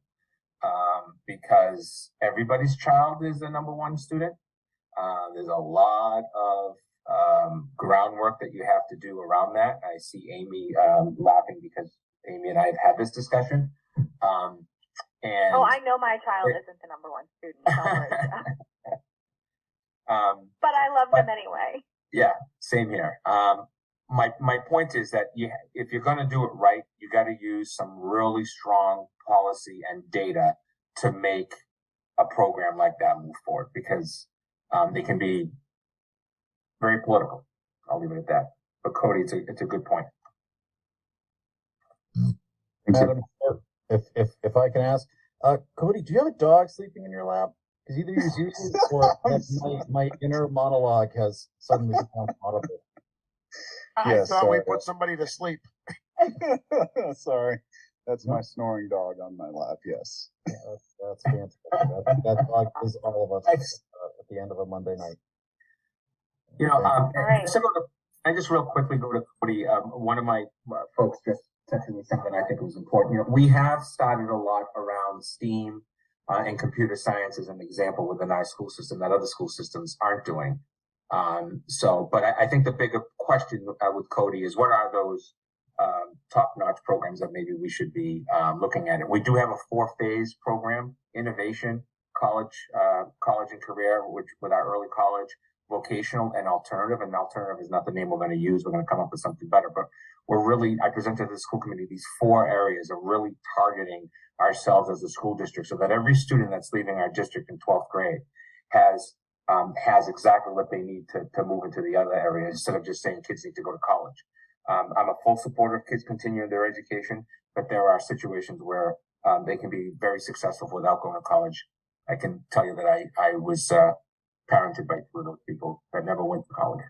because everybody's child is the number one student. There's a lot of groundwork that you have to do around that. I see Amy laughing because Amy and I have had this discussion. And I know my child isn't the number one student. Don't worry. But I love them anyway. Yeah, same here. My point is that if you're going to do it right, you got to use some really strong policy and data to make a program like that move forward, because they can be very political. I'll leave it at that. But Cody, it's a good point. Madam Chair, if I can ask, Cody, do you have a dog sleeping in your lap? Because either you're using it or my inner monologue has suddenly become audible. I thought we put somebody to sleep. Sorry. That's my snoring dog on my lap, yes. Yeah, that's fantastic. That dog is all of us at the end of a Monday night. I just real quickly go to Cody. One of my folks just said to me something I think was important. We have started a lot around STEAM and computer science as an example within our school system that other school systems aren't doing. But I think the bigger question with Cody is and those top-notch programs that maybe we should be looking at. We do have a 4-phase program: innovation, college and career, which with our early college, vocational, and alternative. And alternative is not the name we're going to use. We're going to come up with something better. But I presented to the school committee these 4 areas of really targeting ourselves as a school district so that every student that's leaving our district in 12th grade has exactly what they need to move into the other areas, instead of just saying kids need to go to college. I'm a full supporter of kids continuing their education, but there are situations where they can be very successful without going to college. I can tell you that I was parented by 2 of those people that never went to college.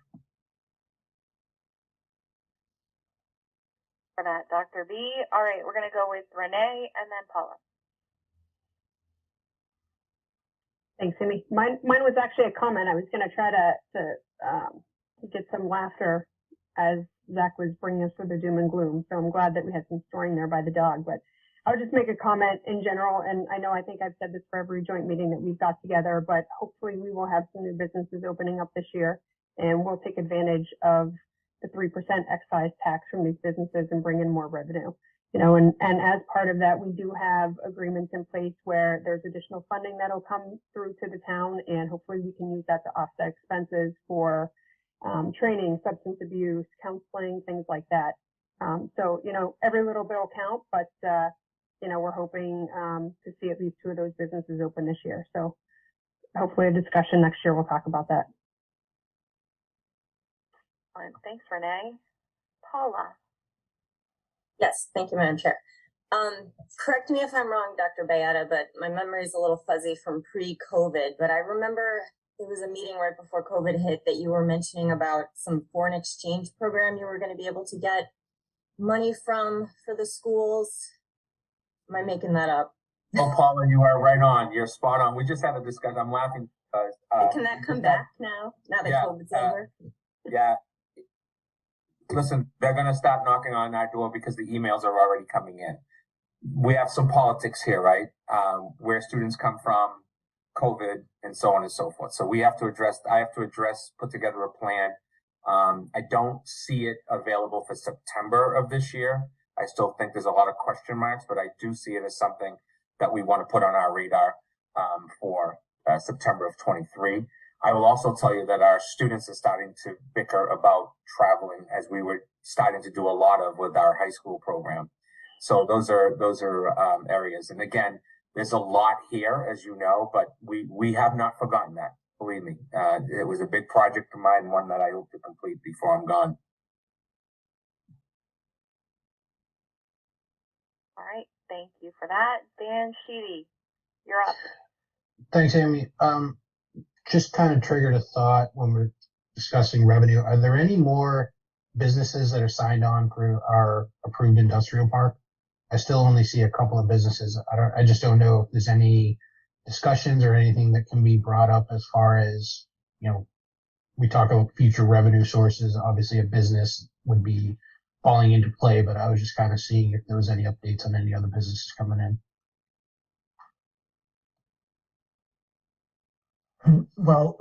For that, Dr. B. All right, we're going to go with Renee and then Paula. Thanks, Amy. Mine was actually a comment. I was going to try to get some laughter as Zach was bringing us through the doom and gloom. So I'm glad that we had some snoring there by the dog. But I'll just make a comment in general, and I think I've said this for every joint meeting that we've got together, but hopefully we will have some new businesses opening up this year, and we'll take advantage of the 3% excise tax from these businesses and bring in more revenue. And as part of that, we do have agreements in place where there's additional funding that'll come through to the town, and hopefully we can use that to offset expenses for training, substance abuse, counseling, things like that. So, every little bit will count, but, we're hoping to see at least 2 of those businesses open this year. So hopefully a discussion next year, we'll talk about that. All right, thanks, Renee. Paula. Yes, thank you, Madam Chair. Correct me if I'm wrong, Dr. Beata, but my memory is a little fuzzy from pre-COVID, but I remember it was a meeting right before COVID hit that you were mentioning about some foreign exchange program you were going to be able to get money from for the schools. Am I making that up? Oh, Paula, you are right on. You're spot on. We just had a discussion. I'm laughing because can that come back now that COVID's over? Yeah. Listen, they're going to start knocking on our door because the emails are already coming in. We have some politics here, right? Where students come from, COVID, and so on and so forth. So I have to put together a plan. I don't see it available for September of this year. I still think there's a lot of question marks, but I do see it as something that we want to put on our radar for September of 23. I will also tell you that our students are starting to bicker about traveling, as we were starting to do a lot of with our high school program. So those are areas. And again, there's a lot here, as you know, but we have not forgotten that. Believe me, it was a big project of mine, one that I hope to complete before I'm gone. All right, thank you for that. Dan Sheedy, you're up. Thanks, Amy. Just kind of triggered a thought when we're discussing revenue. Are there any more businesses that are signed on for our approved industrial park? I still only see a couple of businesses. I just don't know if there's any discussions or anything that can be brought up as far as, we talk about future revenue sources. Obviously a business would be falling into play, but I was just kind of seeing if there was any updates on any other businesses coming in. Well,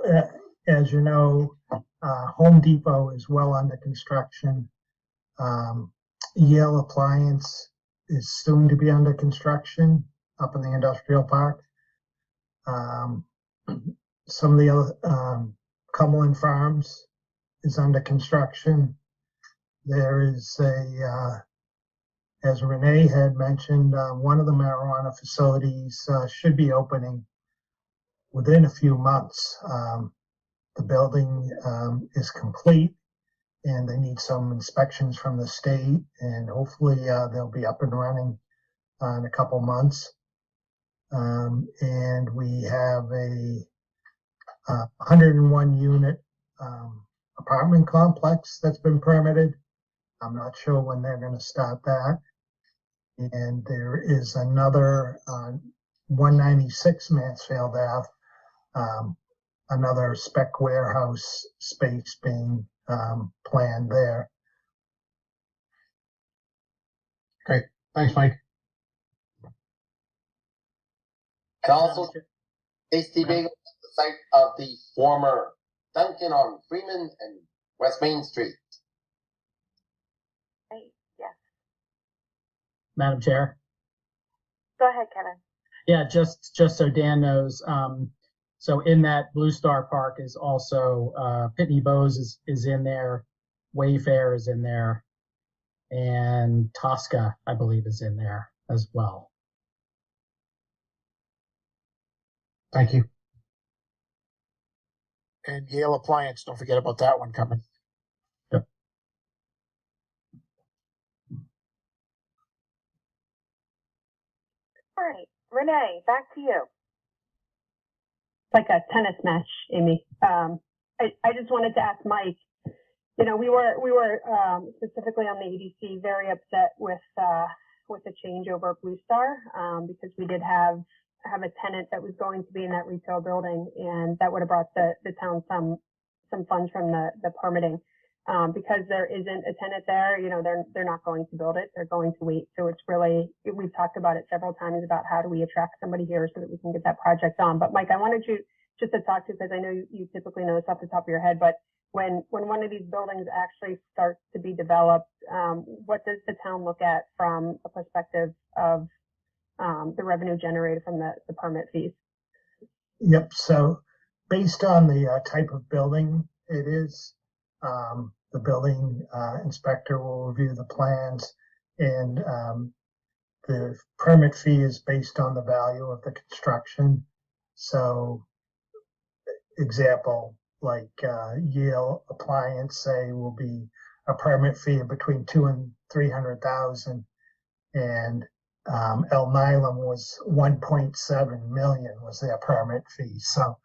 as you know, Home Depot is well under construction. Yale Appliance is soon to be under construction up in the industrial park. Some of the other, Cumberland Farms is under construction. There is as Renee had mentioned, one of the marijuana facilities should be opening within a few months. The building is complete and they need some inspections from the state, and hopefully they'll be up and running in a couple months. And we have a 101 unit apartment complex that's been permitted. I'm not sure when they're going to start that. And there is another 196 Mansfield Ave, another spec warehouse space being planned there. Great. Thanks, Mike. And also, Tasty Bagel is the site of the former Dunkin' on Freeman and West Main Street. Hey, yes. Madam Chair. Go ahead, Kevin. Yeah, just so Dan knows, so in that Blue Star Park is also Pitney Bowes is in there, Wayfair is in there, and Tosca, I believe, is in there as well. Thank you. And Yale Appliance, don't forget about that one coming. Yep. All right, Renee, back to you. It's like a tennis match, Amy. I just wanted to ask Mike, we were specifically on the EDC very upset with the change over at Blue Star, because we did have a tenant that was going to be in that retail building, and that would have brought the town some funds from the permitting. Because there isn't a tenant there, you know, they're not going to build it. They're going to wait. So it's really, we've talked about it several times about how do we attract somebody here so that we can get that project on. But Mike, I wanted you just to talk to, because I know you typically know this off the top of your head, but when one of these buildings actually starts to be developed, what does the town look at from a perspective of the revenue generated from the permit fees? Yep. So based on the type of building it is, the building inspector will review the plans, and the permit fee is based on the value of the construction. So, example, like Yale Appliance, say, will be a permit fee of between $200,000 and $300,000, and El Nilam was 1.7 million was their permit fee. So,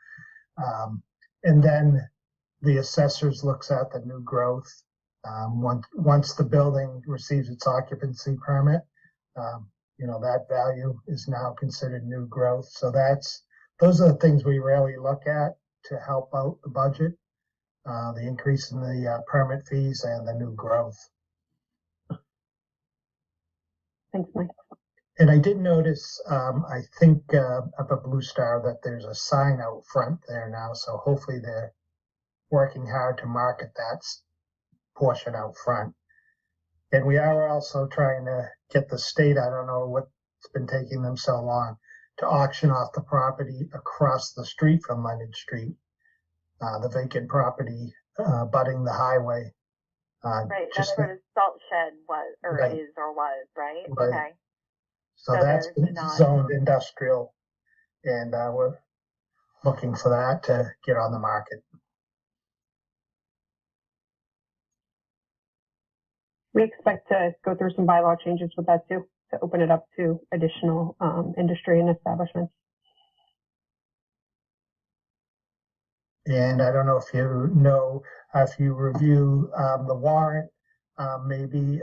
and then the assessors looks at the new growth. Once the building receives its occupancy permit, you know, that value is now considered new growth. So those are the things we really look at to help out the budget, the increase in the permit fees and the new growth. Thanks, Mike. And I did notice, I think up at Blue Star, that there's a sign out front there now. So hopefully they're working hard to market that portion out front. And we are also trying to get the state, I don't know what's been taking them so long, to auction off the property across the street from Leonard Street, the vacant property butting the highway. Right, that's where the salt shed was, or right. is, or was, right? Right. Okay. So that's zoned industrial, and we're looking for that to get on the market. We expect to go through some bylaw changes with that too, to open it up to additional industry and establishments. And I don't know if you review the warrant, maybe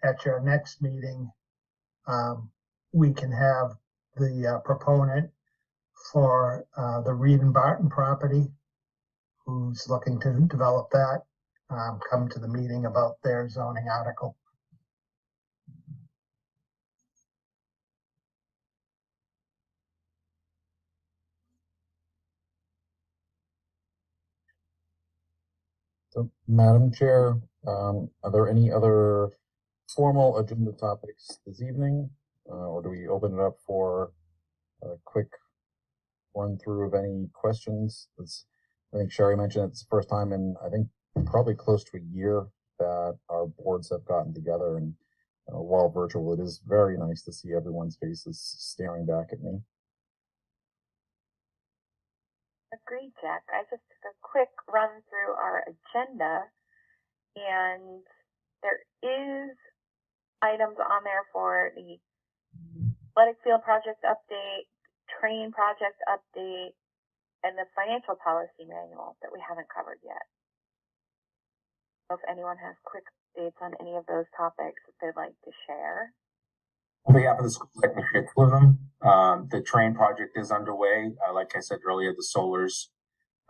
at your next meeting, we can have the proponent for the Reed and Barton property, who's looking to develop that, come to the meeting about their zoning article. So, Madam Chair, are there any other formal agenda topics this evening, or do we open it up for a quick run through of any questions? I think Sherry mentioned it's the first time in, I think, probably close to a year that our boards have gotten together, and while virtual, it is very nice to see everyone's faces staring back at me. Agreed, Jack. I just took a quick run through our agenda, and there is items on there for the athletic field project update, train project update, and the financial policy manual that we haven't covered yet. So if anyone has quick updates on any of those topics that they'd like to share. On behalf of the school, I'd like to share two of them. The train project is underway. Like I said earlier, the solars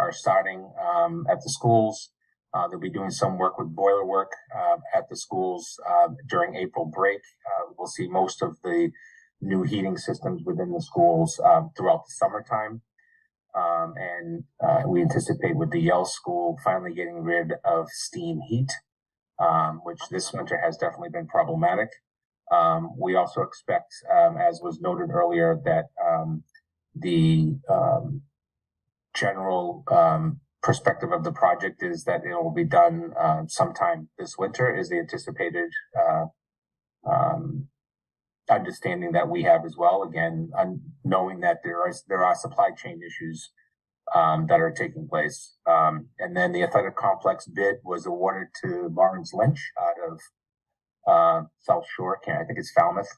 are starting at the schools. They'll be doing some work with boiler work at the schools during April break. We'll see most of the new heating systems within the schools throughout the summertime. And we anticipate with the Yale school finally getting rid of steam heat, which this winter has definitely been problematic. We also expect, as was noted earlier, that the general perspective of the project is that it will be done sometime this winter, is the anticipated understanding that we have as well. Again, knowing that there are supply chain issues that are taking place. And then the athletic complex bid was awarded to Lawrence Lynch out of South Shore, I think it's Falmouth.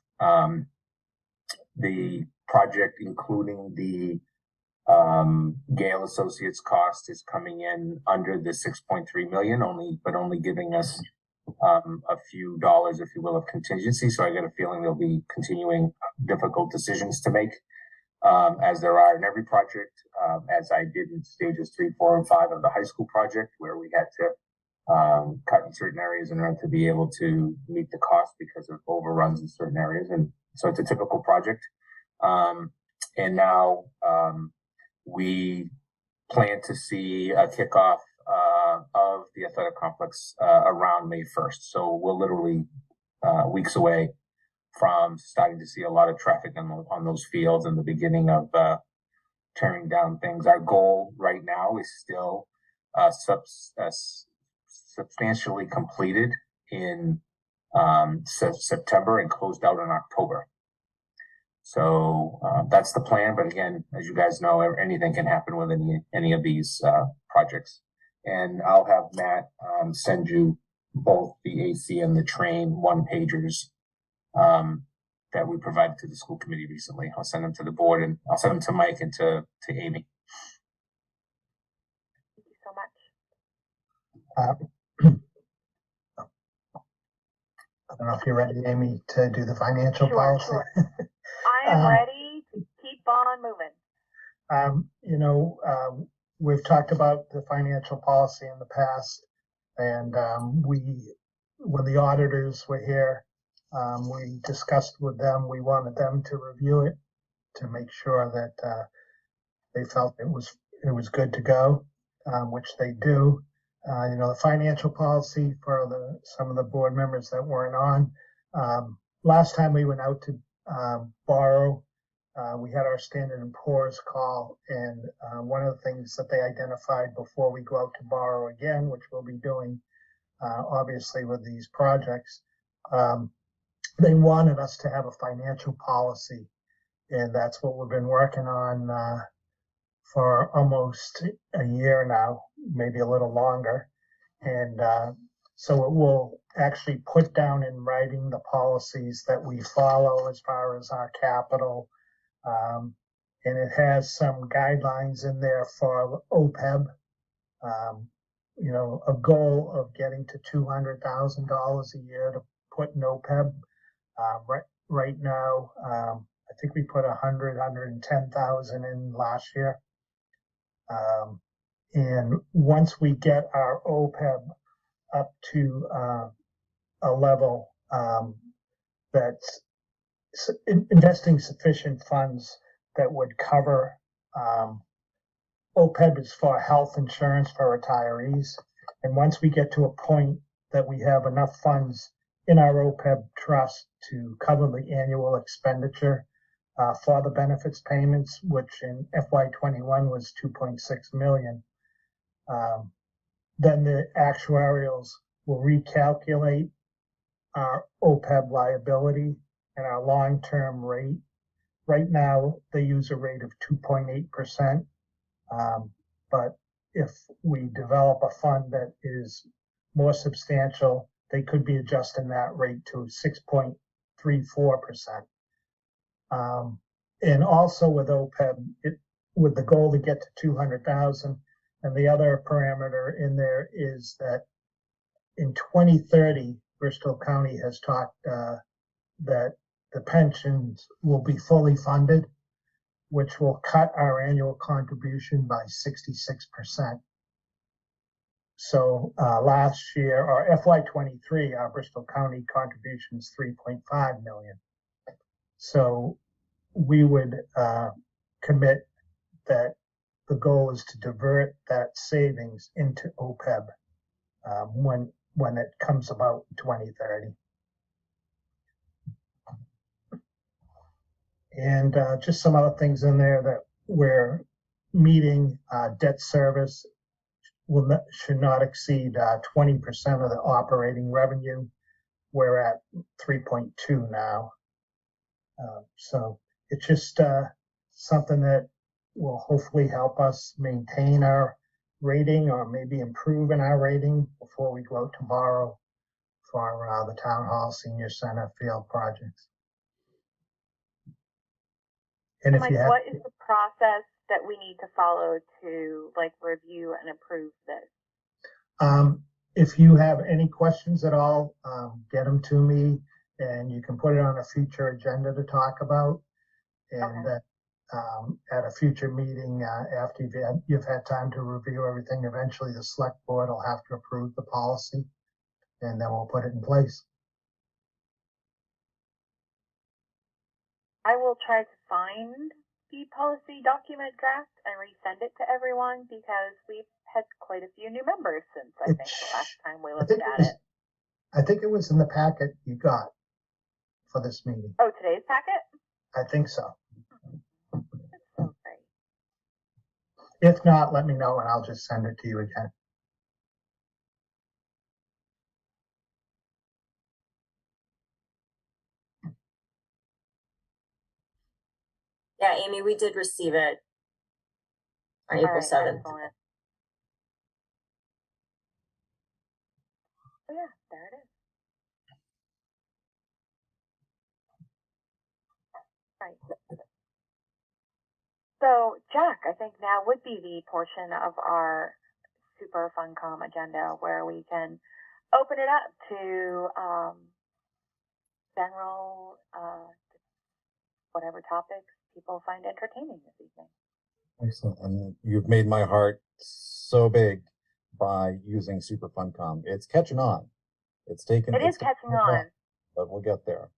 The project, including the Gale Associates cost, is coming in under the 6.3 million, only giving us a few dollars, if you will, of contingency. So I get a feeling there'll be continuing difficult decisions to make, as there are in every project, as I did in stages 3, 4, and 5 of the high school project, where we had to cut in certain areas in order to be able to meet the cost because of overruns in certain areas. And so it's a typical project. And now we plan to see a kickoff of the athletic complex around May 1st. So we're literally weeks away from starting to see a lot of traffic on those fields and the beginning of tearing down things. Our goal right now is still substantially completed in September and closed out in October. So that's the plan. But again, as you guys know, anything can happen with any of these projects. And I'll have Matt send you both the AC and the train one-pagers that we provided to the school committee recently. I'll send them to the board, and I'll send them to Mike and to Amy. Thank you so much. I don't know if you're ready, Amy, to do the financial policy. Sure. I am ready to keep on moving. We've talked about the financial policy in the past, and when the auditors were here, we discussed with them. We wanted them to review it to make sure that they felt it was good to go, which they do. The financial policy for some of the board members that weren't on. Last time we went out to borrow, we had our Standard & Poor's call, and one of the things that they identified before we go out to borrow again, which we'll be doing obviously with these projects, they wanted us to have a financial policy, and that's what we've been working on for almost a year now, maybe a little longer. And so it will actually put down in writing the policies that we follow as far as our capital. And it has some guidelines in there for OPEB, a goal of getting to $200,000 a year to put in OPEB. Right now, I think we put 110,000 in last year. And once we get our OPEB up to a level that's investing sufficient funds that would cover OPEB is for health insurance for retirees. And once we get to a point that we have enough funds in our OPEB trust to cover the annual expenditure for the benefits payments, which in FY21 was 2.6 million, then the actuarials will recalculate our OPEB liability and our long-term rate. Right now, they use a rate of 2.8%. But if we develop a fund that is more substantial, they could be adjusting that rate to 6.34%. And also with OPEB, with the goal to get to 200,000, and the other parameter in there is that in 2030, Bristol County has talked that the pensions will be fully funded, which will cut our annual contribution by 66%. So last year, or FY23, our Bristol County contribution is 3.5 million. So we would commit that the goal is to divert that savings into OPEB when it comes about in 2030. And just some other things in there that we're meeting. Debt service should not exceed 20% of the operating revenue. We're at 3.2 now. So it's just something that will hopefully help us maintain our rating or maybe improve in our rating before we go out to borrow for the Town Hall Senior Center field projects. And if Mike, you have, what is the process that we need to follow to review and approve this? if you have any questions at all, get them to me, and you can put it on a future agenda to talk about. And at a future meeting, after you've had time to review everything, eventually the select board will have to approve the policy, and then we'll put it in place. I will try to find the policy document draft and resend it to everyone because we've had quite a few new members since I think the last time we looked at it. I think it was in the packet you got for this meeting. Oh, today's packet? I think so. That's so great. If not, let me know and I'll just send it to you again. Yeah, Amy, we did receive it on April 7th. Excellent. Oh yeah, there it is. Right. So, Jack, I think now would be the portion of our Super FunCom agenda where we can open it up to general, whatever topics people find entertaining this evening. Excellent. And you've made my heart so big by using Super FunCom. It's catching on. It's taken. It is catching on. But we'll get there.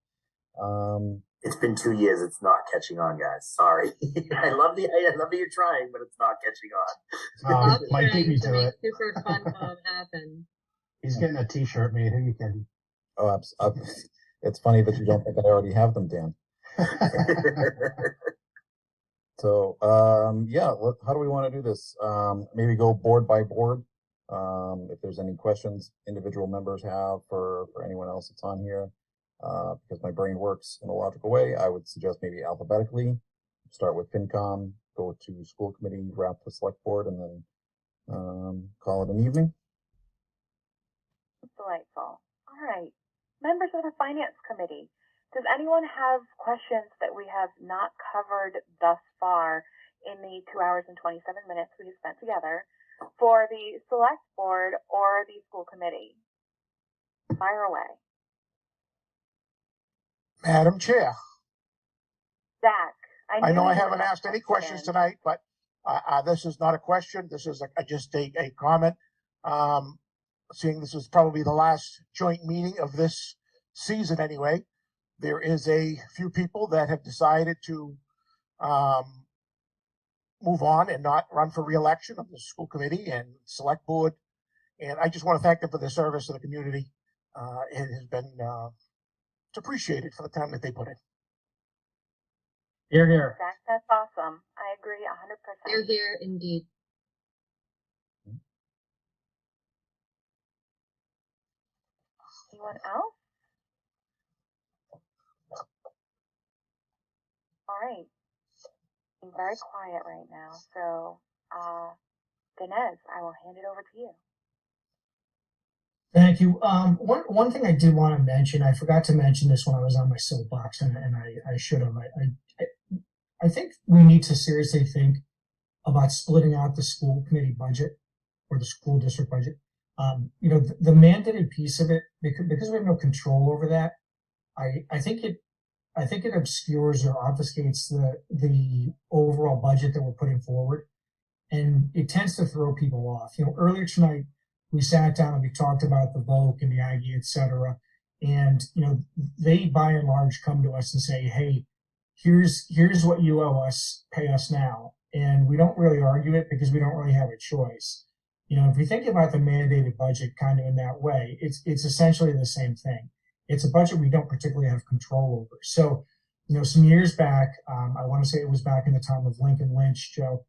It's been 2 years. It's not catching on, guys. Sorry. I love that you're trying, but it's not catching on. Mike beat me to it. Super FunCom happen. He's getting a T-shirt made. Who you kidding? Oh, it's funny that you don't think I already have them, Dan. So, yeah, how do we want to do this? Maybe go board by board. If there's any questions individual members have for anyone else that's on here, because my brain works in a logical way, I would suggest maybe alphabetically. Start with FinCom, go to school committee, wrap the select board, and then call it an evening. Delightful. All right. Members of the Finance Committee, does anyone have questions that we have not covered thus far in the 2 hours and 27 minutes we have spent together for the Select Board or the School Committee? Fire away. Madam Chair. Zach, I know I haven't asked any questions tonight, but this is not a question. This is just a comment. Seeing this is probably the last joint meeting of this season anyway, there is a few people that have decided to move on and not run for re-election of the school committee and select board. And I just want to thank them for their service to the community. It has been it's appreciated for the time that they put in. Here, here. Zach, that's awesome. I agree 100%. You're here indeed. Anyone else? All right. I'm very quiet right now. So, Dinesh, I will hand it over to you. Thank you. One thing I did want to mention, I forgot to mention this when I was on my soapbox, and I should have. I think we need to seriously think about splitting out the school committee budget or the school district budget. The mandated piece of it, because we have no control over that, I think it obscures or obfuscates the overall budget that we're putting forward, and it tends to throw people off. Earlier tonight we sat down and we talked about the VOC and the Aggie, et cetera, and they by and large come to us and say, hey, here's what you owe us, pay us now, and we don't really argue it because we don't really have a choice. If we think about the mandated budget kind of in that way, it's essentially the same thing. It's a budget we don't particularly have control over. So, some years back, I want to say it was back in the time of Lincoln Lynch, Joe,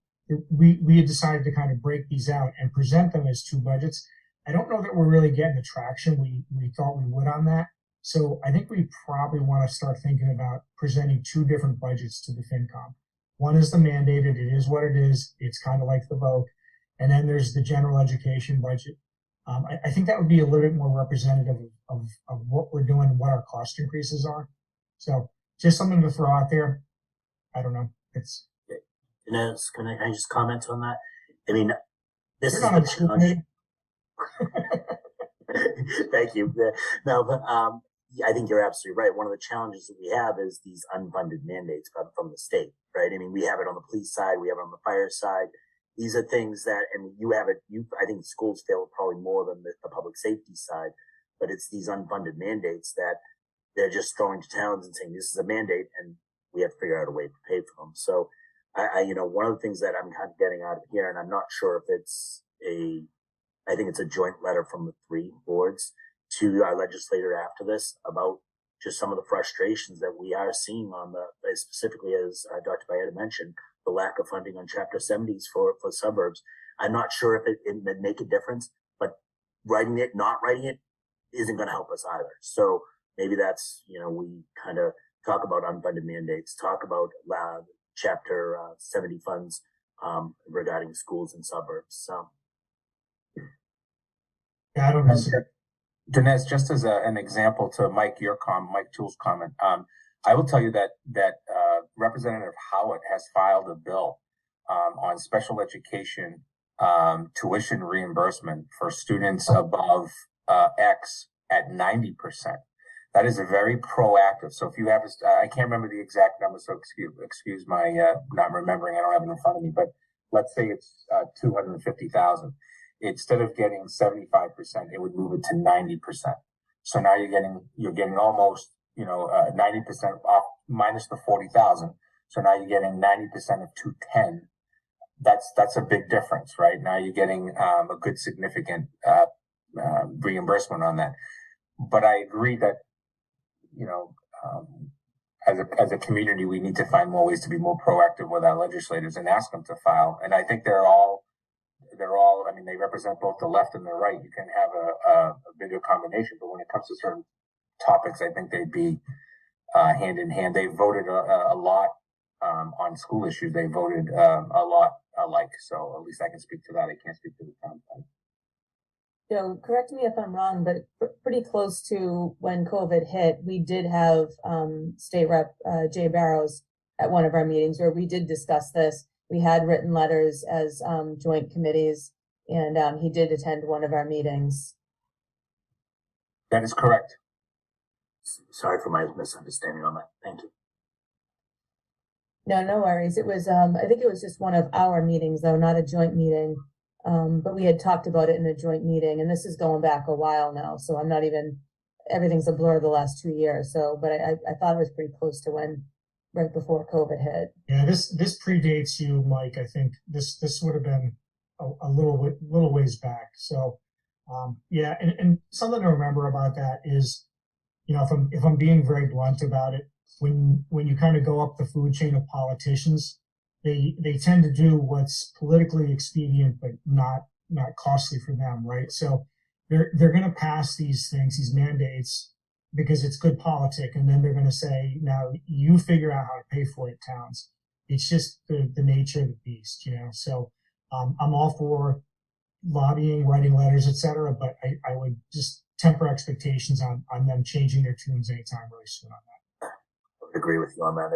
we had decided to kind of break these out and present them as two budgets. I don't know that we're really getting the traction we thought we would on that. So I think we probably want to start thinking about presenting two different budgets to the FinCom. One is the mandated, it is what it is. It's kind of like the VOC. And then there's the general education budget. I think that would be a little bit more representative of what we're doing and what our cost increases are. So just something to throw out there. I don't know. Inez, can I just comment on that? I mean, this is not on the school committee. Thank you. No, but I think you're absolutely right. One of the challenges that we have is these unfunded mandates from the state, right? I mean, we have it on the police side, we have it on the fire side. These are things that, and you have it, I think schools fail probably more than the public safety side, but it's these unfunded mandates that they're just throwing to towns and saying, this is a mandate and we have to figure out a way to pay for them. So one of the things that I'm kind of getting out of here, and I'm not sure if it's I think it's a joint letter from the 3 boards to our legislator after this about just some of the frustrations that we are seeing on specifically as Dr. Bayetta mentioned, the lack of funding on Chapter 70s for suburbs. I'm not sure if it would make a difference, but not writing it isn't going to help us either. So maybe that's, we kind of talk about unfunded mandates, talk about Chapter 70 funds regarding schools and suburbs. So. Yeah, I don't know. Dinesh, just as an example to Mike Toole's comment, I will tell you that Representative Howard has filed a bill on special education tuition reimbursement for students above X at 90%. That is a very proactive. So if you have, I can't remember the exact number, so excuse my not remembering. I don't have it in front of me, but let's say it's 250,000. Instead of getting 75%, it would move it to 90%. So now you're getting almost 90% off minus the 40,000. So now you're getting 90% of 210. That's a big difference, right? Now you're getting a good significant reimbursement on that. But I agree that as a community, we need to find more ways to be more proactive with our legislators and ask them to file. And I think they're all, I mean, they represent both the left and the right. You can have a bigger combination, but when it comes to certain topics, I think they'd be hand in hand. They voted a lot on school issues. They voted a lot alike. So at least I can speak to that. I can't speak to the town side. Joe, correct me if I'm wrong, but pretty close to when COVID hit, we did have State Rep Jay Barrows at one of our meetings where we did discuss this. We had written letters as joint committees, and he did attend one of our meetings. That is correct. Sorry for my misunderstanding on that. Thank you. No worries. It was, I think it was just one of our meetings, though, not a joint meeting. But we had talked about it in a joint meeting, and this is going back a while now. So I'm not even, everything's a blur the last 2 years. So, but I thought it was pretty close to when, right before COVID hit. Yeah, this predates you, Mike. I think this would have been a little ways back. So, yeah, and something to remember about that is, if I'm being very blunt about it, when you kind of go up the food chain of politicians, they tend to do what's politically expedient, but not costly for them, right? So they're going to pass these things, these mandates, because it's good politic, and then they're going to say, now you figure out how to pay for it, towns. It's just the nature of the beast, So I'm all for lobbying, writing letters, etc., but I would just temper expectations on them changing their tunes anytime really soon on that. I would agree with you on that.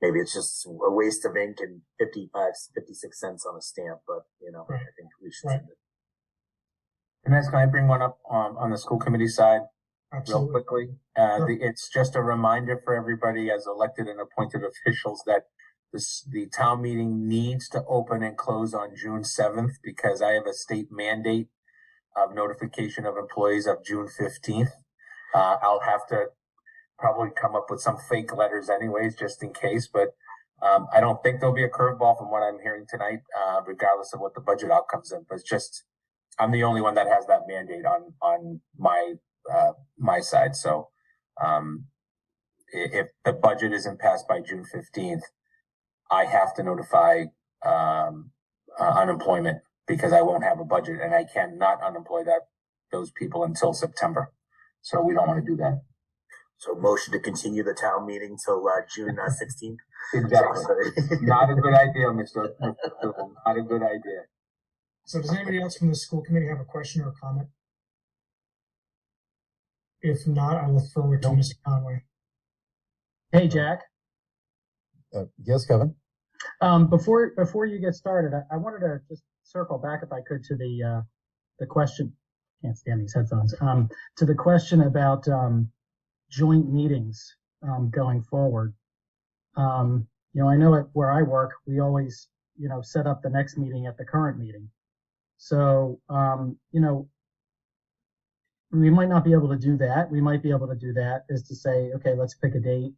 Maybe it's just a waste of ink and 56 cents on a stamp, but right. I think we should send it. And then can I bring one up on the school committee side? Absolutely. Real quickly? Sure. It's just a reminder for everybody as elected and appointed officials that the town meeting needs to open and close on June 7th because I have a state mandate of notification of employees of June 15th. I'll have to probably come up with some fake letters anyways, just in case, but I don't think there'll be a curveball from what I'm hearing tonight, regardless of what the budget outcomes in, but it's just, I'm the only one that has that mandate on my side. So, if the budget isn't passed by June 15th, I have to notify, unemployment because I won't have a budget and I cannot unemploy those people until September. So we don't want to do that. So motion to continue the town meeting till June 16th. Exactly. Not a good idea, Mr. Not a good idea. So does anybody else from the school committee have a question or a comment? If not, I will throw it to Mr. Conway. Hey, Jack. Yes, Kevin. Before you get started, I wanted to just circle back, if I could, to the question. Can't stand these headphones. To the question about joint meetings going forward. I know at where I work, we always, set up the next meeting at the current meeting. So, we might not be able to do that. We might be able to do that is to say, okay, let's pick a date,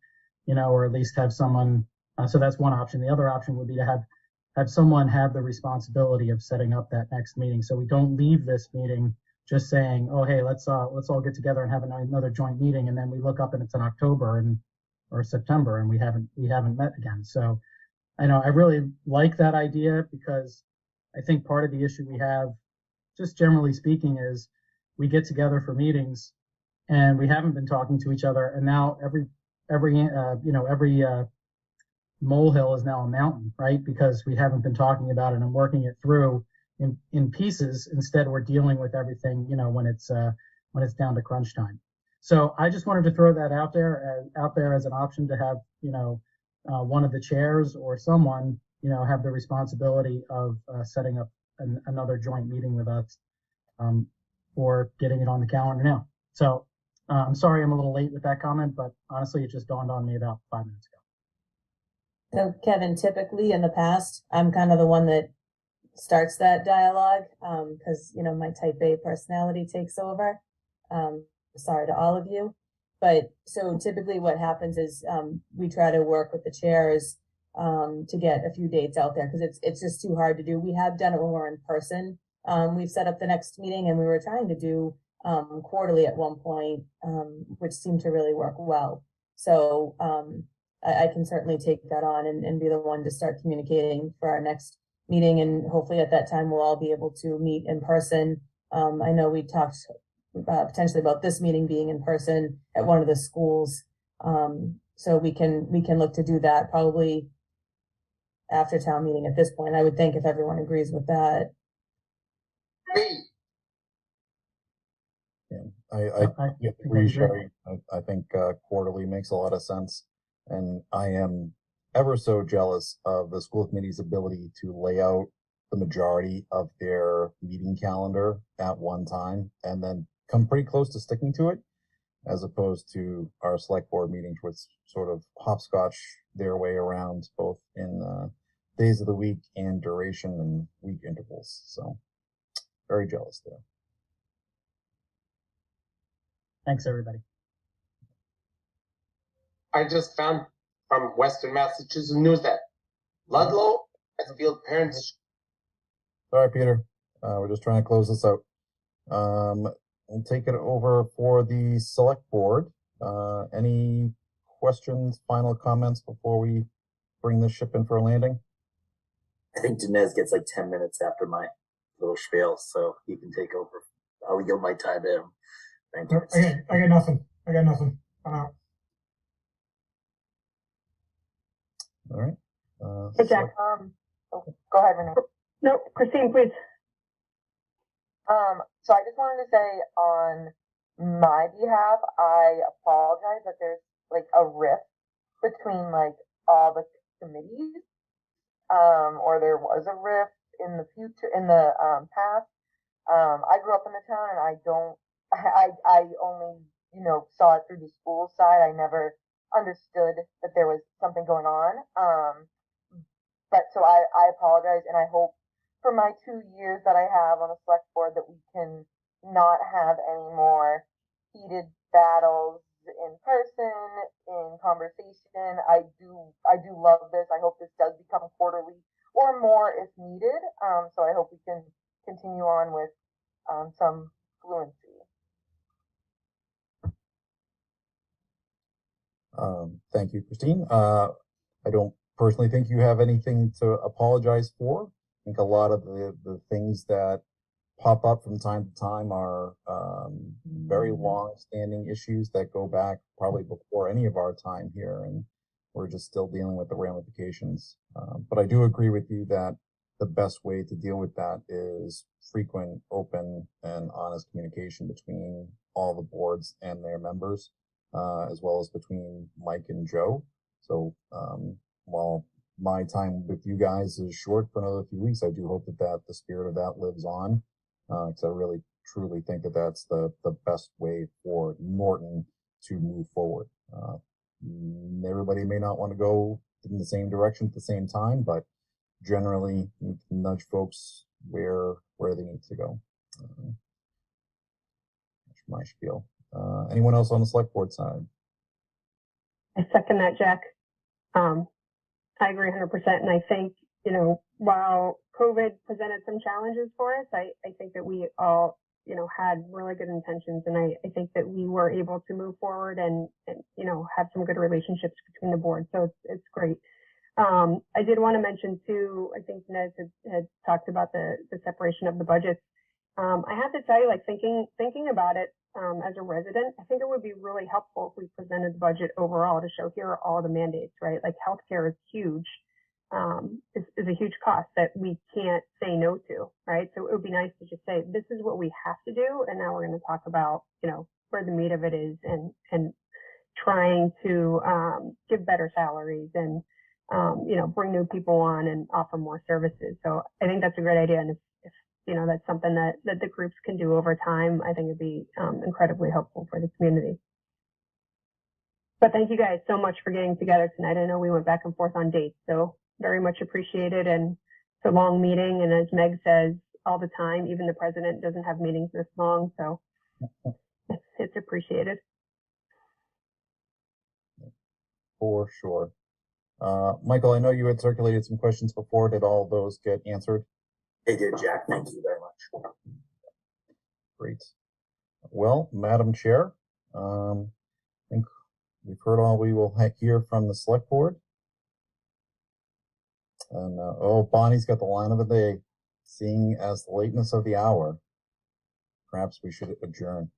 or at least have someone. So that's one option. The other option would be to have someone have the responsibility of setting up that next meeting. So we don't leave this meeting just saying, oh, hey, let's all get together and have another joint meeting. And then we look up and it's in October or September and we haven't met again. So I really like that idea because I think part of the issue we have, just generally speaking, is we get together for meetings and we haven't been talking to each other. And now every molehill is now a mountain, right? Because we haven't been talking about it and working it through in pieces. Instead, we're dealing with everything, when it's down to crunch time. So I just wanted to throw that out there as an option to have, one of the chairs or someone, have the responsibility of setting up another joint meeting with us, or getting it on the calendar now. So I'm sorry I'm a little late with that comment, but honestly, it just dawned on me about 5 minutes ago. So Kevin, typically in the past, I'm kind of the one that starts that dialogue because, my type A personality takes over. Sorry to all of you. But so typically what happens is we try to work with the chairs to get a few dates out there because it's just too hard to do. We have done it when we're in person. We've set up the next meeting and we were trying to do quarterly at one point, which seemed to really work well. So I can certainly take that on and be the one to start communicating for our next meeting. And hopefully at that time, we'll all be able to meet in person. I know we talked potentially about this meeting being in person at one of the schools. So we can look to do that probably after town meeting at this point, I would think, if everyone agrees with that. Yeah, I agree, Sherry. I think quarterly makes a lot of sense. And I am ever so jealous of the school committee's ability to lay out the majority of their meeting calendar at one time and then come pretty close to sticking to it, as opposed to our select board meetings, which sort of hopscotch their way around both in days of the week and duration and week intervals. So very jealous there. Thanks, everybody. I just found from Western Massachusetts News that Ludlow has field parents. Sorry, Peter. We're just trying to close this out. And take it over for the select board. Any questions, final comments before we bring this ship in for a landing? I think Dinesh gets like 10 minutes after my little spiel, so he can take over. I'll yield my time to him. Thank you. I got nothing. I'm out. All right. Hey, Jack. Go ahead, Renee. No, Christine, please. So I just wanted to say on my behalf, I apologize that there's like a rift between like all the committees, or there was a rift in the past. I grew up in the town and I only, saw it through the school side. I never understood that there was something going on. But so I apologize, and I hope for my 2 years that I have on the select board that we can not have any more heated battles in person, in conversation. I do love this. I hope this does become quarterly or more if needed. So I hope we can continue on with some fluency. Thank you, Christine. I don't personally think you have anything to apologize for. I think a lot of the things that pop up from time to time are very long-standing issues that go back probably before any of our time here, and we're just still dealing with the ramifications. But I do agree with you that the best way to deal with that is frequent, open, and honest communication between all the boards and their members, as well as between Mike and Joe. So while my time with you guys is short for another few weeks, I do hope that the spirit of that lives on, because I really truly think that that's the best way for Norton to move forward. Everybody may not want to go in the same direction at the same time, but generally we can nudge folks where they need to go. That's my spiel. Anyone else on the select board side? I second that, Jack. I agree 100%. And I think, you know, while COVID presented some challenges for us, I think that we all, you know, had really good intentions. And I think that we were able to move forward and, you know, have some good relationships between the board. So it's great. I did want to mention too, I think Nez had talked about the separation of the budgets. I have to tell you, like thinking about it, as a resident, I think it would be really helpful if we presented the budget overall to show here are all the mandates, right? Like healthcare is huge, is a huge cost that we can't say no to, right? So it would be nice to just say, this is what we have to do. And now we're going to talk about, you know, where the meat of it is and trying to, give better salaries and, you know, bring new people on and offer more services. So I think that's a great idea. And if you know, that's something that the groups can do over time, I think it'd be incredibly helpful for the community. But thank you guys so much for getting together tonight. I know we went back and forth on dates, so very much appreciated. And it's a long meeting. And as Meg says all the time, even the president doesn't have meetings this long. So it's appreciated. For sure. Michael, I know you had circulated some questions before. Did all those get answered? They did, Jack. Thank you very much. Great. Well, Madam Chair, I think we've heard all we will hear from the select board. And, Bonnie's got the line of the day. Seeing as the lateness of the hour, perhaps we should adjourn.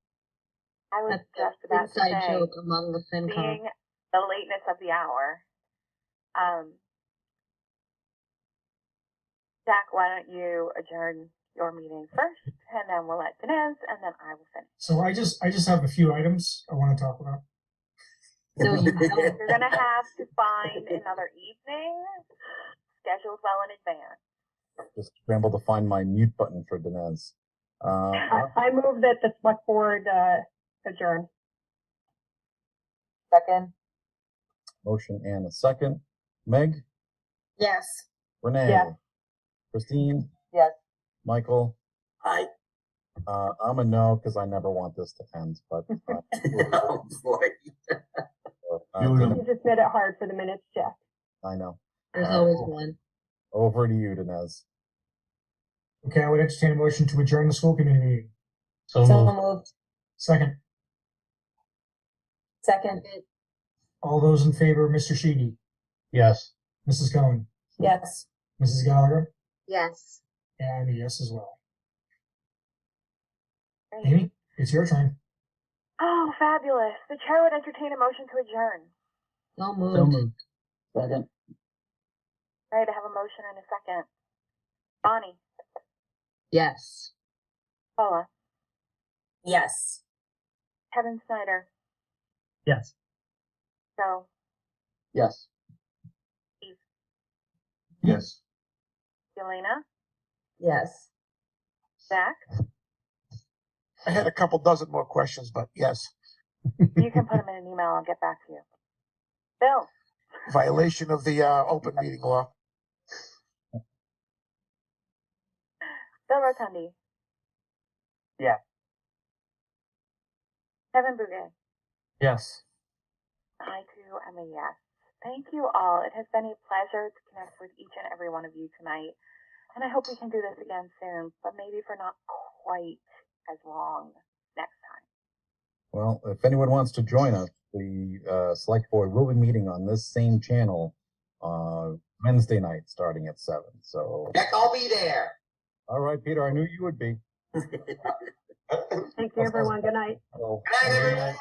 I was just about to say, joke among the FinCom. seeing the lateness of the hour, Jack, why don't you adjourn your meeting first, and then we'll let Dinesh, and then I will finish. So I just have a few items I want to talk about. No, you don't. You're going to have to find another evening scheduled well in advance. Just scramble to find my mute button for Dinesh. I move that the select board adjourn. Second. Motion and a second. Meg? Yes. Renee? Yes. Christine? Yes. Michael? Hi. I'm a no because I never want this to end, but Oh, boy. You just made it hard for the minutes, Jack. I know. There's always one. Over to you, Dinesh. Okay, I would entertain a motion to adjourn the school committee meeting. So moved. Second, Second. all those in favor, Mr. Sheedy, Yes. Mrs. Cohen, Yes. Mrs. Gallagher, Yes. and a yes as well. Great. Amy, it's your turn. Oh, fabulous. The chair would entertain a motion to adjourn. So moved. Second. Right, I have a motion and a second. Bonnie, Yes. Paula, Yes. Kevin Snyder, Yes. Joe, Yes. Yes. Yelena, Yes. Zach. I had a couple dozen more questions, but yes. You can put them in an email. I'll get back to you. Bill, Violation of the open meeting law. Bill Rotundi. Yeah. Kevin Bouguet. Yes. I too am a yes. Thank you all. It has been a pleasure to connect with each and every one of you tonight. And I hope we can do this again soon, but maybe for not quite as long next time. Well, if anyone wants to join us, the select board will be meeting on this same channel Wednesday night starting at 7. So, Heck, I'll be there. all right, Peter, I knew you would be. Thank you, everyone. Good night. So, Good night, everyone. Night.